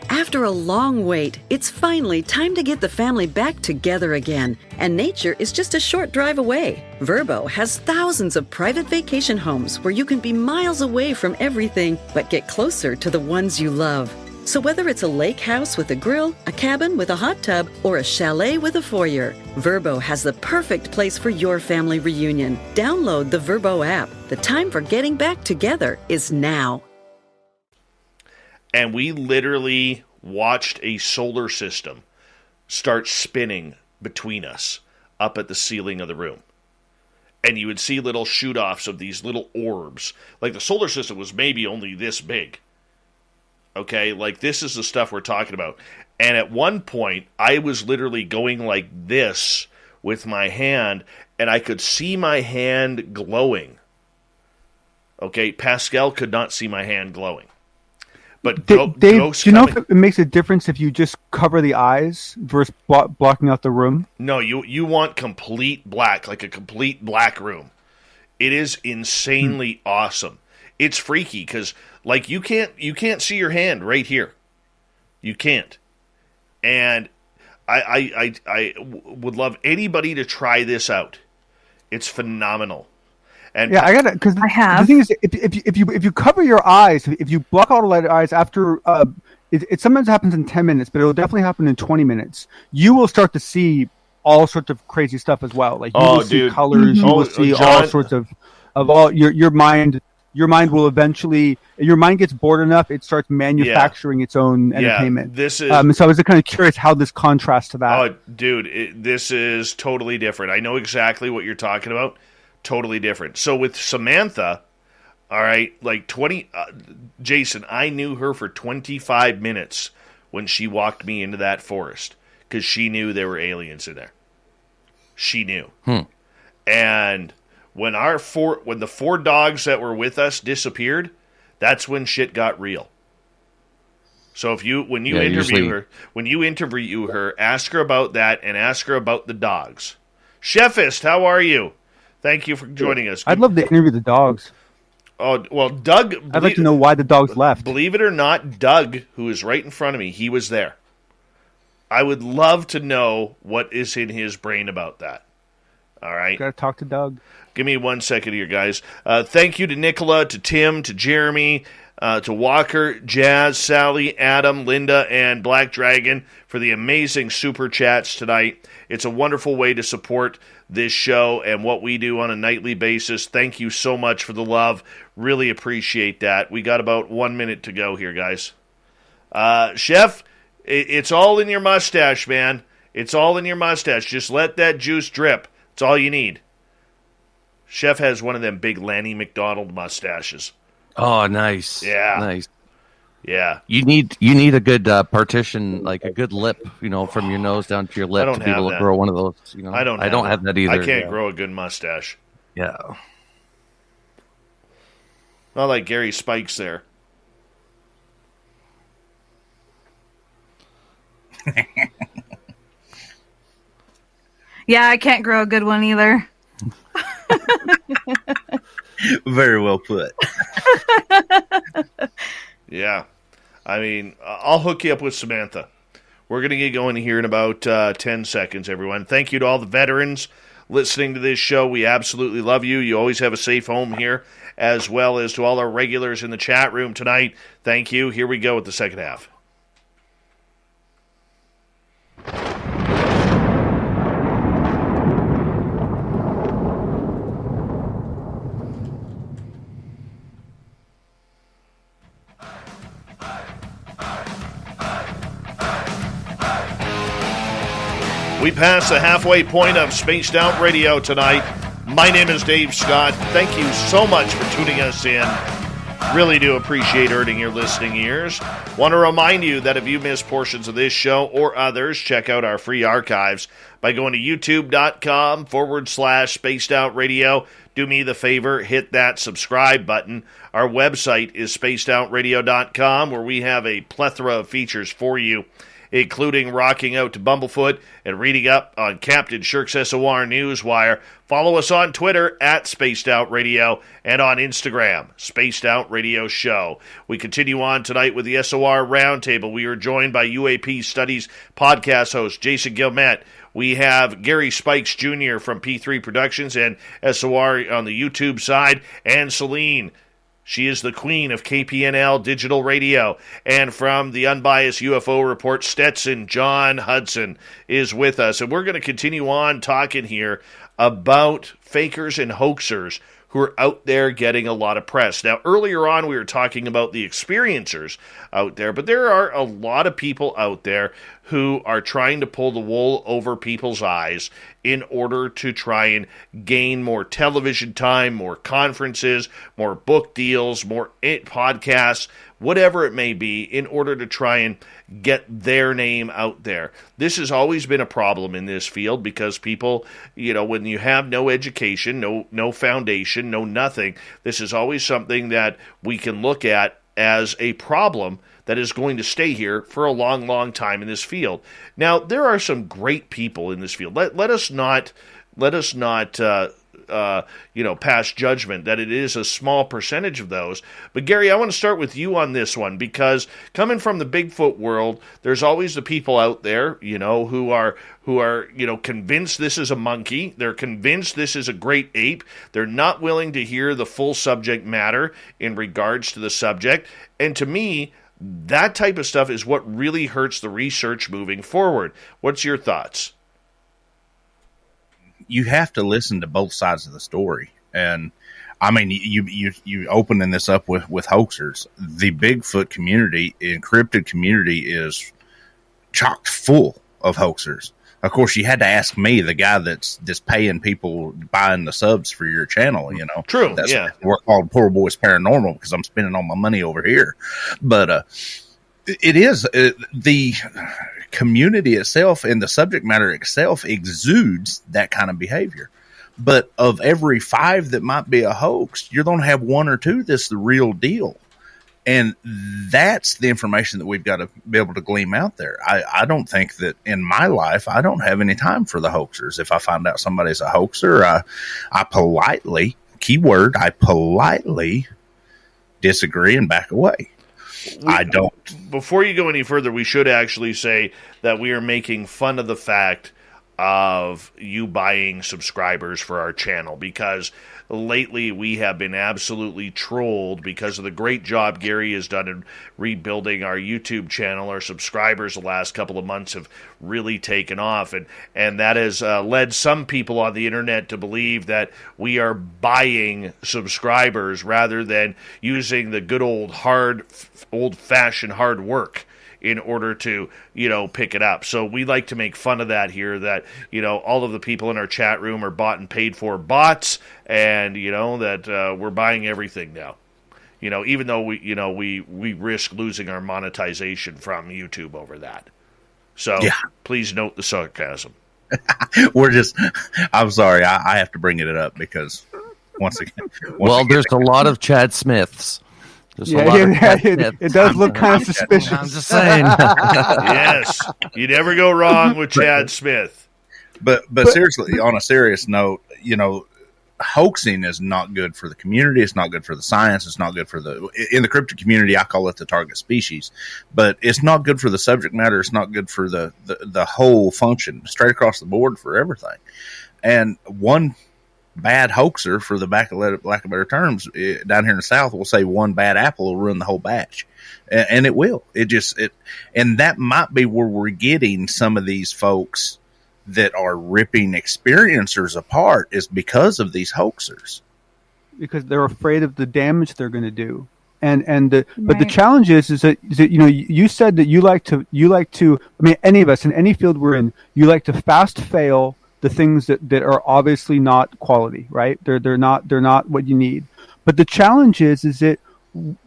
After a long wait, it's finally time to get the family back together again, and nature is just a short drive away. Verbo has thousands of private vacation homes where you can be miles away from everything, but get closer to the ones you love. So whether it's a lake house with a grill, a cabin with a hot tub, or a chalet with a foyer, Verbo has the perfect place for your family reunion. Download the Verbo app. The time for getting back together is now. And we literally watched a solar system start spinning between us up at the ceiling of the room. And you would see little shoot-offs of these little orbs. Like the solar system was maybe only this big. Okay, this is the stuff we're talking about. And at one point, I was literally going like this with my hand, and I could see my hand glowing. Okay, Pascal could not see my hand glowing. But Dave, do you know if it makes a difference if you just cover the eyes versus blocking out the room? No, you want complete black, like a complete black room. It is insanely awesome. It's freaky because you can't see your hand right here. You can't. And I would love anybody to try this out. It's phenomenal. And yeah, I gotta, because the thing is, if you cover your eyes, if you block out all the eyes after, it sometimes happens in 10 minutes, but it'll definitely happen in 20 minutes. You will start to see all sorts of crazy stuff as well. Like you will see colors, you will see all sorts of all your mind. Your mind will eventually. Your mind gets bored enough; it starts manufacturing its own entertainment. This is. So I was kind of curious how this contrasts to that. Oh, dude, this is totally different. I know exactly what you're talking about. Totally different. So with Samantha, all right, Jason, I knew her for 25 minutes when she walked me into that forest because she knew there were aliens in there. She knew. And when the 4 dogs that were with us disappeared, that's when shit got real. So when you interview her, ask her about that and ask her about the dogs. Chefist, how are you? Thank you for joining us. I'd love to interview the dogs. Oh, well, Doug... I'd like to know why the dogs left. Believe it or not, Doug, who is right in front of me, he was there. I would love to know what is in his brain about that. All right? Got to talk to Doug. Give me 1 second here, guys. Thank you to Nicola, to Tim, to Jeremy, to Walker, Jazz, Sally, Adam, Linda, and Black Dragon for the amazing super chats tonight. It's a wonderful way to support this show and what we do on a nightly basis. Thank you so much for the love. Really appreciate that. We got about 1 minute to go here, guys. Chef, It's all in your mustache, man. It's all in your mustache. Just let that juice drip. It's all you need. Chef has one of them big Lanny McDonald mustaches. Oh, nice. Yeah. Nice. Yeah. You need a good partition, like a good lip, from your nose down to your lip to be able to grow one of those. I don't have that either. I can't grow a good mustache. Yeah. Not like Gary Spikes there. Yeah, I can't grow a good one either. Very well put. Yeah. I mean, I'll hook you up with Samantha. We're going to get going here in about 10 seconds, everyone. Thank you to all the veterans listening to this show. We absolutely love you. You always have a safe home here, as well as to all our regulars in the chat room tonight. Thank you. Here we go with the second half. We pass the halfway point of Spaced Out Radio tonight. My name is Dave Scott. Thank you so much for tuning us in. Really do appreciate earning your listening ears. Want to remind you that if you missed portions of this show or others, check out our free archives by going to youtube.com/Spaced Out Radio. Do me the favor, hit that subscribe button. Our website is spacedoutradio.com, where we have a plethora of features for you, including rocking out to Bumblefoot and reading up on Captain Shirk's SOR Newswire. Follow us on Twitter at Spaced Out Radio and on Instagram, Spaced Out Radio Show. We continue on tonight with the SOR Round Table. We are joined by UAP Studies podcast host Jason Gilmet. We have Gary Spikes Jr. from P3 Productions and SOR on the YouTube side, and Celine. She is the queen of KPNL Digital Radio. And from the Unbiased UFO Report, Stetson John Hudson is with us. And we're going to continue on talking here about fakers and hoaxers who are out there getting a lot of press. Now, earlier on, we were talking about the experiencers out there, but there are a lot of people out there who are trying to pull the wool over people's eyes in order to try and gain more television time, more conferences, more book deals, more podcasts, whatever it may be, in order to try and get their name out there. This has always been a problem in this field because people, when you have no education, no foundation, no nothing, this is always something that we can look at as a problem that is going to stay here for a long, long time in this field. Now, there are some great people in this field. Let us not pass judgment that it is a small percentage of those. But Gary, I want to start with you on this one, because coming from the Bigfoot world, there's always the people out there, who are convinced this is a monkey. They're convinced this is a great ape. They're not willing to hear the full subject matter in regards to the subject. And to me, that type of stuff is what really hurts the research moving forward. What's your thoughts? You have to listen to both sides of the story. And I mean, you opening this up with hoaxers. The Bigfoot community, encrypted community, is chock full of hoaxers. Of course, you had to ask me, the guy that's paying people, buying the subs for your channel, True, that's yeah. We're called Poor Boys Paranormal because I'm spending all my money over here. But it is the community itself and the subject matter itself exudes that kind of behavior. But of every 5 that might be a hoax, you're going to have 1 or 2 that's the real deal. And that's the information that we've got to be able to glean out there. I don't think that in my life, I don't have any time for the hoaxers. If I find out somebody's a hoaxer, I politely, keyword, I politely disagree and back away. I don't. Before you go any further, we should actually say that we are making fun of the fact of you buying subscribers for our channel, because lately we have been absolutely trolled because of the great job Gary has done in rebuilding our YouTube channel. Our subscribers the last couple of months have really taken off, and that has led some people on the internet to believe that we are buying subscribers rather than using the good old-fashioned hard work in order to, pick it up. So we like to make fun of that here, that, all of the people in our chat room are bought and paid for bots, and, that we're buying everything now. Even though we risk losing our monetization from YouTube over that. So please note the sarcasm. I'm sorry, I have to bring it up because once again, there's a lot of Chad Smiths. It does look kind of suspicious. I'm just saying. Yes, you never go wrong with Chad Smith. But seriously, on a serious note, hoaxing is not good for the community. It's not good for the science. It's not good for in the crypto community, I call it the target species, but it's not good for the subject matter. It's not good for the whole function straight across the board for everything. And one bad hoaxer, for the lack of better terms, down here in the South will say one bad apple will ruin the whole batch. And it will. And that might be where we're getting some of these folks that are ripping experiencers apart, is because of these hoaxers, because they're afraid of the damage they're going to do. But the challenge is that you said that you like to I mean, any of us in any field we're in, you like to fast fail the things that are obviously not quality, right? They're not what you need. But the challenge is that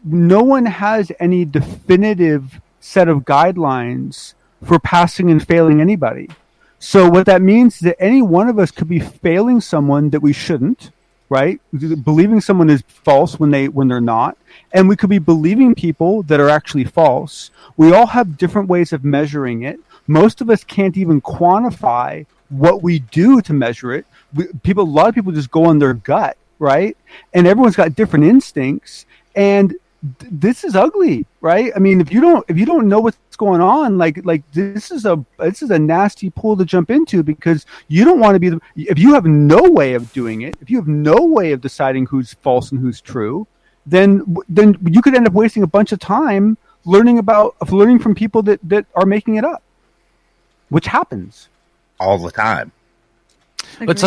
no one has any definitive set of guidelines for passing and failing anybody. So what that means is that any one of us could be failing someone that we shouldn't, right? Believing someone is false when they're not, and we could be believing people that are actually false. We all have different ways of measuring it. Most of us can't even quantify what we do to measure it. A lot of people just go on their gut, right? And everyone's got different instincts, and this is ugly, right? I mean, if you don't know what's going on, like this is a nasty pool to jump into, because you don't want to be if you have no way of doing it, if you have no way of deciding who's false and who's true, then you could end up wasting a bunch of time learning from people that are making it up, which happens all the time. Agreed. But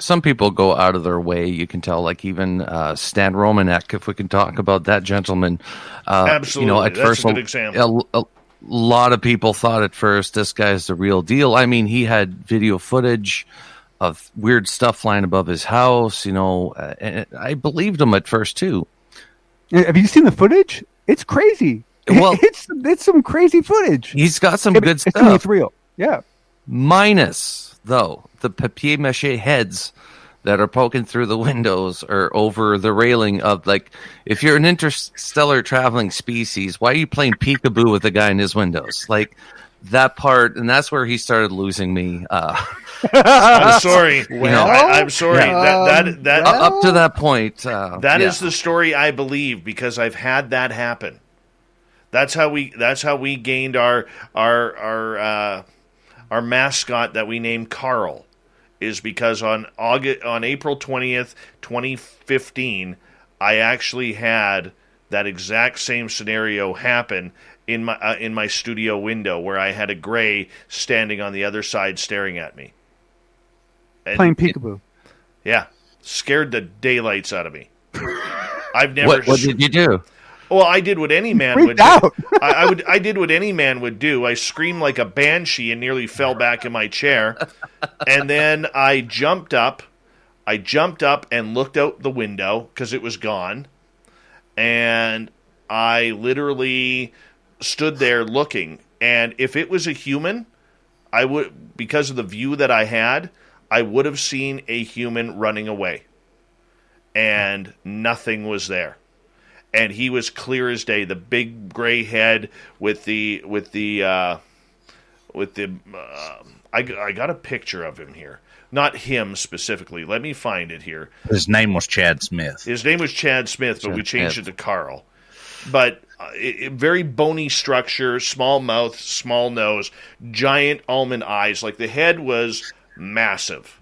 some people go out of their way. You can tell, like even Stan Romanek, if we can talk about that gentleman. Absolutely, at that's first, a good example. A lot of people thought at first this guy's the real deal. I mean, he had video footage of weird stuff flying above his house. And I believed him at first too. Have you seen the footage? It's crazy. Well, it's some crazy footage. He's got some good stuff. It's real. Yeah. Minus, though, the papier-mâché heads that are poking through the windows or over the railing of, like, if you're an interstellar traveling species, why are you playing peekaboo with the guy in his windows? Like, that part, and that's where he started losing me. I'm sorry. I'm sorry. That up to that point. That is the story I believe, because I've had that happen. That's how we gained our mascot that we named Carl, is because on April 20th, 2015, I actually had that exact same scenario happen in my studio window, where I had a gray standing on the other side staring at me. Playing peekaboo. Yeah. Scared the daylights out of me. I've never. What did you do? Well, I did what any man would do. I did what any man would do. I screamed like a banshee and nearly fell back in my chair. And then I jumped up. And looked out the window because it was gone. And I literally stood there looking. And if it was a human, I would, because of the view that I had, I would have seen a human running away. And nothing was there. And he was clear as day, the big gray head with the I got a picture of him here. Not him specifically. Let me find it here. His name was Chad Smith. But we changed it to Carl. But very bony structure, small mouth, small nose, giant almond eyes. Like, the head was massive.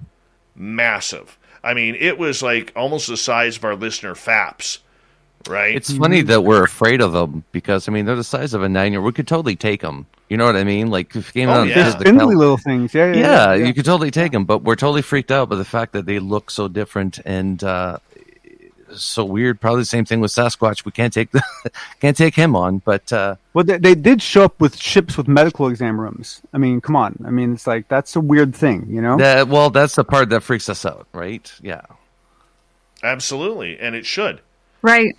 Massive. I mean, it was like almost the size of our listener Faps. Right. It's funny that we're afraid of them, because, I mean, they're the size of a 9-year-old. We could totally take them. You know what I mean? Like, if came out spindly little things. Yeah, you could totally take them, but we're totally freaked out by the fact that they look so different. And so weird. Probably the same thing with Sasquatch. We can't take him on, but well, they did show up with ships with medical exam rooms. I mean, come on. I mean, it's like that's a weird thing, you know. Well, that's the part that freaks us out, right? Yeah, absolutely, and it should. Right.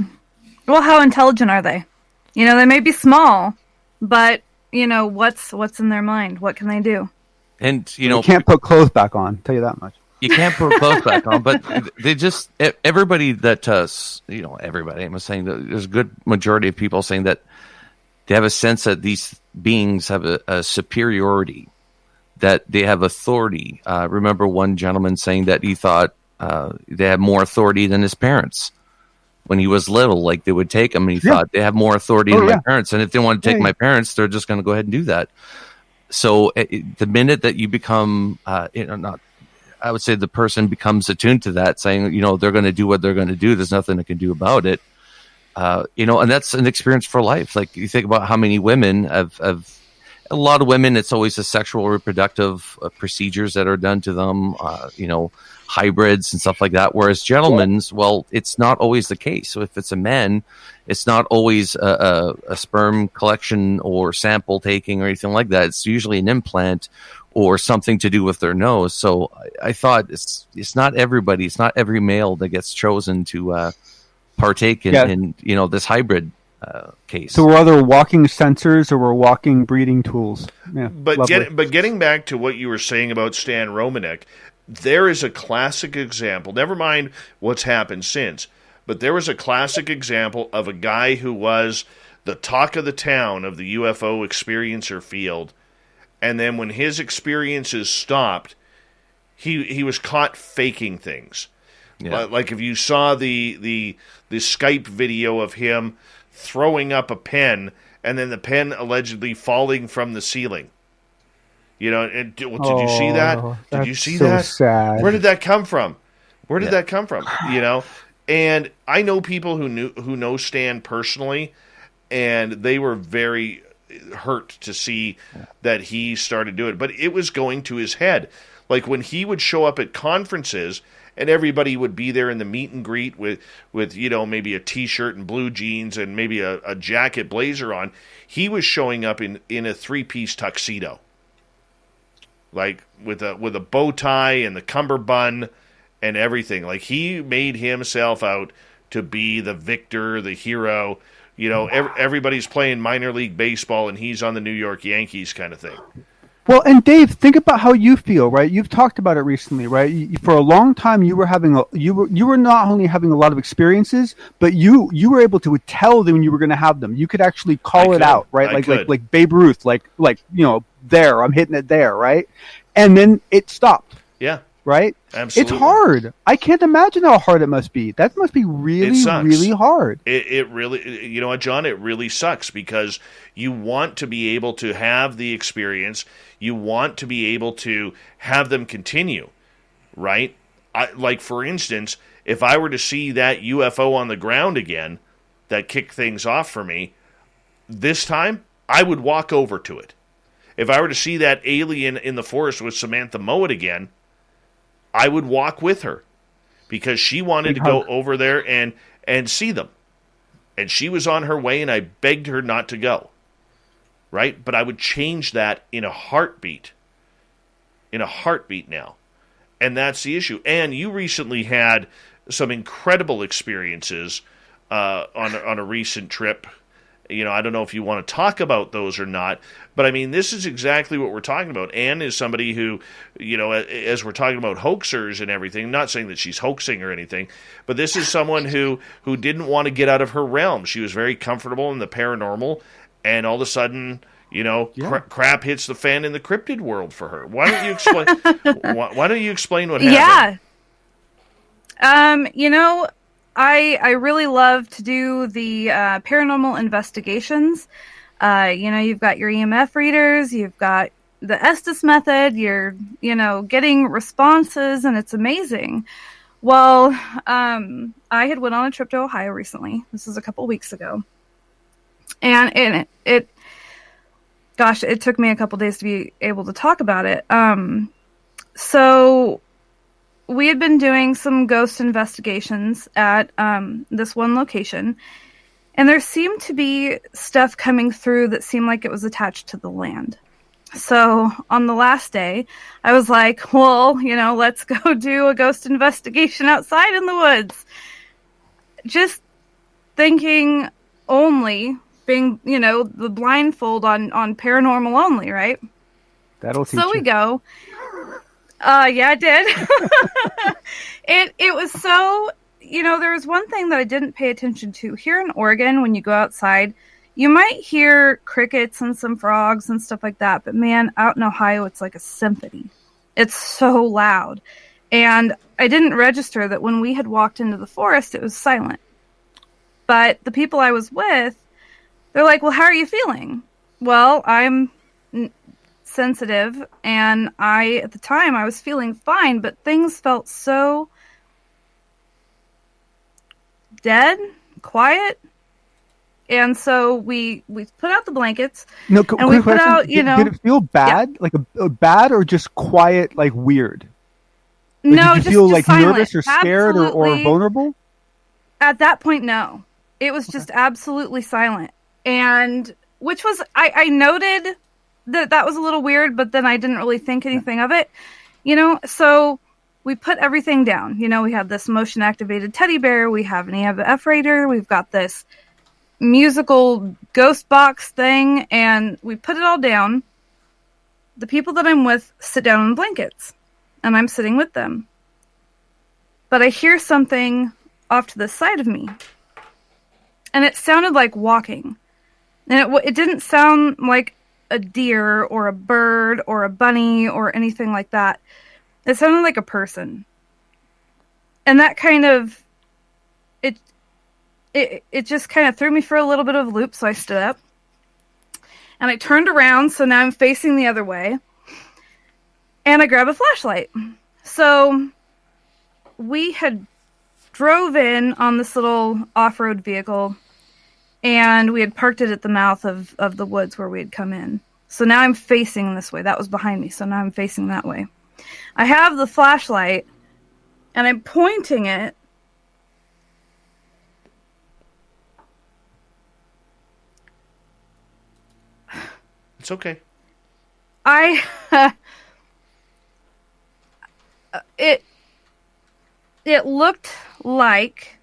Well, how intelligent are they? You know, they may be small, but you know what's in their mind. What can they do? And you can't put clothes back on. Tell you that much. You can't put clothes back on, but they just everybody that everybody. I'm saying that there's a good majority of people saying that they have a sense that these beings have a superiority, that they have authority. Remember one gentleman saying that he thought they had more authority than his parents when he was little. Like they would take him, and he thought they have more authority than my parents, and if they want to take my parents, they're just going to go ahead and do that. So the minute that you become, I would say the person becomes attuned to that, saying, they're going to do what they're going to do. There's nothing they can do about it. And that's an experience for life. Like you think about how many women have a lot of women, it's always the sexual reproductive procedures that are done to them, hybrids and stuff like that. Whereas gentlemen's, well, it's not always the case. So if it's a man, it's not always a sperm collection or sample taking or anything like that. It's usually an implant or something to do with their nose. So I thought it's not everybody, it's not every male that gets chosen to partake in this hybrid case. So we're either walking sensors or we're walking breeding tools. Yeah, but getting back to what you were saying about Stan Romanek, there is a classic example. Never mind what's happened since, but there was a classic example of a guy who was the talk of the town of the UFO experiencer field. And then when his experiences stopped, he was caught faking things. Yeah. Like if you saw the Skype video of him throwing up a pen and then the pen allegedly falling from the ceiling. And did you see that? Did you see that? Sad. Where did that come from? And I know people who know Stan personally, and they were very hurt to see that he started doing it. But it was going to his head. Like when he would show up at conferences and everybody would be there in the meet and greet with maybe a T-shirt and blue jeans and maybe a jacket blazer on, he was showing up in a 3-piece tuxedo. Like with a bow tie and the cummerbund and everything. Like he made himself out to be the victor, the hero. Everybody's playing minor league baseball and he's on the New York Yankees kind of thing. Well, and Dave, think about how you feel, right? You've talked about it recently, right? For a long time, you were not only having a lot of experiences, but you were able to tell them you were going to have them. You could actually call it out, right? Like Babe Ruth, there, I'm hitting it there, right? And then it stopped. Yeah. Right? Absolutely. It's hard. I can't imagine how hard it must be. That must be really, really hard. It really, you know what, John? It really sucks because you want to be able to have the experience. You want to be able to have them continue, right? Like, for instance, if I were to see that UFO on the ground again that kicked things off for me, this time I would walk over to it. If I were to see that alien in the forest with Samantha Mowat again, I would walk with her because she wanted to go over there and see them. And she was on her way and I begged her not to go. Right? But I would change that in a heartbeat. In a heartbeat now. And that's the issue. And you recently had some incredible experiences on a recent trip. I don't know if you want to talk about those or not, but I mean, this is exactly what we're talking about. Anne is somebody who, as we're talking about hoaxers and everything, not saying that she's hoaxing or anything, but this is someone who didn't want to get out of her realm. She was very comfortable in the paranormal, and all of a sudden, crap hits the fan in the cryptid world for her. Why don't you explain? why don't you explain what happened? Yeah. I really love to do the paranormal investigations. You've got your EMF readers, you've got the Estes method, you're, getting responses, and it's amazing. Well, I had went on a trip to Ohio recently. This was a couple weeks ago. And it took me a couple days to be able to talk about it. So we had been doing some ghost investigations at this one location, and there seemed to be stuff coming through that seemed like it was attached to the land. So on the last day, I was like, well, let's go do a ghost investigation outside in the woods. Just thinking only, being, the blindfold on paranormal only, right? That'll teach So we you. go. Yeah, it did. It was so, there was one thing that I didn't pay attention to. Here in Oregon, when you go outside, you might hear crickets and some frogs and stuff like that. But man, out in Ohio, it's like a symphony. It's so loud. And I didn't register that when we had walked into the forest, it was silent. But the people I was with, they're like, well, how are you feeling? Well, I'm sensitive, and at the time, I was feeling fine, but things felt so dead, quiet. And so we put out the blankets, No, and quick we put question. out, Did it feel bad? Like a bad or just quiet, like weird? Like, no, did you just feel like silent. nervous or scared or Absolutely. vulnerable? At that point, no. It was just absolutely silent. And which was, I noted that was a little weird, but then I didn't really think anything of it. So we put everything down. We have this motion activated teddy bear. We have an EMF radar. We've got this musical ghost box thing, and we put it all down. The people that I'm with sit down on blankets, and I'm sitting with them. But I hear something off to the side of me, and it sounded like walking. And it didn't sound like a deer or a bird or a bunny or anything like that. It sounded like a person. And that kind of, it just kind of threw me for a little bit of a loop, so I stood up. And I turned around, so now I'm facing the other way. And I grabbed a flashlight. So we had drove in on this little off-road vehicle, and we had parked it at the mouth of the woods where we had come in. So now I'm facing this way. That was behind me, so now I'm facing that way. I have the flashlight, and I'm pointing it It's okay. It looked like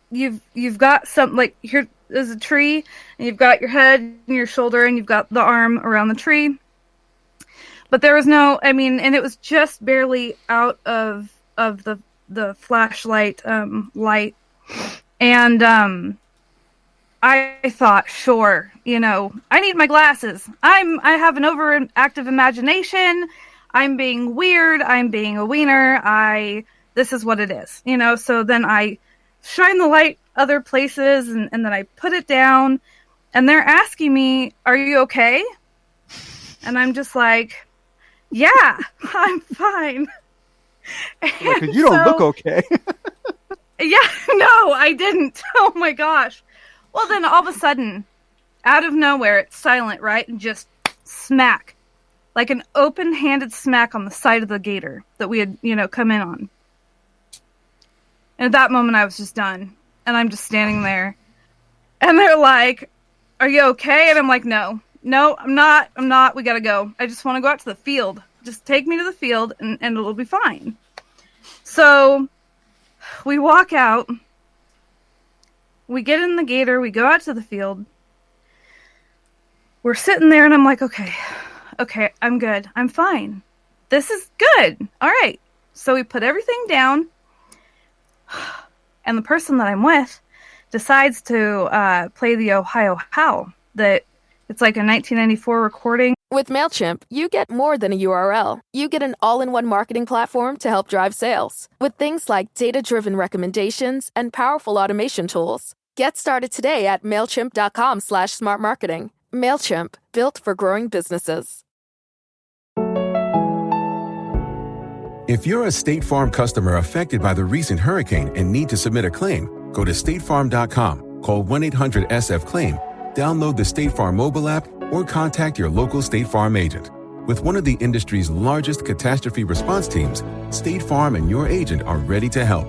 you've got some, like, here there's a tree, and you've got your head and your shoulder, and you've got the arm around the tree. But there was no, and it was just barely out of the flashlight light. And I thought, sure, I need my glasses. I have an overactive imagination. I'm being weird. I'm being a wiener. This is what it is, So then I shine the light other places, and then I put it down, and they're asking me, "Are you okay?" And I'm just like, "Yeah, I'm fine." Because you don't look okay. Yeah, no, I didn't. Oh my gosh. Well, then all of a sudden, out of nowhere, it's silent, right? And just smack. Like an open-handed smack on the side of the gator that we had, come in on. And at that moment, I was just done. And I'm just standing there. And they're like, "Are you okay?" And I'm like, No, I'm not. We gotta go. I just want to go out to the field. Just take me to the field, and it'll be fine. So we walk out. We get in the gator. We go out to the field. We're sitting there, and I'm like, okay, I'm good. I'm fine. This is good. All right. So we put everything down, and the person that I'm with decides to play the Ohio Howl. That it's like a 1994 recording. With MailChimp, you get more than a URL. You get an all-in-one marketing platform to help drive sales. With things like data-driven recommendations and powerful automation tools. Get started today at MailChimp.com/smartmarketing. MailChimp, built for growing businesses. If you're a State Farm customer affected by the recent hurricane and need to submit a claim, go to statefarm.com, call 1-800-SF-CLAIM, download the State Farm mobile app, or contact your local State Farm agent. With one of the industry's largest catastrophe response teams, State Farm and your agent are ready to help.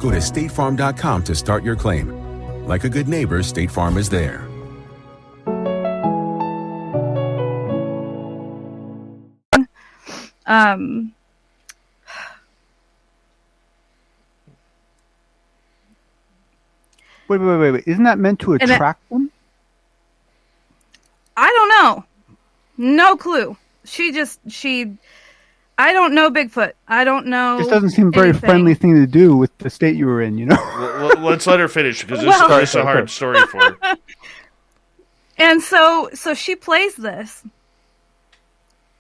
Go to statefarm.com to start your claim. Like a good neighbor, State Farm is there. Wait. Isn't that meant to attract them? I don't know. No clue. I don't know Bigfoot. I don't know. This doesn't seem a very friendly thing to do with the state you were in, you know? Well, let's let her finish, because this is a hard story for her. And so she plays this.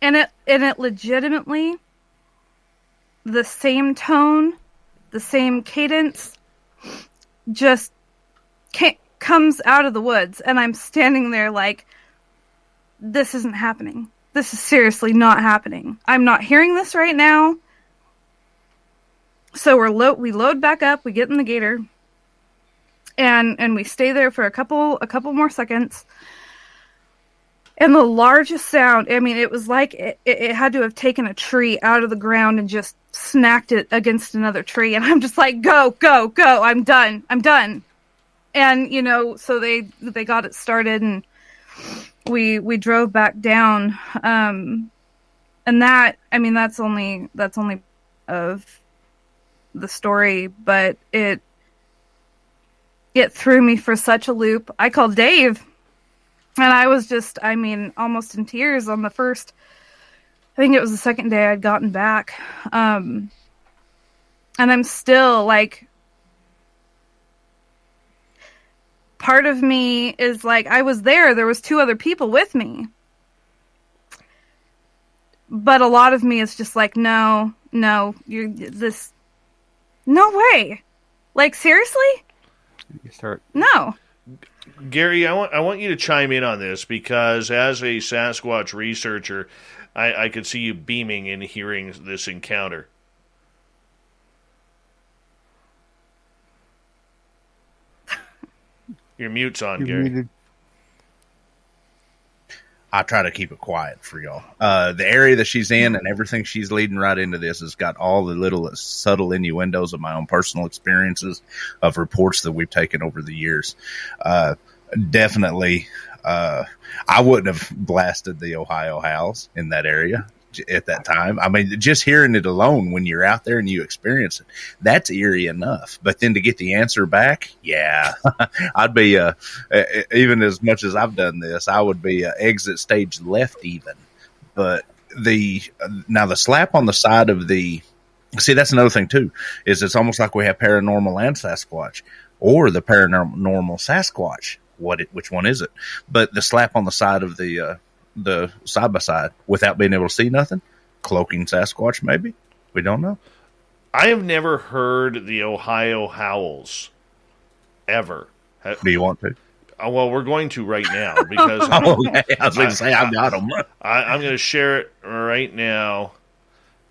And it legitimately, the same tone, the same cadence, just comes out of the woods. And I'm standing there like, this isn't happening. This is seriously not happening. I'm not hearing this right now. So we load back up, we get in the gator, and we stay there for a couple more seconds. And the largest sound, I mean, it was like it had to have taken a tree out of the ground and just smacked it against another tree. And I'm just like, go, I'm done. And, you know, so they got it started, and we drove back down. And that, I mean, that's only of the story, but it threw me for such a loop. I called Dave, and I was just, I mean, almost in tears on the first, I think it was the second day I'd gotten back. And I'm still like, part of me is like, I was there was 2 other people with me. But a lot of me is just like, no, no way. Like, seriously? You start. No. Gary, I want you to chime in on this, because as a Sasquatch researcher, I could see you beaming in hearing this encounter. Your mute's on, Gary. Muted. I try to keep it quiet for y'all. The area that she's in and everything she's leading right into this has got all the little subtle innuendos of my own personal experiences of reports that we've taken over the years. Definitely, I wouldn't have blasted the Ohio howls in that area at that time. I mean, just hearing it alone when you're out there and you experience it, that's eerie enough. But then to get the answer back, yeah, I'd be, even as much as I've done this, I would be exit stage left even. But now the slap on the side of see, that's another thing too, is it's almost like we have paranormal and Sasquatch, or the paranormal Sasquatch. Which one is it? But the slap on the side of the side by side without being able to see nothing, cloaking Sasquatch, maybe, we don't know. I have never heard the Ohio howls ever. Do you want to? Well, we're going to right now, because okay. I was going to say I've got them. I'm going to share it right now,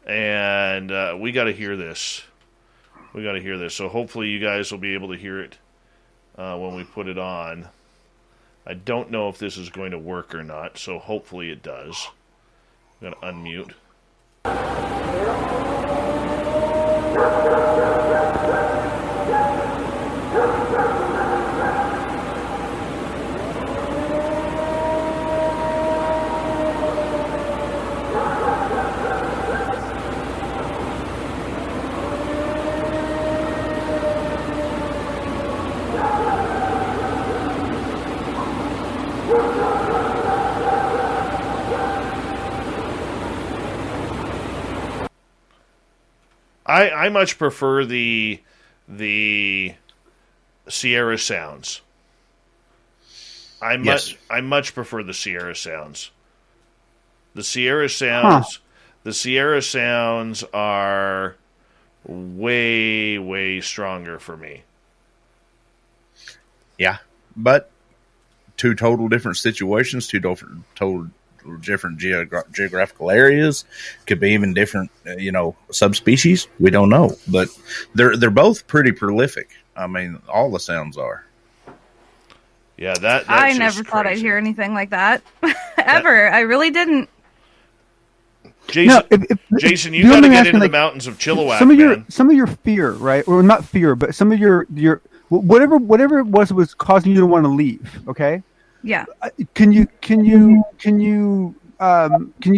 and we got to hear this. So hopefully you guys will be able to hear it when we put it on. I don't know if this is going to work or not, so hopefully it does. I'm going to unmute. I much prefer the Sierra sounds. I much prefer the Sierra sounds. The Sierra sounds are way, way stronger for me. Yeah, but 2 total different situations, 2 total different geographical areas, could be even different, subspecies. We don't know, but they're both pretty prolific. I mean, all the sounds are. Yeah, that's I never crazy. thought I'd hear anything like that ever. I really didn't. Jason, Jason, you got to get into the mountains of Chilliwack, some of your fear, right? Or not fear, but some of your whatever it was causing you to want to leave. Okay. Yeah. Can you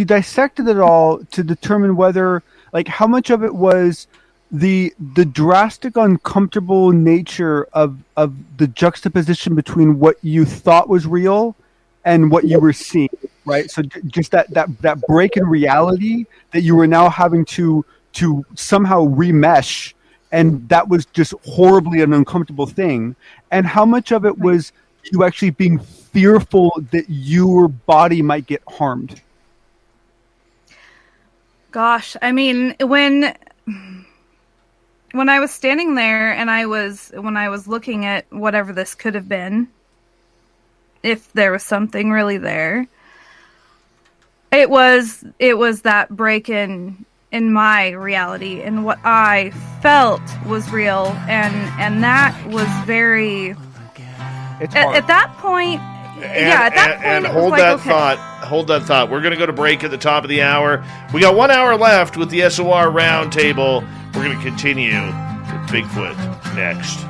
dissect it at all to determine whether, like, how much of it was the drastic, uncomfortable nature of the juxtaposition between what you thought was real and what you were seeing, right? So just that break in reality that you were now having to somehow remesh, and that was just horribly an uncomfortable thing. And how much of it was you actually being fearful that your body might get harmed? Gosh, I mean, when I was standing there and when I was looking at whatever this could have been, if there was something really there, it was that break in my reality and what I felt was real, and that was very. At that point, and hold that thought. Hold that thought. We're going to go to break at the top of the hour. We got 1 hour left with the SOR Round Table. We're going to continue with Bigfoot next.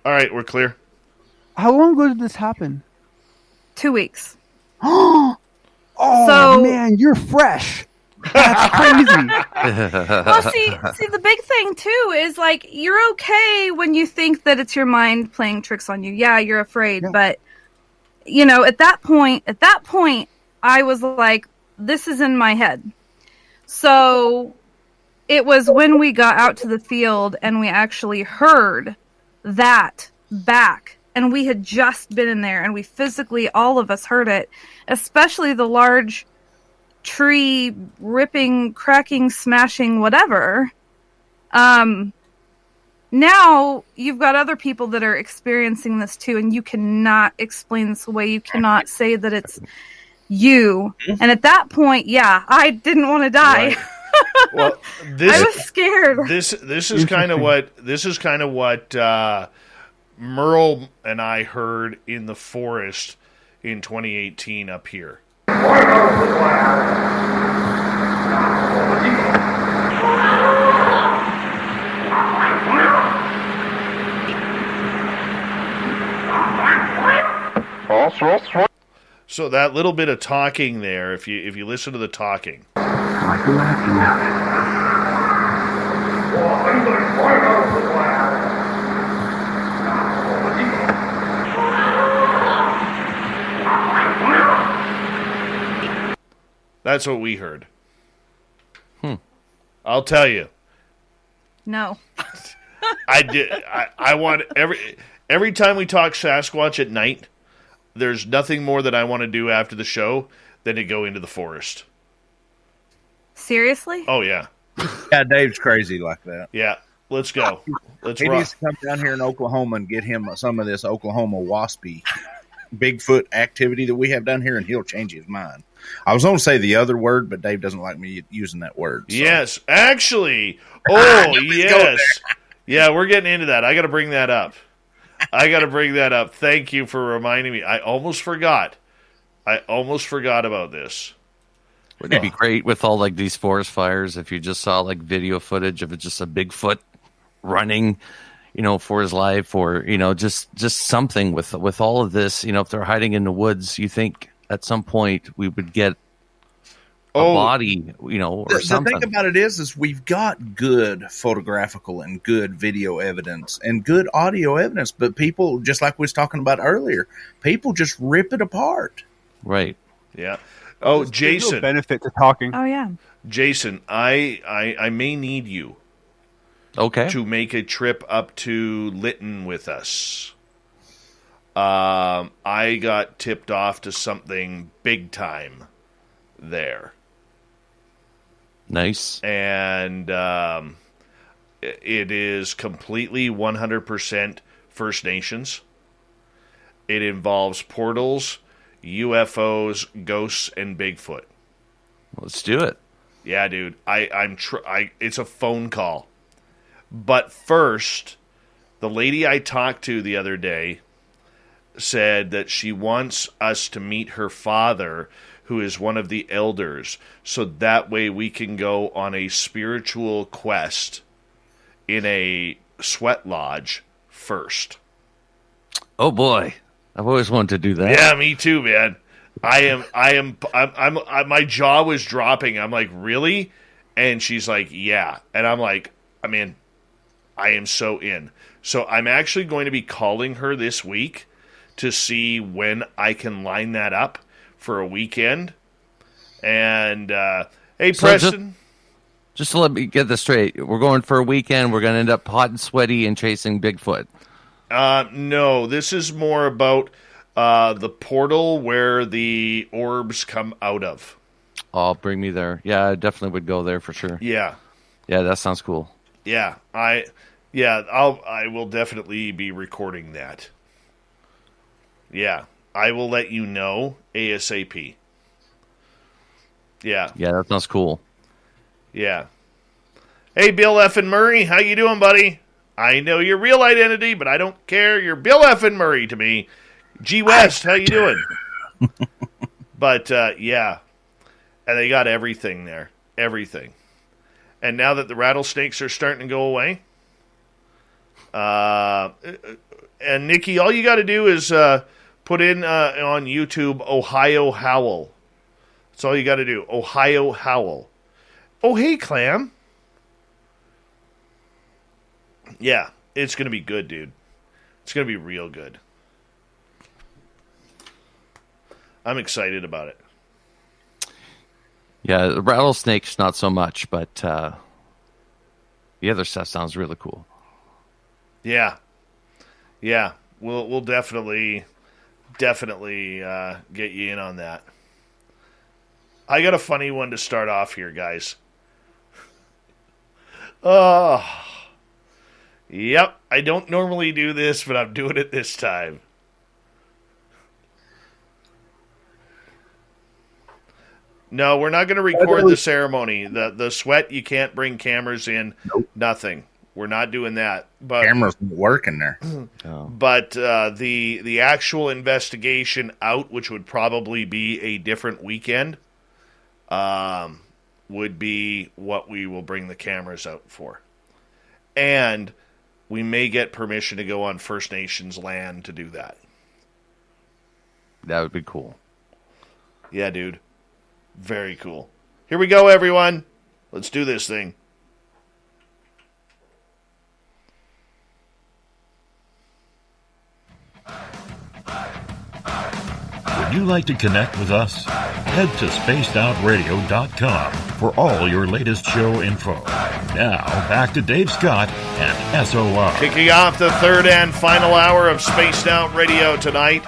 All right, we're clear. How long ago did this happen? 2 weeks. Oh, man, you're fresh. That's crazy. Well, see, the big thing too is, like, you're okay when you think that it's your mind playing tricks on you. Yeah, you're afraid, but you know, at that point, I was like, this is in my head. So it was when we got out to the field and we actually heard that back, and we had just been in there and we physically, all of us heard it, especially the large tree ripping, cracking, smashing, whatever. Now you've got other people that are experiencing this too, and you cannot explain this away. You cannot say that it's you. And at that point, yeah, I didn't want to die. Right. Well, I was scared. This is kind of what Merle and I heard in the forest in 2018 up here. So that little bit of talking there, if you listen to the talking. That's what we heard. I'll tell you. No. I did. I want every time we talk Sasquatch at night, there's nothing more that I want to do after the show than to go into the forest. Seriously? Oh, yeah. Yeah, Dave's crazy like that. Yeah, let's go. Let's He rock. needs to come down here in Oklahoma and get him some of this Oklahoma waspy Bigfoot activity that we have down here, and he'll change his mind. I was going to say the other word, but Dave doesn't like me using that word. So. Yes, actually. Oh, yes. Yeah, we're getting into that. I got to bring that up. Thank you for reminding me. I almost forgot about this. Wouldn't it be great with all like these forest fires if you just saw like video footage of it, just a Bigfoot running, for his life, or just something with all of this. If they're hiding in the woods, you think at some point we would get a body, or something. The thing about it is we've got good photographical and good video evidence and good audio evidence, but people, just like we was talking about earlier, people just rip it apart. Right. Yeah. Oh, Jason. No benefit to talking. Oh, yeah. Jason, I may need you. Okay. To make a trip up to Lytton with us. I got tipped off to something big time there. Nice. And it is completely 100% First Nations. It involves portals, UFOs, ghosts, and Bigfoot. Let's do it. Yeah, dude. It's a phone call. But first, The lady I talked to the other day said that she wants us to meet her father, who is one of the elders, so that way we can go on a spiritual quest in a sweat lodge first. Oh boy, I've always wanted to do that. Yeah, me too, man. I'm my jaw was dropping. I'm like, really? And she's like, yeah. And I'm like, I'm in. I am so in. So I'm actually going to be calling her this week to see when I can line that up for a weekend. And, hey, So Preston. Just to let me get this straight, we're going for a weekend. We're going to end up hot and sweaty and chasing Bigfoot. No, this is more about the portal where the orbs come out of. Oh, bring me there. Yeah, I definitely would go there for sure. Yeah. Yeah, that sounds cool. Yeah, I will definitely be recording that. Yeah, I will let you know ASAP. Yeah. Yeah, that sounds cool. Yeah. Hey, Bill Effin Murray, how you doing, buddy? I know your real identity, but I don't care. You're Bill Effin Murray to me. G West, how you doing? But, yeah. And they got everything there. Everything. And now that the rattlesnakes are starting to go away, and Nikki, all you got to do is put in on YouTube Ohio Howl. That's all you got to do. Ohio Howl. Oh, hey, Clam. Yeah, it's going to be good, dude. It's going to be real good. I'm excited about it. Yeah, the rattlesnakes, not so much, but the other stuff sounds really cool. Yeah. Yeah, we'll definitely get you in on that. I got a funny one to start off here, guys. Oh, yep. I don't normally do this, but I'm doing it this time. No, we're not going to record the ceremony. The sweat, you can't bring cameras in. Nope. Nothing. We're not doing that. But cameras working there. But the actual investigation out, which would probably be a different weekend, would be what we will bring the cameras out for. And we may get permission to go on First Nations land to do that. That would be cool. Yeah, dude. Very cool. Here we go, everyone. Let's do this thing. Would you like to connect with us? Head to spacedoutradio.com for all your latest show info. Now, back to Dave Scott and SOR. Kicking off the third and final hour of Spaced Out Radio tonight.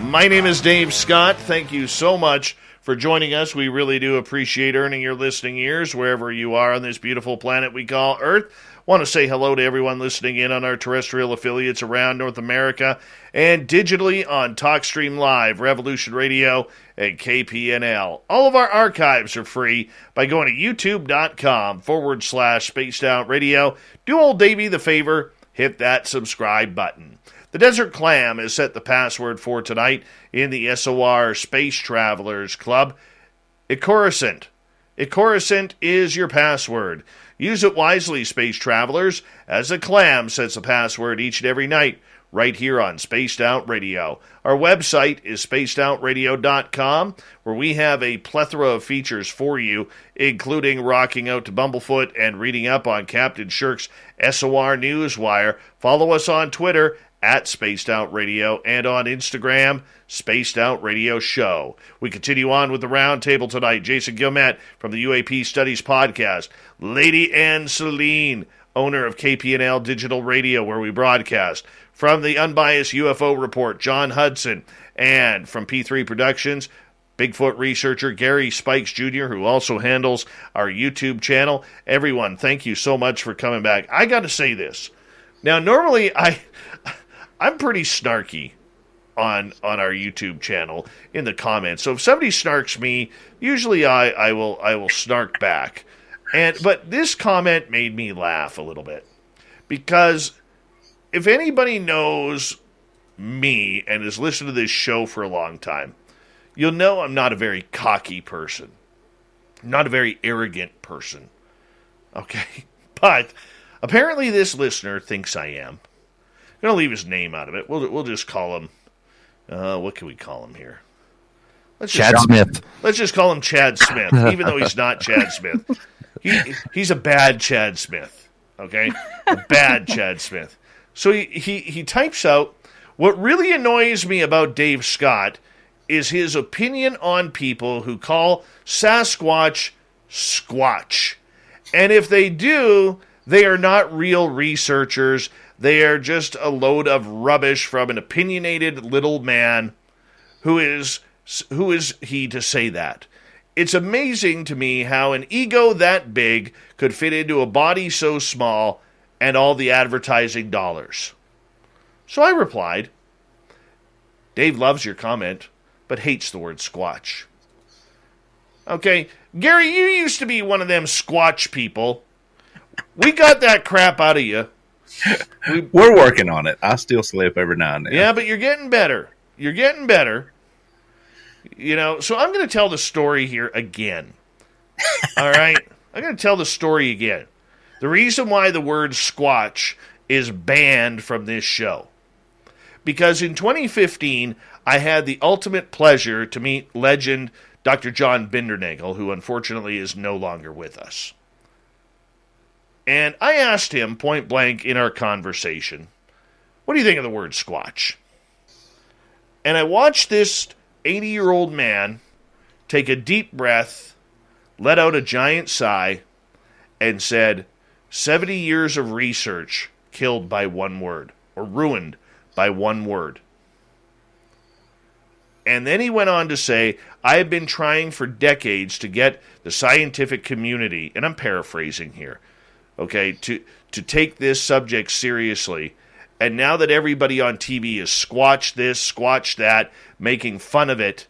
My name is Dave Scott. Thank you so much for joining us. We really do appreciate earning your listening ears wherever you are on this beautiful planet we call Earth. Want to say hello to everyone listening in on our terrestrial affiliates around North America and digitally on TalkStream Live, Revolution Radio, and KPNL. All of our archives are free by going to youtube.com/Spaced Out Radio. Do old Davey the favor, hit that subscribe button. The Desert Clam has set the password for tonight in the SOR Space Travelers Club. Icoruscent. Icoruscent is your password. Use it wisely, Space Travelers, as the Clam sets the password each and every night right here on Spaced Out Radio. Our website is spacedoutradio.com, where we have a plethora of features for you, including rocking out to Bumblefoot and reading up on Captain Shirk's SOR Newswire. Follow us on Twitter at Spaced Out Radio and on Instagram, Spaced Out Radio Show. We continue on with the round table tonight. Jason Gilmet from the UAP Studies Podcast. Lady Ann Celine, owner of KPNL Digital Radio, where we broadcast. From the Unbiased UFO Report, John Hudson. And from P3 Productions, Bigfoot researcher Gary Spikes Jr., who also handles our YouTube channel. Everyone, thank you so much for coming back. I got to say this. Now, normally I'm pretty snarky on our YouTube channel in the comments. So if somebody snarks me, usually I will snark back. But this comment made me laugh a little bit because if anybody knows me and has listened to this show for a long time, you'll know I'm not a very cocky person. I'm not a very arrogant person. Okay? But apparently this listener thinks I am. I'm going to leave his name out of it. We'll just call him, what can we call him here? Chad Smith. Let's just call him Chad Smith, even though he's not Chad Smith. He's a bad Chad Smith, okay? A bad Chad Smith. So he types out, what really annoys me about Dave Scott is his opinion on people who call Sasquatch Squatch. And if they do, they are not real researchers. They are just a load of rubbish from an opinionated little man. Who is he to say that? It's amazing to me how an ego that big could fit into a body so small and all the advertising dollars. So I replied, Dave loves your comment, but hates the word squatch. Okay, Gary, you used to be one of them squatch people. We got that crap out of you. We're working on it. I still slip every now and then. Yeah, but you're getting better. You're getting better. You know, so I'm going to tell the story here again. All right? I'm going to tell the story again. The reason why the word squatch is banned from this show. Because in 2015, I had the ultimate pleasure to meet legend Dr. John Bindernagel, who unfortunately is no longer with us. And I asked him point blank in our conversation, what do you think of the word squatch? And I watched this 80-year-old man take a deep breath, let out a giant sigh, and said, 70 years of research killed by one word, or ruined by one word. And then he went on to say, I have been trying for decades to get the scientific community, and I'm paraphrasing here, okay, to take this subject seriously. And now that everybody on TV is squatch this, squatch that, making fun of it,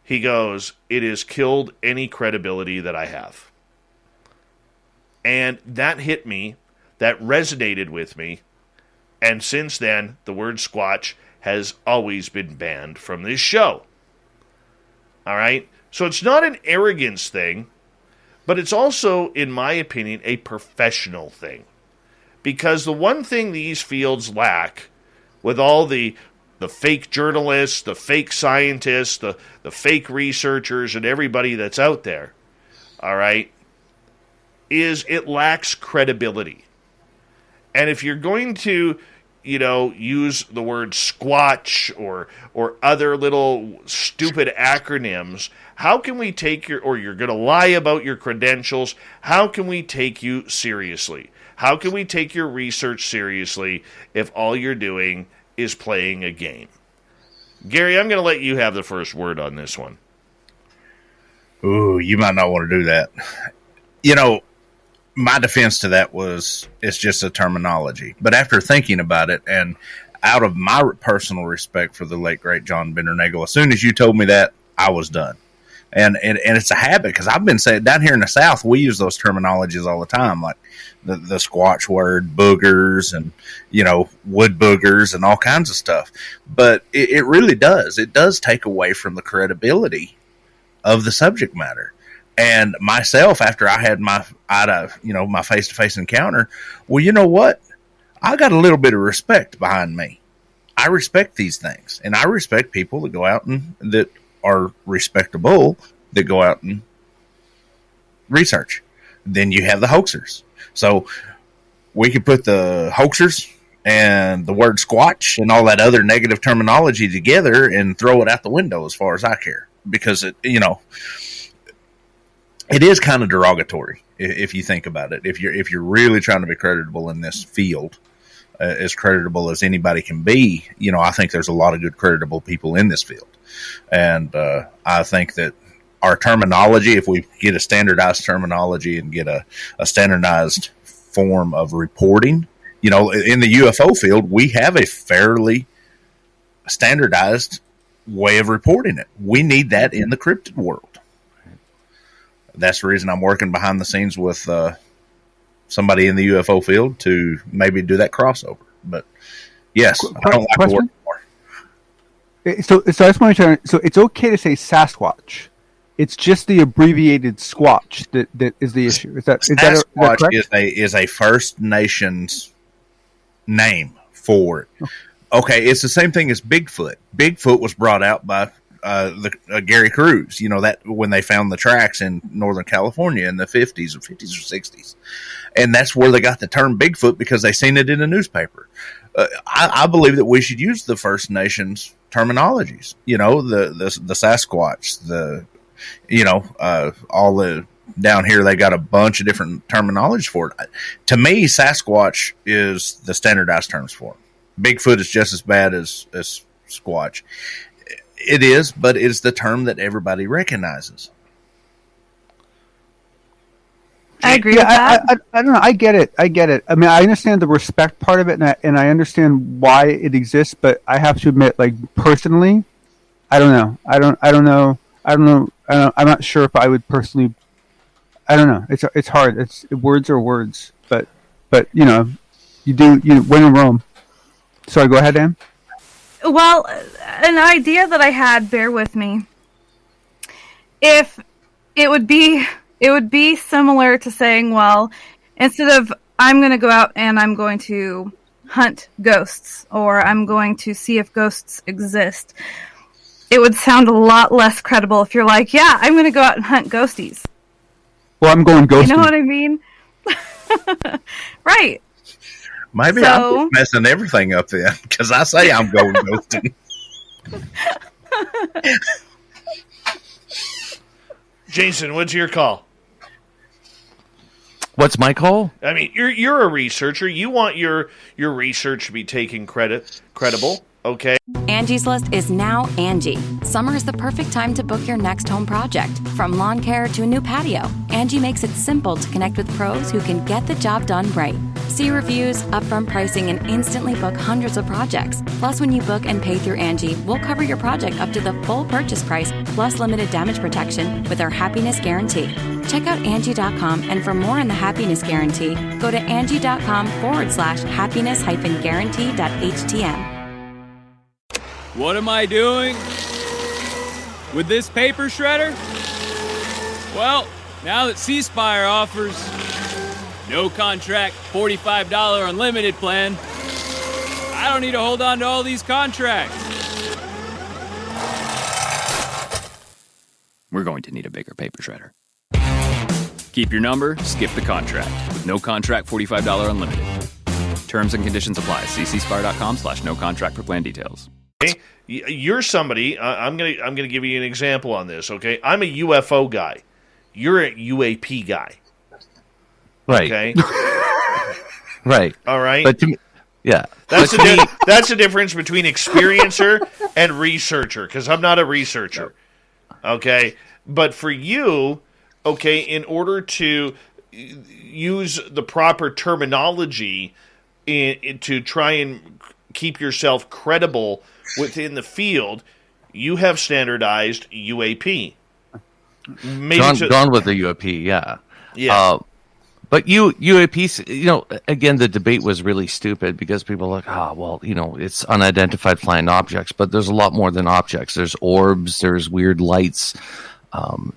he goes, it has killed any credibility that I have. And that hit me, that resonated with me, and since then, the word squatch has always been banned from this show. All right? So it's not an arrogance thing, but it's also, in my opinion, a professional thing. Because the one thing these fields lack, with all the fake journalists, the fake scientists, the fake researchers, and everybody that's out there, all right, is it lacks credibility. And if you're going to, use the word squatch or other little stupid acronyms, how can we take or you're going to lie about your credentials, how can we take you seriously? How can we take your research seriously if all you're doing is playing a game? Gary, I'm going to let you have the first word on this one. Ooh, you might not want to do that. My defense to that was it's just a terminology. But after thinking about it, and out of my personal respect for the late, great John Bindernagel, as soon as you told me that, I was done. And it's a habit, because I've been saying down here in the South, we use those terminologies all the time, like the squatch word, boogers, and, wood boogers and all kinds of stuff. But it really does. It does take away from the credibility of the subject matter. And myself, after I had my face-to-face encounter, well, you know what? I got a little bit of respect behind me. I respect these things, and I respect people that go out and that are respectable, that go out and research. Then you have the hoaxers. So we could put the hoaxers and the word squatch and all that other negative terminology together and throw it out the window as far as I care, because it is kind of derogatory if you think about it. If you're really trying to be creditable in this field, as creditable as anybody can be, I think there's a lot of good creditable people in this field. And I think that our terminology, if we get a standardized terminology and get a standardized form of reporting, in the UFO field, we have a fairly standardized way of reporting it. We need that in the cryptid world. That's the reason I'm working behind the scenes with somebody in the UFO field to maybe do that crossover, But yes, I don't like the word more. So I just want to. So it's okay to say Sasquatch. It's just the abbreviated Squatch that is the issue. Is that Sasquatch correct? is a First Nations name for it. Okay, it's the same thing as Bigfoot. Bigfoot was brought out by Gary Cruz. You know, that when they found the tracks in Northern California in the 50s or 60s, and that's where they got the term Bigfoot, because they seen it in the newspaper. I believe that we should use the First Nations terminologies. You know, the Sasquatch, all the down here, they got a bunch of different terminology for it. To me, Sasquatch is the standardized terms for it. Bigfoot is just as bad as Squatch. It is, but it's the term that everybody recognizes. I agree with that. I don't know. I get it. I mean, I understand the respect part of it, and I understand why it exists. But I have to admit, like, personally, I don't know. I don't know. I'm not sure if I would personally. I don't know. It's hard. Words are words, but you when in Rome. Sorry, go ahead, Ann. Well, an idea that I had, bear with me. If it would be similar to saying, well, instead of I'm going to go out and I'm going to hunt ghosts, or I'm going to see if ghosts exist, it would sound a lot less credible if you're like, yeah, I'm going to go out and hunt ghosties. Well, I'm going ghosting. You know what I mean? Right. Maybe I'm just messing everything up then, because I say I'm going ghosting. Jason, what's your call? What's my call? I mean, you're a researcher. You want your research to be taken credible. Okay. Angie's List is now Angie. Summer is the perfect time to book your next home project. From lawn care to a new patio, Angie makes it simple to connect with pros who can get the job done right. See reviews, upfront pricing, and instantly book hundreds of projects. Plus, when you book and pay through Angie, we'll cover your project up to the full purchase price, plus limited damage protection with our Happiness Guarantee. Check out Angie.com, and for more on the Happiness Guarantee, go to Angie.com/happiness-guarantee.htm. What am I doing with this paper shredder? Well, now that C Spire offers no contract, $45 unlimited plan, I don't need to hold on to all these contracts. We're going to need a bigger paper shredder. Keep your number, skip the contract. With no contract, $45 unlimited. Terms and conditions apply. See cspire.com/no contract for plan details. Okay. You're somebody. I'm gonna give you an example on this. Okay, I'm a UFO guy. You're a UAP guy. Right. Okay. Right. All right. But to me, yeah, that's the difference between experiencer and researcher. Because I'm not a researcher. Okay, but for you, okay, in order to use the proper terminology to try and keep yourself credible within the field, you have standardized UAP. Gone with the UAP, yeah. Yeah. But UAPs, again, the debate was really stupid because people are like, it's unidentified flying objects, but there's a lot more than objects. There's orbs, there's weird lights.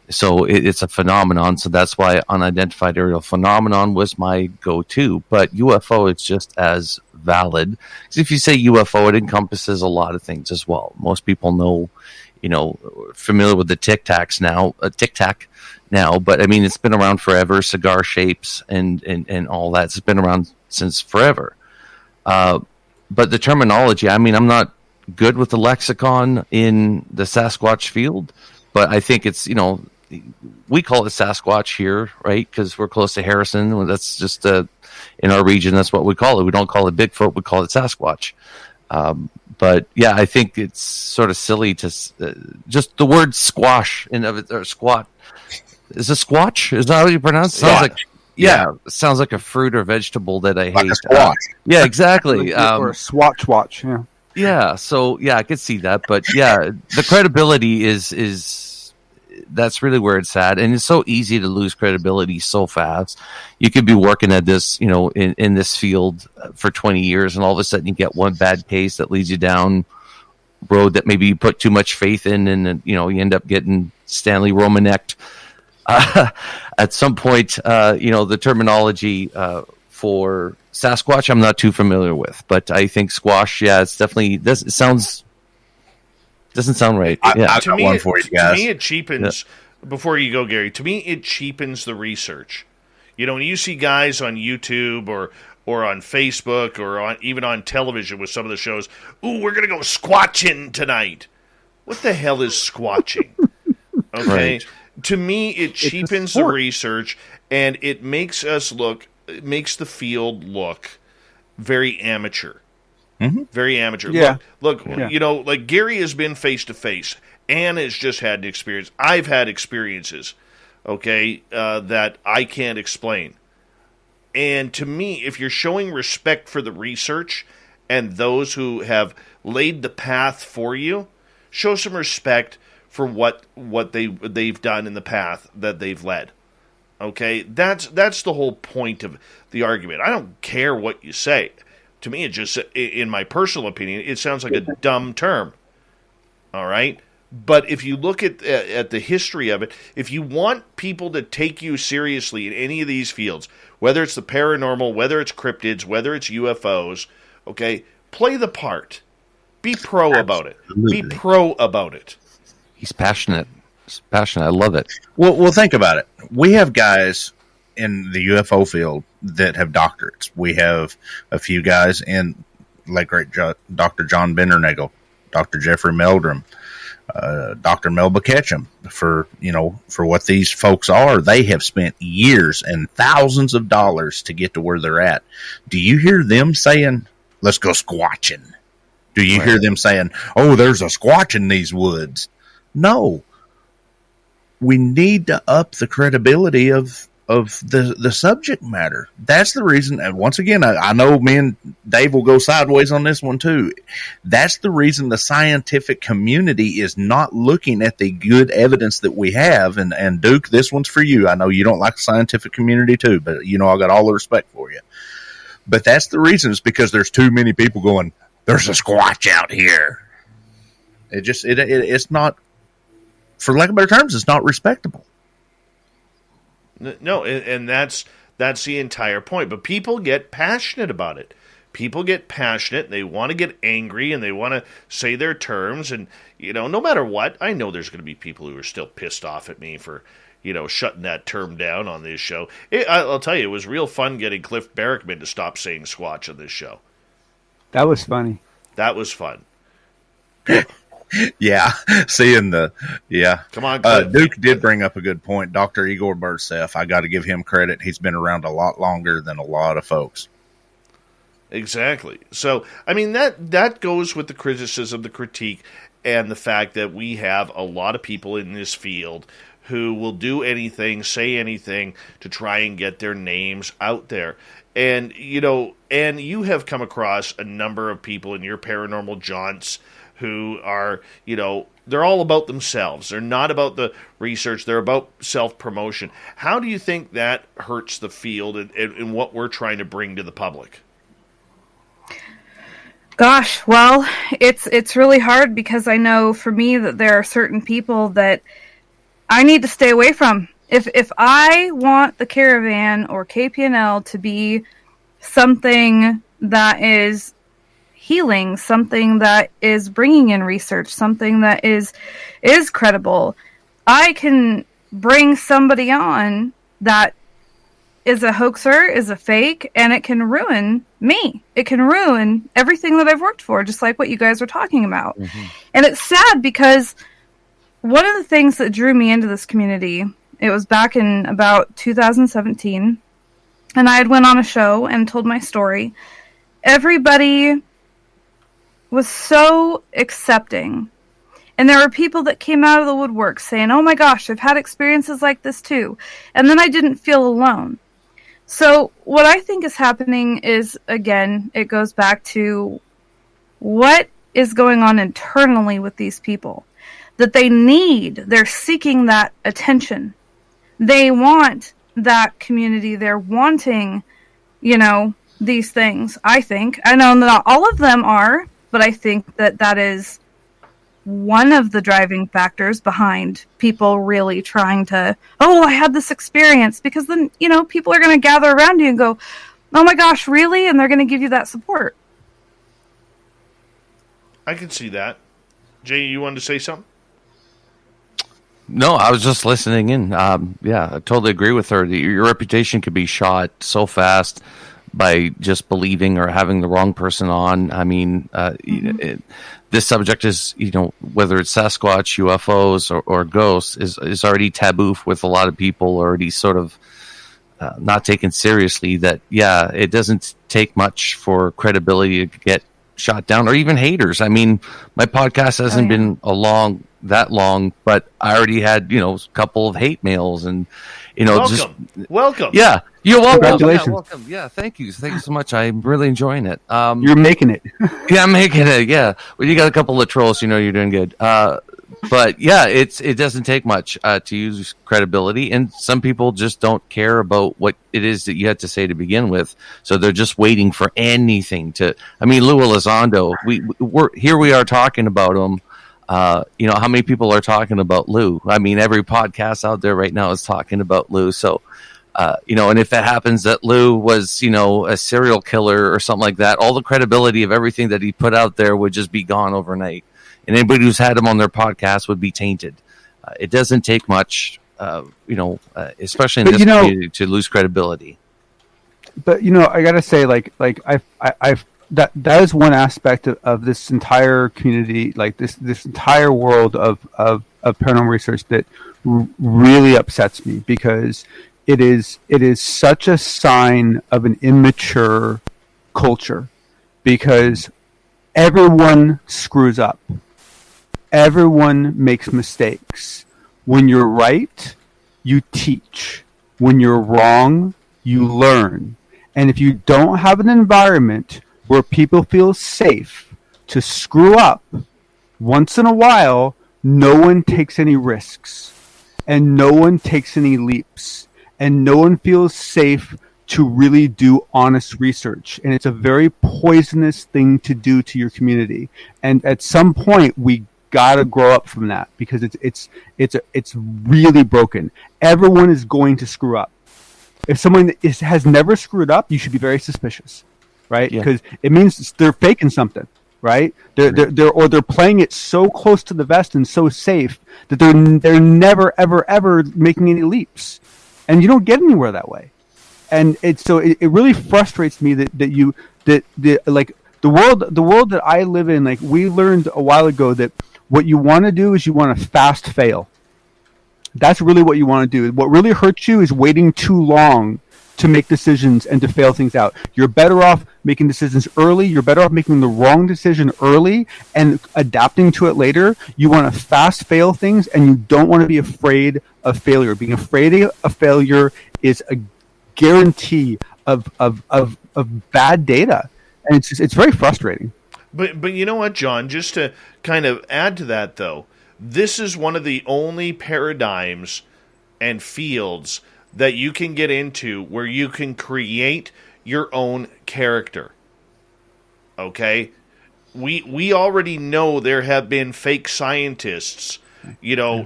So it's a phenomenon. So that's why unidentified aerial phenomenon was my go-to. But UFO, it's just as valid. Because if you say UFO, it encompasses a lot of things as well. Most people know, familiar with the Tic Tac now, but I mean, it's been around forever, cigar shapes and all that. It's been around since forever. But the terminology, I mean, I'm not good with the lexicon in the Sasquatch field, but I think it's, we call it Sasquatch here, right? Because we're close to Harrison. That's just in our region, that's what we call it. We don't call it Bigfoot, we call it Sasquatch. But yeah, I think it's sort of silly to just the word squash or squat. Is it squatch? Is that how you pronounce it? Sounds like, it sounds like a fruit or vegetable that I hate. Yeah, exactly. Or a swatch, yeah. Yeah, so yeah, I could see that, but yeah, the credibility is that's really where it's at. And it's so easy to lose credibility so fast. You could be working at this, in this field for 20 years, and all of a sudden you get one bad case that leads you down road that maybe you put too much faith in, and you end up getting Stanley Romaneked. At some point, the terminology for Sasquatch I'm not too familiar with, but I think squash, it's definitely doesn't sound right. I've got one for you guys. To me, it cheapens. Before you go, Gary, to me, it cheapens the research. When you see guys on YouTube or on Facebook or even on television with some of the shows, ooh, we're going to go squatching tonight. What the hell is squatching? Okay. Right. To me, it cheapens the research, and it makes the field look very amateur. Mm-hmm. Very amateur. Yeah. Look, like Gary has been face to face. Ann has just had an experience. I've had experiences, that I can't explain. And to me, if you're showing respect for the research and those who have laid the path for you, show some respect for what they've done in the path that they've led. Okay, that's the whole point of the argument. I don't care what you say. To me, it just, in my personal opinion, it sounds like a dumb term. All right? But if you look at the history of it, if you want people to take you seriously in any of these fields, whether it's the paranormal, whether it's cryptids, whether it's UFOs, play the part. Be pro about it. Be pro about it. He's passionate. I love it. Well, think about it. We have guys in the UFO field that have doctorates. We have a few guys in, like great Dr. John Bindernagel, Dr. Jeffrey Meldrum, Dr. Melba Ketchum. For what these folks are, they have spent years and thousands of dollars to get to where they're at. Do you hear them saying, let's go squatching? Do you hear them saying, oh, there's a squatch in these woods? No. We need to up the credibility of the subject matter. That's the reason. And once again, I know me and Dave will go sideways on this one too. That's the reason the scientific community is not looking at the good evidence that we have. And Duke, this one's for you. I know you don't like the scientific community too, but I got all the respect for you. But that's the reason. It's because there's too many people going, there's a squatch out here. It's not, for lack of better terms, it's not respectable. No, and that's the entire point. But people get passionate about it. People get passionate, and they want to get angry, and they want to say their terms. And, no matter what, I know there's going to be people who are still pissed off at me for, shutting that term down on this show. I'll tell you, it was real fun getting Cliff Barrickman to stop saying squatch on this show. That was funny. That was fun. Yeah, Come on, Duke did bring up a good point. Dr. Igor Burtsev, I got to give him credit. He's been around a lot longer than a lot of folks. Exactly. So, I mean, that goes with the criticism, the critique, and the fact that we have a lot of people in this field who will do anything, say anything to try and get their names out there. And, and you have come across a number of people in your paranormal jaunts who are, they're all about themselves. They're not about the research. They're about self-promotion. How do you think that hurts the field and what we're trying to bring to the public? Gosh, well, it's really hard because I know for me that there are certain people that I need to stay away from. If I want the Caravan or KPNL to be something that is healing, something that is bringing in research, something that is credible, I can bring somebody on that is a hoaxer, is a fake, and it can ruin me. It can ruin everything that I've worked for, just like what you guys were talking about. Mm-hmm. And it's sad because one of the things that drew me into this community, it was back in about 2017, and I had went on a show and told my story. Everybody was so accepting. And there were people that came out of the woodwork saying, oh my gosh, I've had experiences like this too. And then I didn't feel alone. So what I think is happening is, again, it goes back to what is going on internally with these people. that they need. They're seeking that attention. They want that community. They're wanting, these things, I think. I know not all of them are, but I think that is one of the driving factors behind people really trying to, I had this experience, because then, people are going to gather around you and go, oh my gosh, really? And they're going to give you that support. I can see that. Jay, you wanted to say something? No, I was just listening in. I totally agree with her. Your reputation could be shot so fast by just believing or having the wrong person on. I mean, this subject is, whether it's Sasquatch, UFOs, or ghosts, is already taboo with a lot of people, already sort of not taken seriously. That, it doesn't take much for credibility to get shot down, or even haters. I mean, my podcast hasn't been that long, but I already had, a couple of hate mails, and, welcome. Yeah, you're welcome. Congratulations. Yeah, welcome. Yeah, thank you so much. I'm really enjoying it. You're making it. Yeah, I'm making it. Yeah, well, you got a couple of trolls, you're doing good. But yeah, it doesn't take much to use credibility, and some people just don't care about what it is that you had to say to begin with, so they're just waiting for anything to. I mean, Lou Elizondo, we are talking about him. How many people are talking about Lou? I mean, every podcast out there right now is talking about Lou. So, and if it happens that Lou was, a serial killer or something like that, all the credibility of everything that he put out there would just be gone overnight. And anybody who's had him on their podcast would be tainted. It doesn't take much, especially in this community, to lose credibility. But I gotta say, I've that is one aspect of this entire community, like this entire world of paranormal research that really upsets me, because it is such a sign of an immature culture, because everyone screws up. Everyone makes mistakes. When you're right, you teach. When you're wrong, you learn. And if you don't have an environment where people feel safe to screw up once in a while, no one takes any risks, and no one takes any leaps, and no one feels safe to really do honest research. And it's a very poisonous thing to do to your community. And at some point, we gotta grow up from that, because it's really broken. Everyone is going to screw up. If someone has never screwed up, you should be very suspicious, right? Because it means they're faking something, right? They're playing it so close to the vest and so safe that they're never ever making any leaps, and you don't get anywhere that way. And it really frustrates me that the world that I live in, like, we learned a while ago that what you want to do is you want to fast fail. That's really what you want to do. What really hurts you is waiting too long to make decisions and to fail things out. You're better off making decisions early. You're better off making the wrong decision early and adapting to it later. You want to fast fail things, and you don't want to be afraid of failure. Being afraid of failure is a guarantee of bad data, and it's very frustrating. But you know what, John? Just to kind of add to that, though, this is one of the only paradigms and fields that you can get into where you can create your own character. Okay? We already know there have been fake scientists,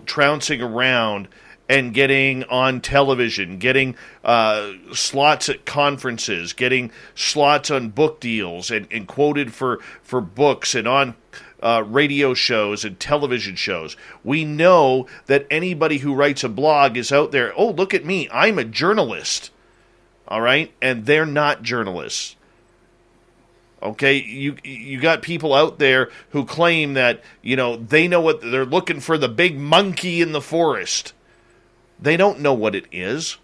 trouncing around and getting on television, getting slots at conferences, getting slots on book deals, and quoted for books, and on radio shows and television shows. We know that anybody who writes a blog is out there, oh, look at me, I'm a journalist. All right? And they're not journalists. Okay, you got people out there who claim that, they know what they're looking for, the big monkey in the forest. They don't know what it is.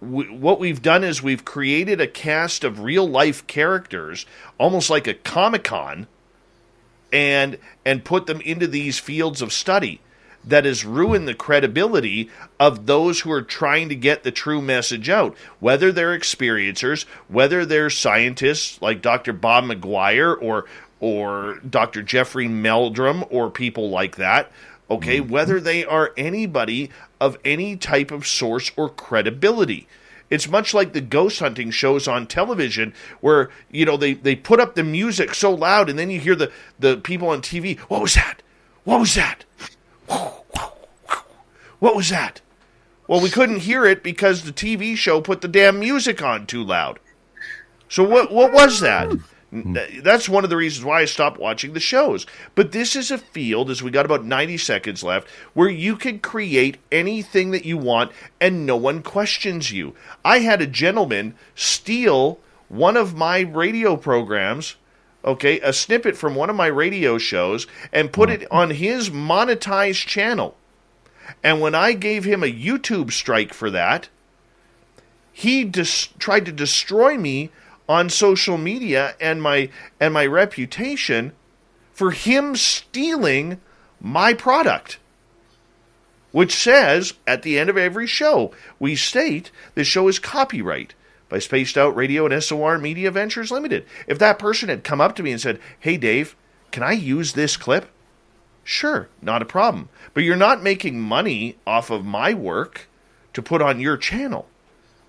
What we've done is we've created a cast of real-life characters, almost like a Comic-Con, and put them into these fields of study. That has ruined the credibility of those who are trying to get the true message out, whether they're experiencers, whether they're scientists like Dr. Bob McGuire or Dr. Jeffrey Meldrum or people like that, okay, whether they are anybody of any type of source or credibility. It's much like the ghost hunting shows on television where, they put up the music so loud and then you hear the people on TV, what was that? What was that? What was that? Well, we couldn't hear it because the TV show put the damn music on too loud. So what was that? That's one of the reasons why I stopped watching the shows. But this is a field, as we got about 90 seconds left, where you can create anything that you want and no one questions you. I had a gentleman steal one of my radio programs, okay, a snippet from one of my radio shows, and put it on his monetized channel. And when I gave him a YouTube strike for that, he tried to destroy me on social media and my reputation for him stealing my product, which says at the end of every show, we state the show is copyright by Spaced Out Radio and SOR Media Ventures Limited. If that person had come up to me and said, hey, Dave, can I use this clip? Sure, not a problem. But you're not making money off of my work to put on your channel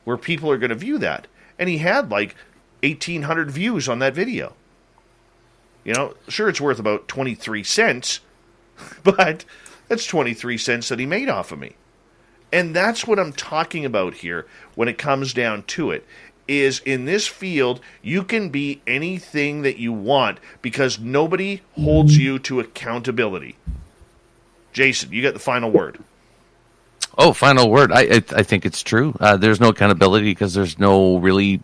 where people are going to view that. And he had like 1,800 views on that video. Sure, it's worth about 23 cents, but that's 23 cents that he made off of me. And that's what I'm talking about here when it comes down to it, is in this field, you can be anything that you want because nobody holds you to accountability. Jason, you got the final word. Oh, final word. I think it's true. There's no accountability because there's no really...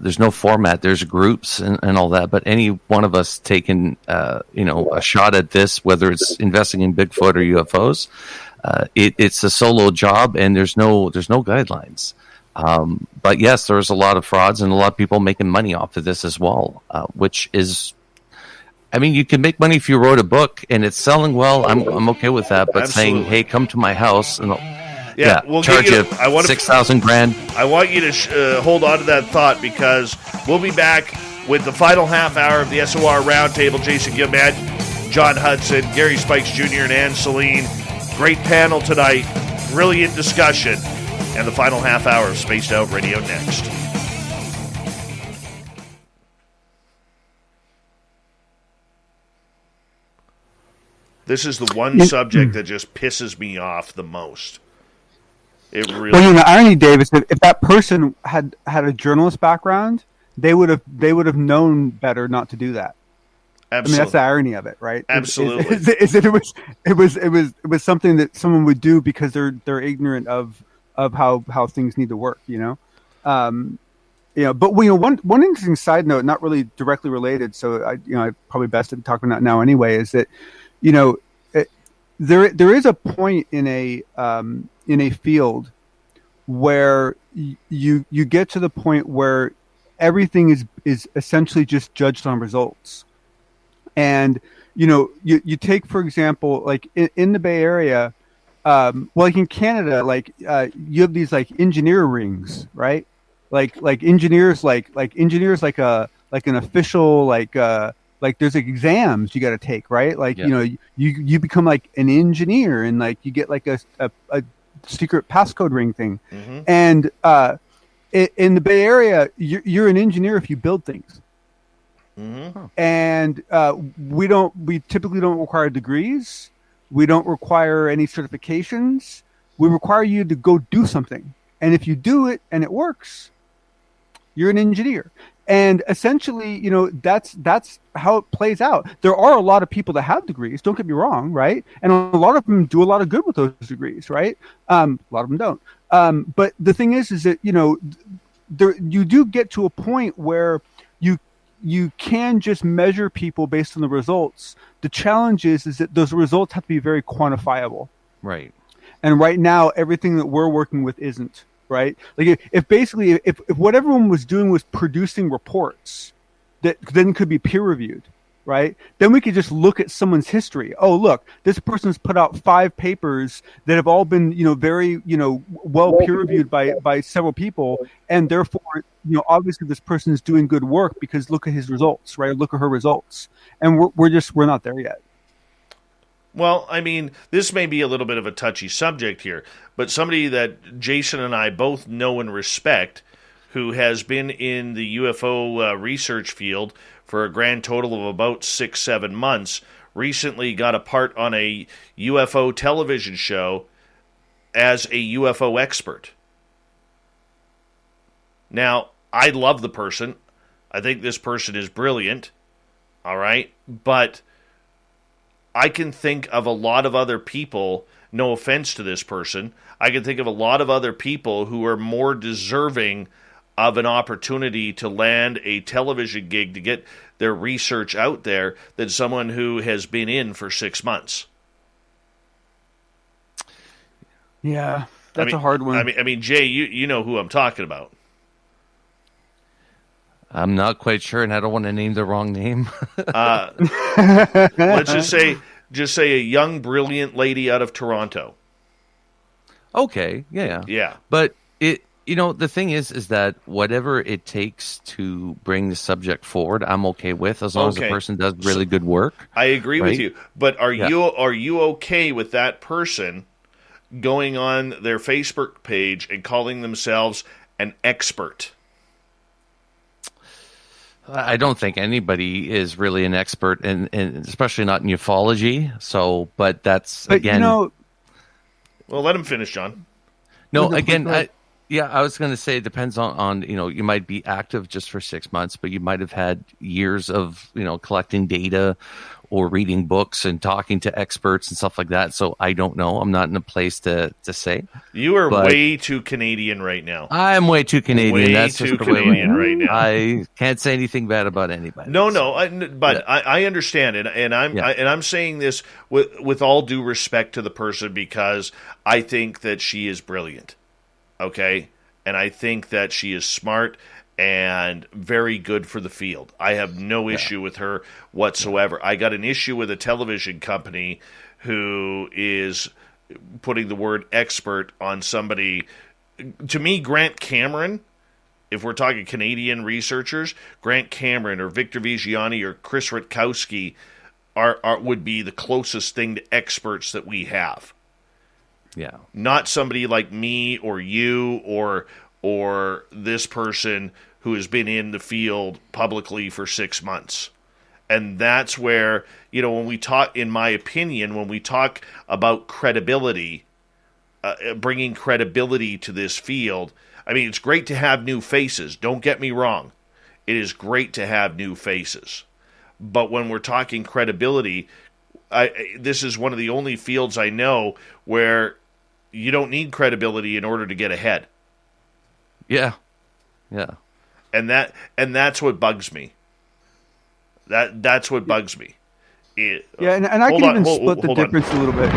there's no format. There's groups and all that. But any one of us taking, a shot at this, whether it's investing in Bigfoot or UFOs, it's a solo job, and there's no guidelines. But yes, there's a lot of frauds and a lot of people making money off of this as well, which is, you can make money if you wrote a book and it's selling well. I'm okay with that. But Absolutely. saying, hey, come to my house and we'll charge you $6,000. I want you to hold on to that thought because we'll be back with the final half hour of the SOR Round Table. Jason Gilman, John Hudson, Gary Spikes Jr., and Ann Celine. Great panel tonight. Brilliant discussion. And the final half hour of Spaced Out Radio next. This is the one subject that just pisses me off the most. It really. Well, the irony, Dave, is that if that person had a journalist background, they would have known better not to do that. Absolutely. That's the irony of it, right? Absolutely. Is that it was something that someone would do because they're ignorant of how things need to work, But one interesting side note, not really directly related, so I probably best to talk about it now anyway, is that there is a point in a field where you get to the point where everything is essentially just judged on results. And you take, for example, like in the Bay Area, like in Canada, you have these like engineer rings, right? Like engineers, like an official, like there's exams you got to take, right? Like, you become like an engineer and like you get like a secret passcode ring thing. Mm-hmm. And in the Bay Area, you're an engineer if you build things. Mm-hmm. And we typically don't require degrees. We don't require any certifications. We require you to go do something. And if you do it and it works, you're an engineer. And essentially, that's how it plays out. There are a lot of people that have degrees, don't get me wrong, right? And a lot of them do a lot of good with those degrees, right? A lot of them don't. But the thing is that, you do get to a point where you can just measure people based on the results. The challenge is that those results have to be very quantifiable. Right. And right now, everything that we're working with isn't, right? Like if what everyone was doing was producing reports that then could be peer reviewed, right? Then we could just look at someone's history. Oh, look, this person's put out 5 papers that have all been, very, well peer reviewed by several people. And therefore, obviously this person is doing good work because look at his results, right? Look at her results. And we're not there yet. Well, I mean, this may be a little bit of a touchy subject here, but somebody that Jason and I both know and respect, who has been in the UFO research field for a grand total of about 6-7 months, recently got a part on a UFO television show as a UFO expert. Now, I love the person. I think this person is brilliant, all right? But I can think of a lot of other people, no offense to this person, I can think of a lot of other people who are more deserving of an opportunity to land a television gig to get their research out there than someone who has been in for 6 months. Yeah, that's a hard one. I mean, Jay, you know who I'm talking about. I'm not quite sure, and I don't want to name the wrong name. Let's just say a young, brilliant lady out of Toronto. Okay, yeah. Yeah. But the thing is that whatever it takes to bring the subject forward, I'm okay with, as long as the person does really good work. I agree with you. But are you okay with that person going on their Facebook page and calling themselves an expert? I don't think anybody is really an expert, and especially not in ufology. So, but again. Well, let him finish, John. No, again, I was going to say it depends on you might be active just for 6 months, but you might have had years of collecting data or reading books and talking to experts and stuff like that. So I don't know. I'm not in a place to say. You are way too Canadian right now. I'm way too Canadian. That's too Canadian right now. I can't say anything bad about anybody. No, I understand it, and I'm saying this with all due respect to the person, because I think that she is brilliant. Okay, and I think that she is smart and very good for the field. I have no issue with her whatsoever. I got an issue with a television company who is putting the word expert on somebody. To me, Grant Cameron, if we're talking Canadian researchers, Grant Cameron or Victor Vigiani or Chris Rutkowski would be the closest thing to experts that we have. Yeah. Not somebody like me or you or this person who has been in the field publicly for 6 months. And that's where, when we talk, in my opinion, when we talk about credibility, bringing credibility to this field, I mean, it's great to have new faces. Don't get me wrong. It is great to have new faces. But when we're talking credibility, this is one of the only fields I know where you don't need credibility in order to get ahead. Yeah. And that's what bugs me. That's what bugs me. And I can even split the difference a little bit.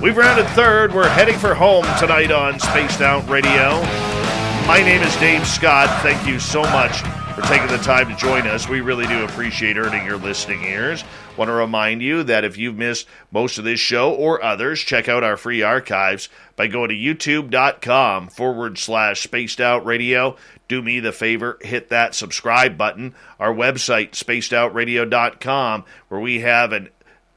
We've rounded third. We're heading for home tonight on Spaced Out Radio. My name is Dave Scott. Thank you so much for taking the time to join us. We really do appreciate earning your listening ears. Want to remind you that if you've missed most of this show or others, check out our free archives by going to youtube.com/Spaced Out Radio. Do me the favor, hit that subscribe button. Our website, spacedoutradio.com, where we have a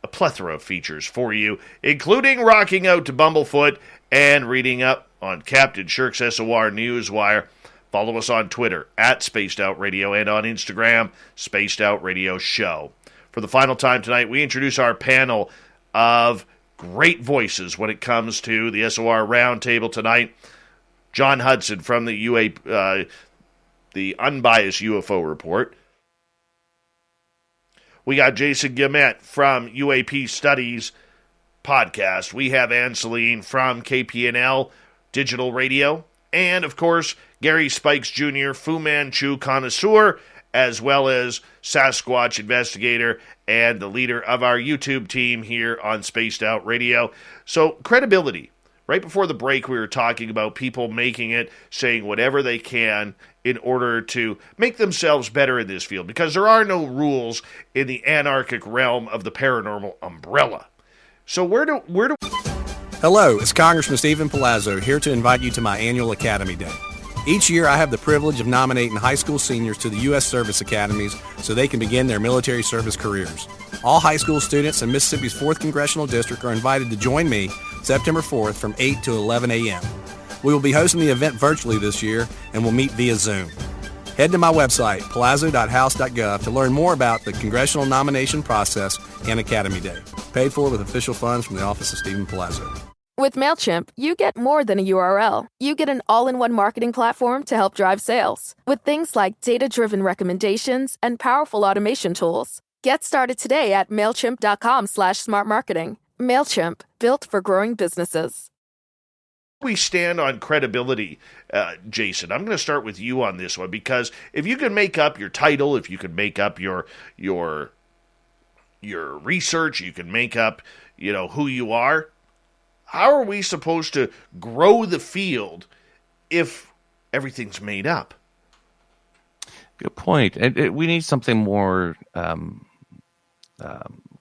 plethora of features for you, including rocking out to Bumblefoot and reading up on Captain Shirk's SOR Newswire. Follow us on Twitter @Spaced Out Radio and on Instagram, Spaced Out Radio Show. For the final time tonight, we introduce our panel of great voices when it comes to the SOR Round Table tonight. John Hudson from the Unbiased UFO Report. We got Jason Guillemette from UAP Studies Podcast. We have Ann Celine from KPNL Digital Radio. And, of course, Gary Spikes Jr., Fu Manchu connoisseur, as well as Sasquatch investigator and the leader of our YouTube team here on Spaced Out Radio. So, credibility. Right before the break, we were talking about people making it, saying whatever they can in order to make themselves better in this field, because there are no rules in the anarchic realm of the paranormal umbrella. So where do Hello, it's Congressman Stephen Palazzo here to invite you to my annual Academy Day. Each year I have the privilege of nominating high school seniors to the U.S. Service Academies so they can begin their military service careers. All high school students in Mississippi's 4th Congressional District are invited to join me September 4th from 8 to 11 a.m. We will be hosting the event virtually this year and will meet via Zoom. Head to my website, palazzo.house.gov, to learn more about the congressional nomination process and Academy Day. Paid for with official funds from the office of Stephen Palazzo. With MailChimp, you get more than a URL. You get an all-in-one marketing platform to help drive sales. With things like data-driven recommendations and powerful automation tools. Get started today at MailChimp.com/smartmarketing. MailChimp, built for growing businesses. We stand on credibility, Jason. I'm going to start with you on this one, because if you can make up your title, if you can make up your research, you can make up, who you are, how are we supposed to grow the field if everything's made up? Good point. And we need something more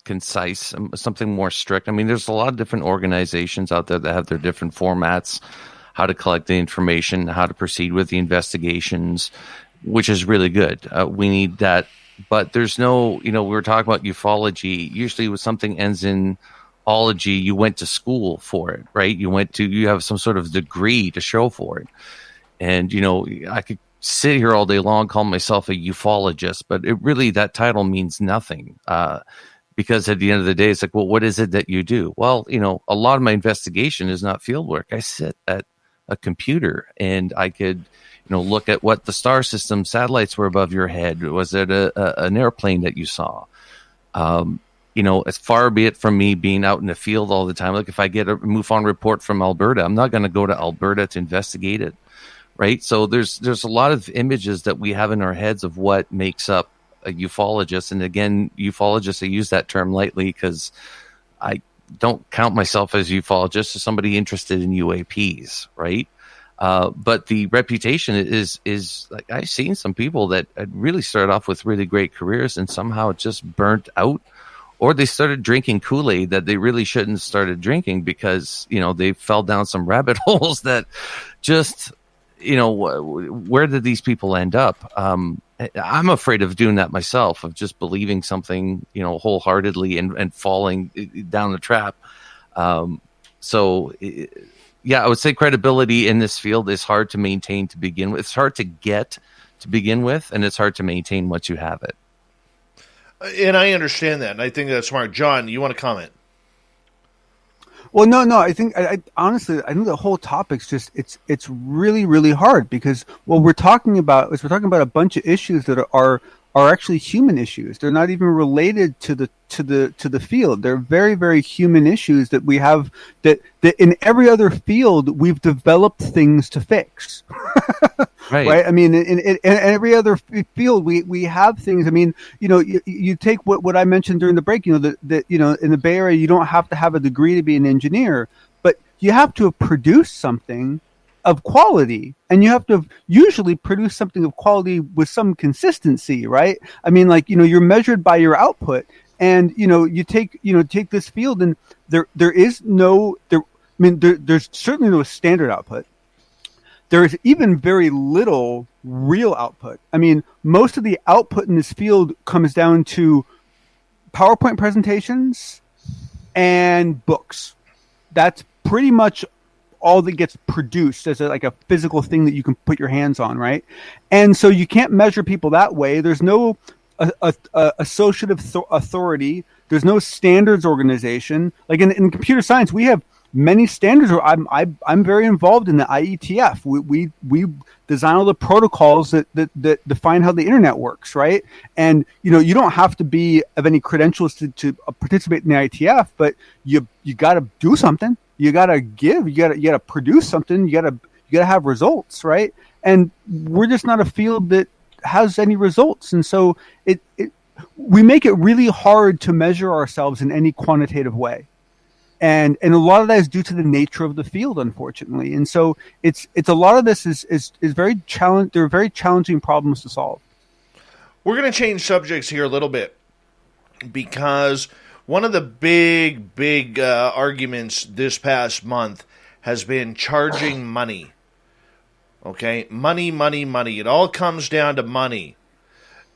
concise, something more strict. I mean, there's a lot of different organizations out there that have their different formats, how to collect the information, how to proceed with the investigations, which is really good. We need that. But there's no, we were talking about ufology. Usually when something ends in ology, you went to school for it, right? You have some sort of degree to show for it. And, I could sit here all day long, call myself a ufologist, but that title means nothing. Because at the end of the day, it's like, well, what is it that you do? Well, a lot of my investigation is not field work. I sit at a computer and I could, look at what the star system satellites were above your head. Was it an airplane that you saw? As far be it from me being out in the field all the time. Like if I get a MUFON report from Alberta, I'm not going to go to Alberta to investigate it, right? So there's a lot of images that we have in our heads of what makes up a ufologist. And again, ufologists, I use that term lightly because I don't count myself as a ufologist, as somebody interested in UAPs, right? But the reputation is like, I've seen some people that really started off with really great careers and somehow it just burnt out, or they started drinking Kool-Aid that they really shouldn't have started drinking because, they fell down some rabbit holes that just, where did these people end up? I'm afraid of doing that myself, of just believing something, wholeheartedly and falling down the trap. I would say credibility in this field is hard to maintain to begin with. It's hard to get to begin with, and it's hard to maintain once you have it. And I understand that, and I think that's smart. John, you want to comment? Well, no. I think I honestly, I think the whole topic's just it's really, really hard because what we're talking about is a bunch of issues that are actually human issues. They're not even related to the field. They're very, very human issues that we have that in every other field we've developed things to fix. Right. I mean, in every other field we have things. I mean, you take what I mentioned during the break. That in the Bay Area you don't have to have a degree to be an engineer, but you have to have produced something of quality, and you have to usually produce something of quality with some consistency, right? I mean, like, you're measured by your output, and you take this field, and there's certainly no standard output. There is even very little real output. I mean, most of the output in this field comes down to PowerPoint presentations and books. That's pretty much all that gets produced as a physical thing that you can put your hands on, right? And so you can't measure people that way. There's no associative authority. There's no standards organization. Like in computer science, we have many standards. I'm very involved in the IETF. We design all the protocols that define how the internet works, right? And you don't have to be of any credentials to participate in the IETF, but you got to do something. You got to give. You got to produce something. You got to have results, right? And we're just not a field that has any results, and so we make it really hard to measure ourselves in any quantitative way. And a lot of that is due to the nature of the field, unfortunately. And so it's a lot of this is very they're very challenging problems to solve. We're going to change subjects here a little bit because one of the big arguments this past month has been charging money. Okay? Money. It all comes down to money.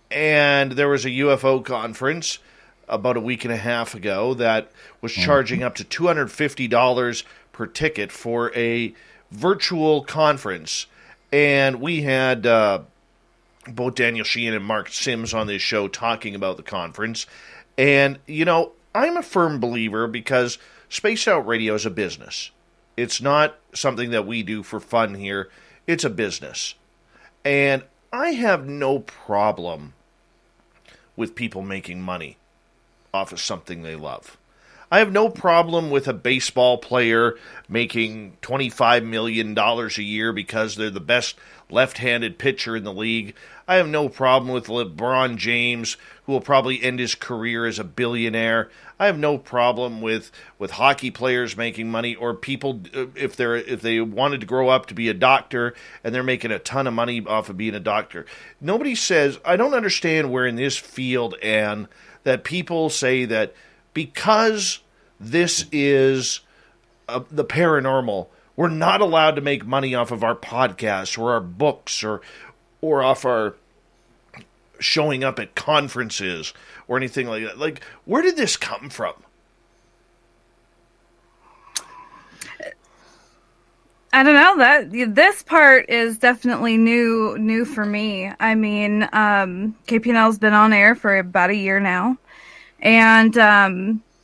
And there was a UFO conference about a week and a half ago that was charging up to $250 per ticket for a virtual conference. And we had both Daniel Sheehan and Mark Sims on this show talking about the conference. And, you know, I'm a firm believer because Spaced Out Radio is a business. It's not something that we do for fun here. It's a business. And I have no problem with people making money off of something they love. I have no problem with a baseball player making $25 million a year because they're the best left-handed pitcher in the league. I have no problem with LeBron James, who will probably end his career as a billionaire. I have no problem with hockey players making money, or people if they wanted to grow up to be a doctor and they're making a ton of money off of being a doctor. Nobody says, I don't understand where in this field, Anne, that people say that because this is the paranormal, we're not allowed to make money off of our podcasts or our books or off our showing up at conferences or anything like that. Like, where did this come from? I don't know, that this part is definitely new for me. I mean, KPNL's been on air for about a year now, and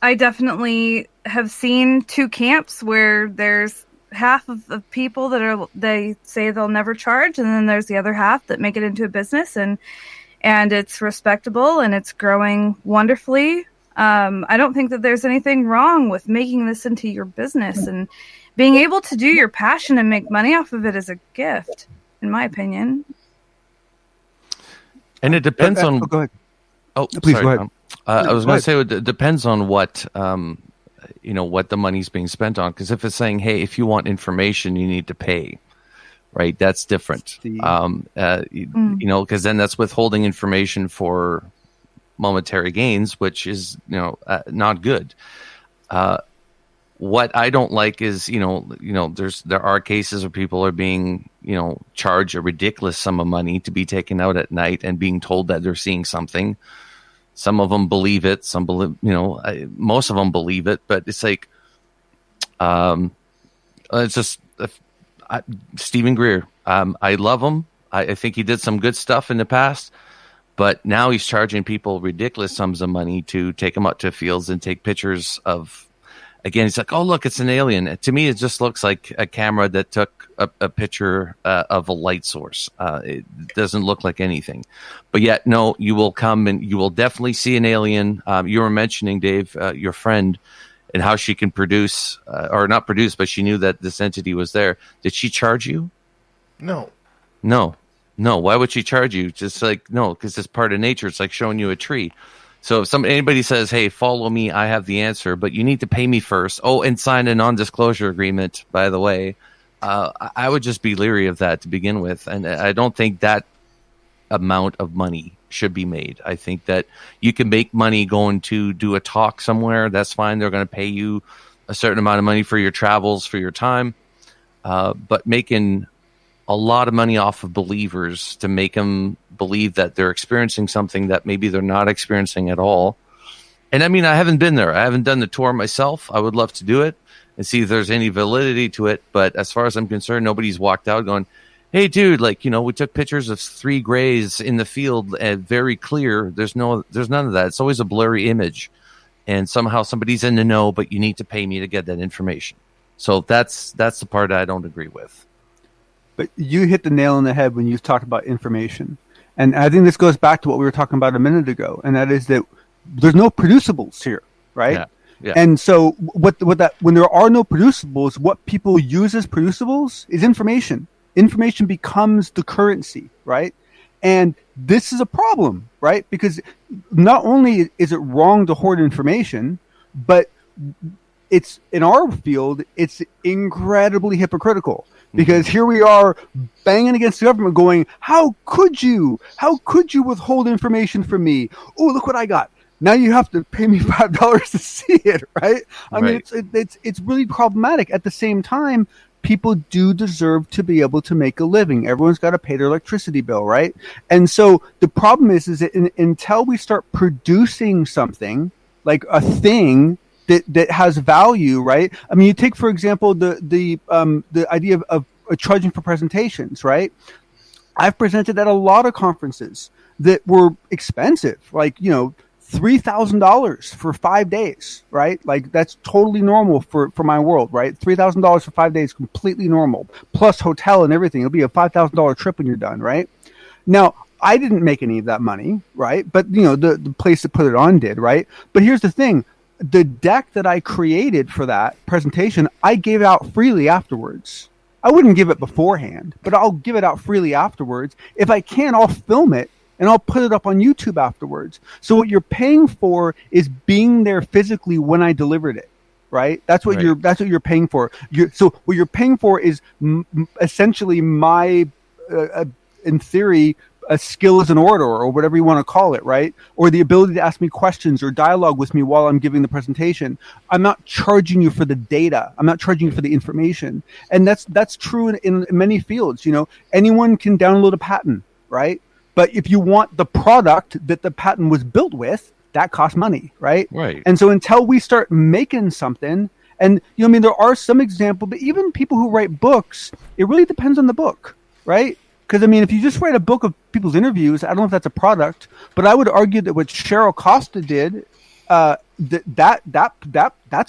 I definitely have seen two camps where there's half of the people they say they'll never charge, and then there's the other half that make it into a business, and it's respectable and it's growing wonderfully. I don't think that there's anything wrong with making this into your business, and being able to do your passion and make money off of it is a gift, in my opinion. And it depends on. Go ahead. Oh, please sorry, go ahead. I was going to say it depends on what what the money's being spent on. Because if it's saying, hey, if you want information, you need to pay, right? That's different. Because then that's withholding information for momentary gains, which is not good. What I don't like is there are cases where people are being charged a ridiculous sum of money to be taken out at night and being told that they're seeing something. Some of them believe it. Some believe, most of them believe it. But it's like, it's just Stephen Greer. I love him. I think he did some good stuff in the past, but now he's charging people ridiculous sums of money to take them out to fields and take pictures of. Again, he's like, oh, look, it's an alien. To me, it just looks like a camera that took a picture of a light source. It doesn't look like anything. But yet, no, you will come and you will definitely see an alien. You were mentioning, Dave, your friend, and how she can produce, or not produce, but she knew that this entity was there. Did she charge you? No. Why would she charge you? Just like, no, because it's part of nature. It's like showing you a tree. So if anybody says, hey, follow me, I have the answer, but you need to pay me first. Oh, and sign a non-disclosure agreement, by the way. I would just be leery of that to begin with. And I don't think that amount of money should be made. I think that you can make money going to do a talk somewhere. That's fine. They're going to pay you a certain amount of money for your travels, for your time. But making a lot of money off of believers to make them believe that they're experiencing something that maybe they're not experiencing at all. And I mean, I haven't been there. I haven't done the tour myself. I would love to do it and see if there's any validity to it. But as far as I'm concerned, nobody's walked out going, hey, dude, we took pictures of 3 grays in the field and very clear. There's none of that. It's always a blurry image. And somehow somebody's in the know, but you need to pay me to get that information. So that's the part I don't agree with. But you hit the nail on the head when you talked about information. And I think this goes back to what we were talking about a minute ago, and that is that there's no producibles here, right? Yeah. And so when there are no producibles, what people use as producibles is information. Information becomes the currency, right? And this is a problem, right? Because not only is it wrong to hoard information, but it's in our field, it's incredibly hypocritical. Because here we are banging against the government going, how could you withhold information from me? Oh, look what I got. Now you have to pay me $5 to see it, right? I mean, it's really problematic. At the same time, people do deserve to be able to make a living. Everyone's got to pay their electricity bill, right? And so the problem is that until we start producing something, like a thing that has value, right? I mean, you take, for example, the idea of charging for presentations, right? I've presented at a lot of conferences that were expensive, like, $3,000 for 5 days, right? Like, that's totally normal for my world, right? $3,000 for 5 days, completely normal, plus hotel and everything. It'll be a $5,000 trip when you're done, right? Now, I didn't make any of that money, right? But, the place that put it on did, right? But here's the thing. The deck that I created for that presentation, I gave out freely afterwards. I wouldn't give it beforehand, but I'll give it out freely afterwards. If I can, I'll film it and I'll put it up on YouTube afterwards. So what you're paying for is being there physically when I delivered it, right? That's what you're paying for. So what you're paying for is essentially my, in theory, a skill as an orator or whatever you want to call it, right? Or the ability to ask me questions or dialogue with me while I'm giving the presentation. I'm not charging you for the data. I'm not charging you for the information. And that's true in many fields. Anyone can download a patent, right? But if you want the product that the patent was built with, that costs money, right? Right. And so until we start making something, and there are some examples, but even people who write books, it really depends on the book, right? Because if you just write a book of people's interviews, I don't know if that's a product, but I would argue that what Cheryl Costa did, that's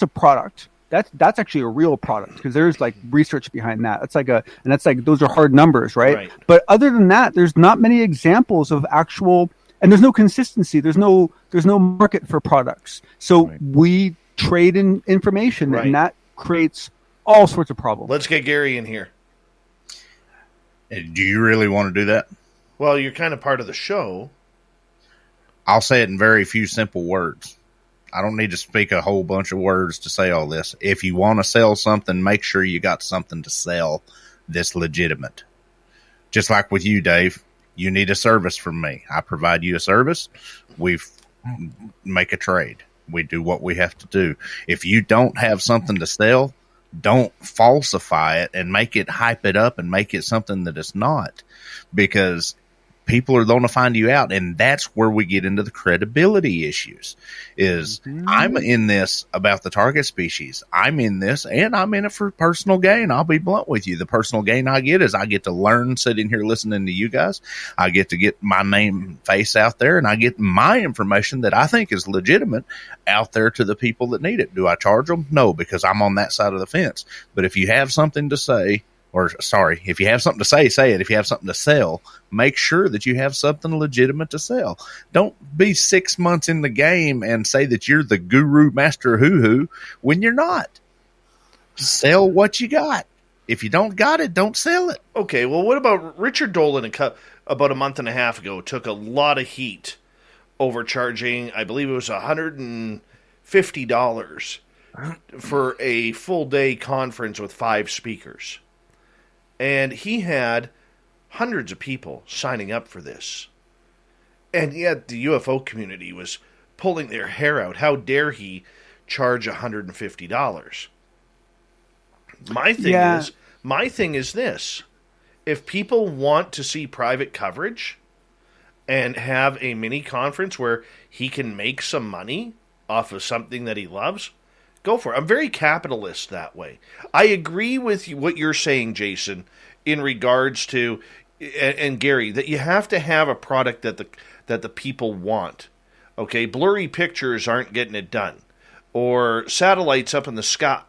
a product. That's actually a real product because there's like research behind that. Those are hard numbers, right? But other than that, there's not many examples of actual, and there's no consistency. There's no market for products. So we trade in information, and that creates all sorts of problems. Let's get Gary in here. Do you really want to do that? Well, you're kind of part of the show. I'll say it in very few simple words. I don't need to speak a whole bunch of words to say all this. If you want to sell something, make sure you got something to sell that's legitimate. Just like with you, Dave, you need a service from me. I provide you a service. We make a trade. We do what we have to do. If you don't have something to sell, don't falsify it and make it, hype it up and make it something that it's not, because people are going to find you out. And that's where we get into the credibility issues is I'm in this about the target species. I'm in this and I'm in it for personal gain. I'll be blunt with you. The personal gain I get is I get to learn sitting here listening to you guys. I get to get my name face out there and I get my information that I think is legitimate out there to the people that need it. Do I charge them? No, because I'm on that side of the fence. But if you have something to say, if you have something to say it. If you have something to sell, make sure that you have something legitimate to sell. Don't be 6 months in the game and say that you're the guru master hoo-hoo when you're not. Sell what you got. If you don't got it, don't sell it. Okay, well, what about Richard Dolan about a month and a half ago took a lot of heat over charging, I believe it was $150 for a full-day conference with 5 speakers. And he had hundreds of people signing up for this. And yet the UFO community was pulling their hair out. How dare he charge $150? My thing is this. If people want to see private coverage and have a mini conference where he can make some money off of something that he loves, go for it. I'm very capitalist that way. I agree with you, what you're saying, Jason, in regards to, and Gary, that you have to have a product that the people want. Okay, blurry pictures aren't getting it done, or satellites up in the sky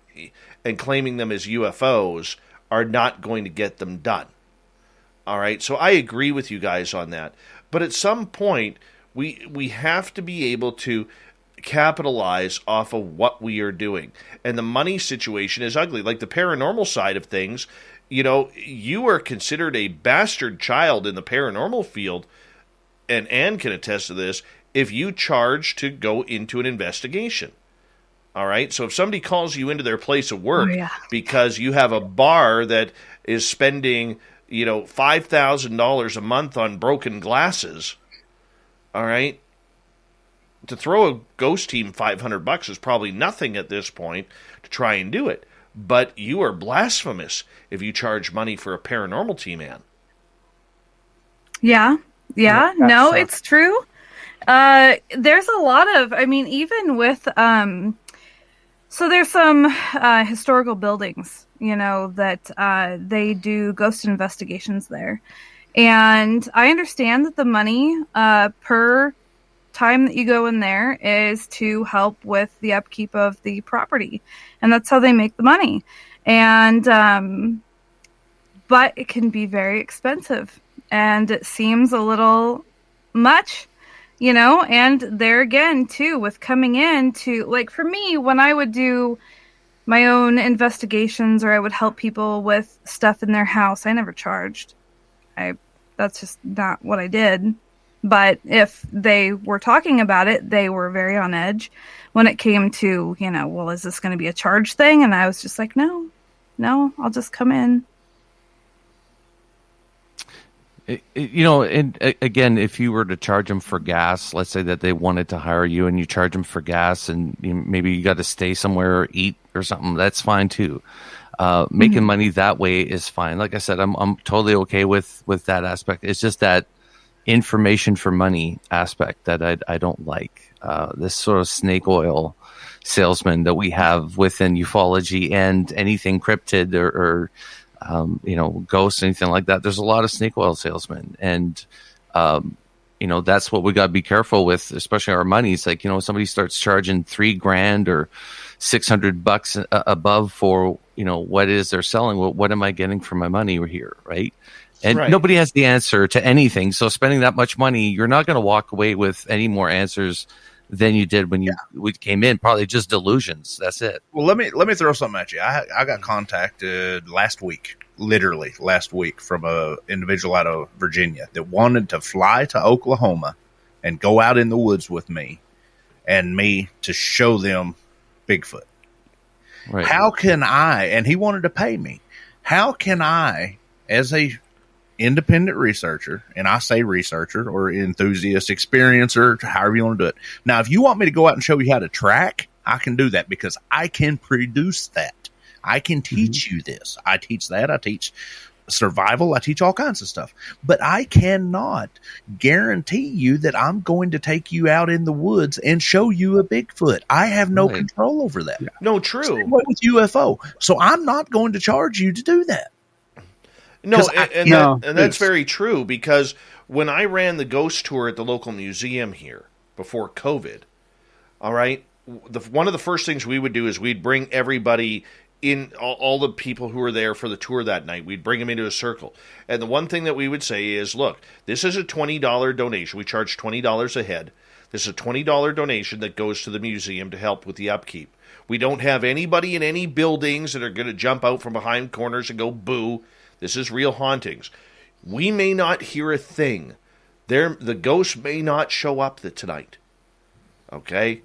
and claiming them as UFOs are not going to get them done. All right, so I agree with you guys on that. But at some point, we have to be able to capitalize off of what we are doing. And the money situation is ugly. Like the paranormal side of things, you are considered a bastard child in the paranormal field, and Ann can attest to this, if you charge to go into an investigation. All right. So if somebody calls you into their place of work because you have a bar that is spending, $5,000 a month on broken glasses, all right, to throw a ghost team $500 is probably nothing at this point to try and do it. But you are blasphemous if you charge money for a paranormal team, man. Yeah. No, it's true. There's a lot of, even with, so there's some historical buildings, that they do ghost investigations there. And I understand that the money per time that you go in there is to help with the upkeep of the property. And that's how they make the money. And, but it can be very expensive. And it seems a little much, and there again, too, with coming in to, like, for me, when I would do my own investigations or I would help people with stuff in their house, I never charged. That's just not what I did. But if they were talking about it, they were very on edge when it came to, well, is this going to be a charge thing? And I was just like, no, I'll just come in. And again, if you were to charge them for gas, let's say that they wanted to hire you and you charge them for gas and maybe you got to stay somewhere or eat or something, that's fine too. Making money that way is fine. Like I said, I'm totally okay with that aspect. It's just that information for money aspect that I don't like. This sort of snake oil salesman that we have within ufology and anything cryptid or ghosts, anything like that. There's a lot of snake oil salesmen, and that's what we got to be careful with, especially our money. It's like, somebody starts charging $3,000 or $600 above for what it is they're selling. Well, what am I getting for my money here, right? And nobody has the answer to anything. So spending that much money, you're not going to walk away with any more answers than you did when we came in. Probably just delusions. That's it. Well, let me throw something at you. I got contacted literally last week, from a individual out of Virginia that wanted to fly to Oklahoma and go out in the woods with me and me to show them Bigfoot. Right. How can I, and he wanted to pay me, how can I, as a independent researcher, and I say researcher or enthusiast, experiencer, however you want to do it. Now, if you want me to go out and show you how to track, I can do that because I can produce that. I can teach you this. I teach that. I teach survival. I teach all kinds of stuff. But I cannot guarantee you that I'm going to take you out in the woods and show you a Bigfoot. I have no control over that. Yeah. No, true. Same way with UFO. So I'm not going to charge you to do that. No, and that's very true, because when I ran the ghost tour at the local museum here before COVID, all right, one of the first things we would do is we'd bring everybody in, all the people who were there for the tour that night. We'd bring them into a circle. And the one thing that we would say is, look, this is a $20 donation. We charge $20 a head. This is a $20 donation that goes to the museum to help with the upkeep. We don't have anybody in any buildings that are going to jump out from behind corners and go boo. This is real hauntings. We may not hear a thing. The ghosts may not show up tonight. Okay?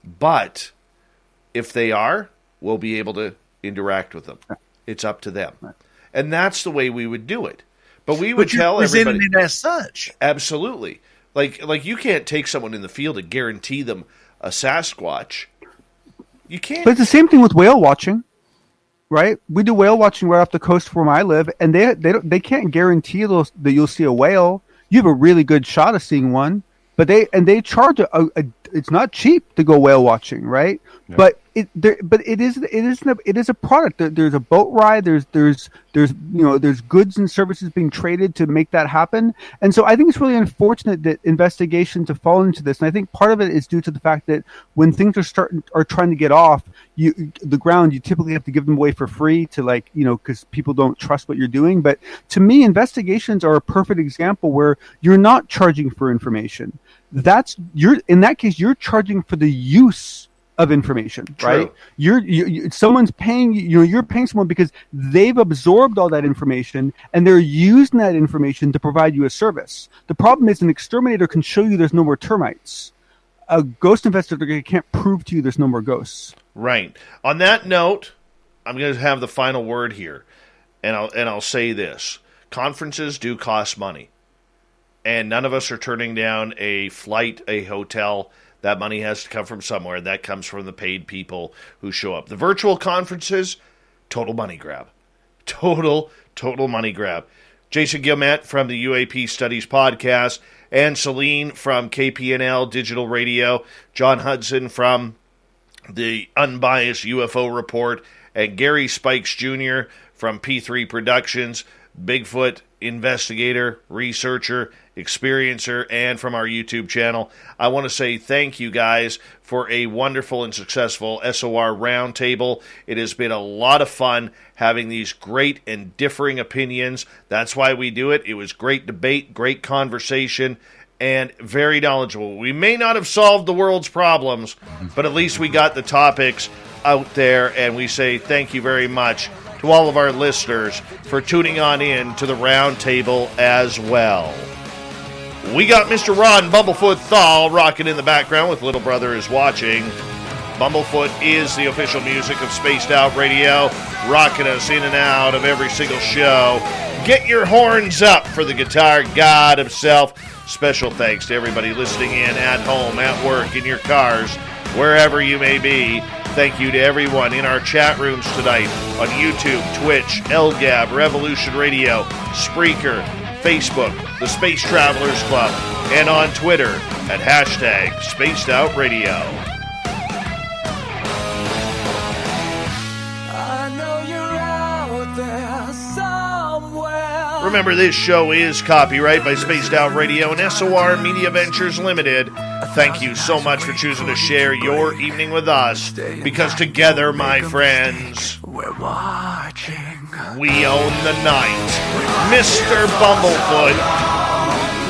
But if they are, we'll be able to interact with them. It's up to them. And that's the way we would do it. But we would tell everybody it as such. Absolutely. Like you can't take someone in the field and guarantee them a Sasquatch. You can't. But it's the same thing with whale watching. Right, we do whale watching right off the coast where I live, and they can't guarantee that you'll see a whale. You have a really good shot of seeing one, but they charge it's not cheap to go whale watching, right? Yeah. But it is a product. There's a boat ride. There's goods and services being traded to make that happen. And so I think it's really unfortunate that investigations have fallen into this. And I think part of it is due to the fact that when things are trying to get off the ground, you typically have to give them away for free to because people don't trust what you're doing. But to me, investigations are a perfect example where you're not charging for information. In that case, you're charging for the use of information, right? Someone's paying you're paying someone because they've absorbed all that information and they're using that information to provide you a service. The problem is an exterminator can show you there's no more termites. A ghost investigator can't prove to you there's no more ghosts. Right. On that note, I'm going to have the final word here, and I'll say this. Conferences do cost money, and none of us are turning down a flight, a hotel. That money has to come from somewhere. That comes from the paid people who show up. The virtual conferences, total money grab. Total money grab. Jason Guillemette from the UAP Studies Podcast, and Celine from KPNL Digital Radio, John Hudson from the Unbiased UFO Report, and Gary Spikes Jr. from P3 Productions, Bigfoot investigator, researcher, experiencer, and from our YouTube channel. I want to say thank you guys for a wonderful and successful SOR Round Table. It has been a lot of fun having these great and differing opinions. That's why we do it. It was great debate, great conversation, and very knowledgeable. We may not have solved the world's problems, but at least we got the topics out there, and we say thank you very much to all of our listeners for tuning on in to the Round Table as well. We got Mr. Ron Bumblefoot Thal rocking in the background with Little Brother is Watching. Bumblefoot is the official music of Spaced Out Radio, rocking us in and out of every single show. Get your horns up for the guitar god himself. Special thanks to everybody listening in at home, at work, in your cars, wherever you may be. Thank you to everyone in our chat rooms tonight on YouTube, Twitch, LGAB, Revolution Radio, Spreaker, Facebook, the Space Travelers Club, and on Twitter at hashtag Spaced Out Radio. I know you're out there somewhere. Remember, this show is copyright by Spaced Out Radio and SOR Media Ventures Limited. Thank you so much for choosing to share your evening with us, because together, my friends, we're watching. We own the night. Mr. Bumblefoot,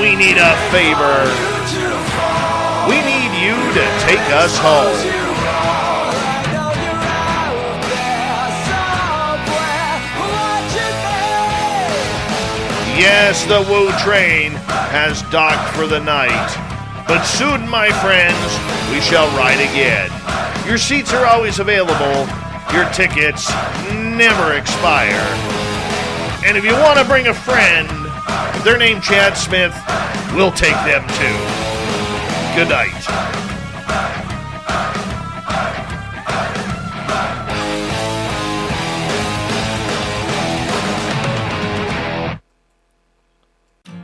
we need a favor. We need you to take us home. Yes, the Woo train has docked for the night. But soon, my friends, we shall ride again. Your seats are always available. Your tickets never expire. And if you want to bring a friend, if they're named Chad Smith, we'll take them too. Good night.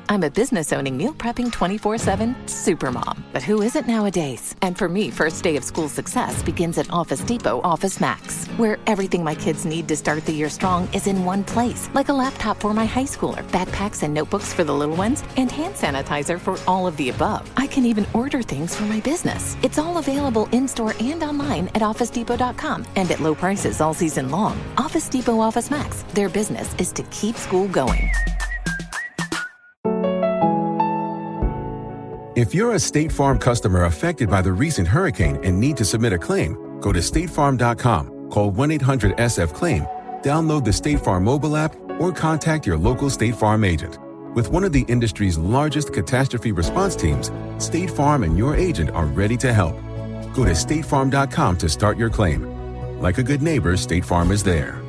I'm a business-owning, meal prepping 24/7 supermom. But who isn't nowadays? And for me, first day of school success begins at Office Depot Office Max, where everything my kids need to start the year strong is in one place, like a laptop for my high schooler, backpacks and notebooks for the little ones, and hand sanitizer for all of the above. I can even order things for my business. It's all available in-store and online at OfficeDepot.com and at low prices all season long. Office Depot Office Max. Their business is to keep school going. If you're a State Farm customer affected by the recent hurricane and need to submit a claim, go to statefarm.com, call 1-800-SF-CLAIM, download the State Farm mobile app, or contact your local State Farm agent. With one of the industry's largest catastrophe response teams, State Farm and your agent are ready to help. Go to statefarm.com to start your claim. Like a good neighbor, State Farm is there.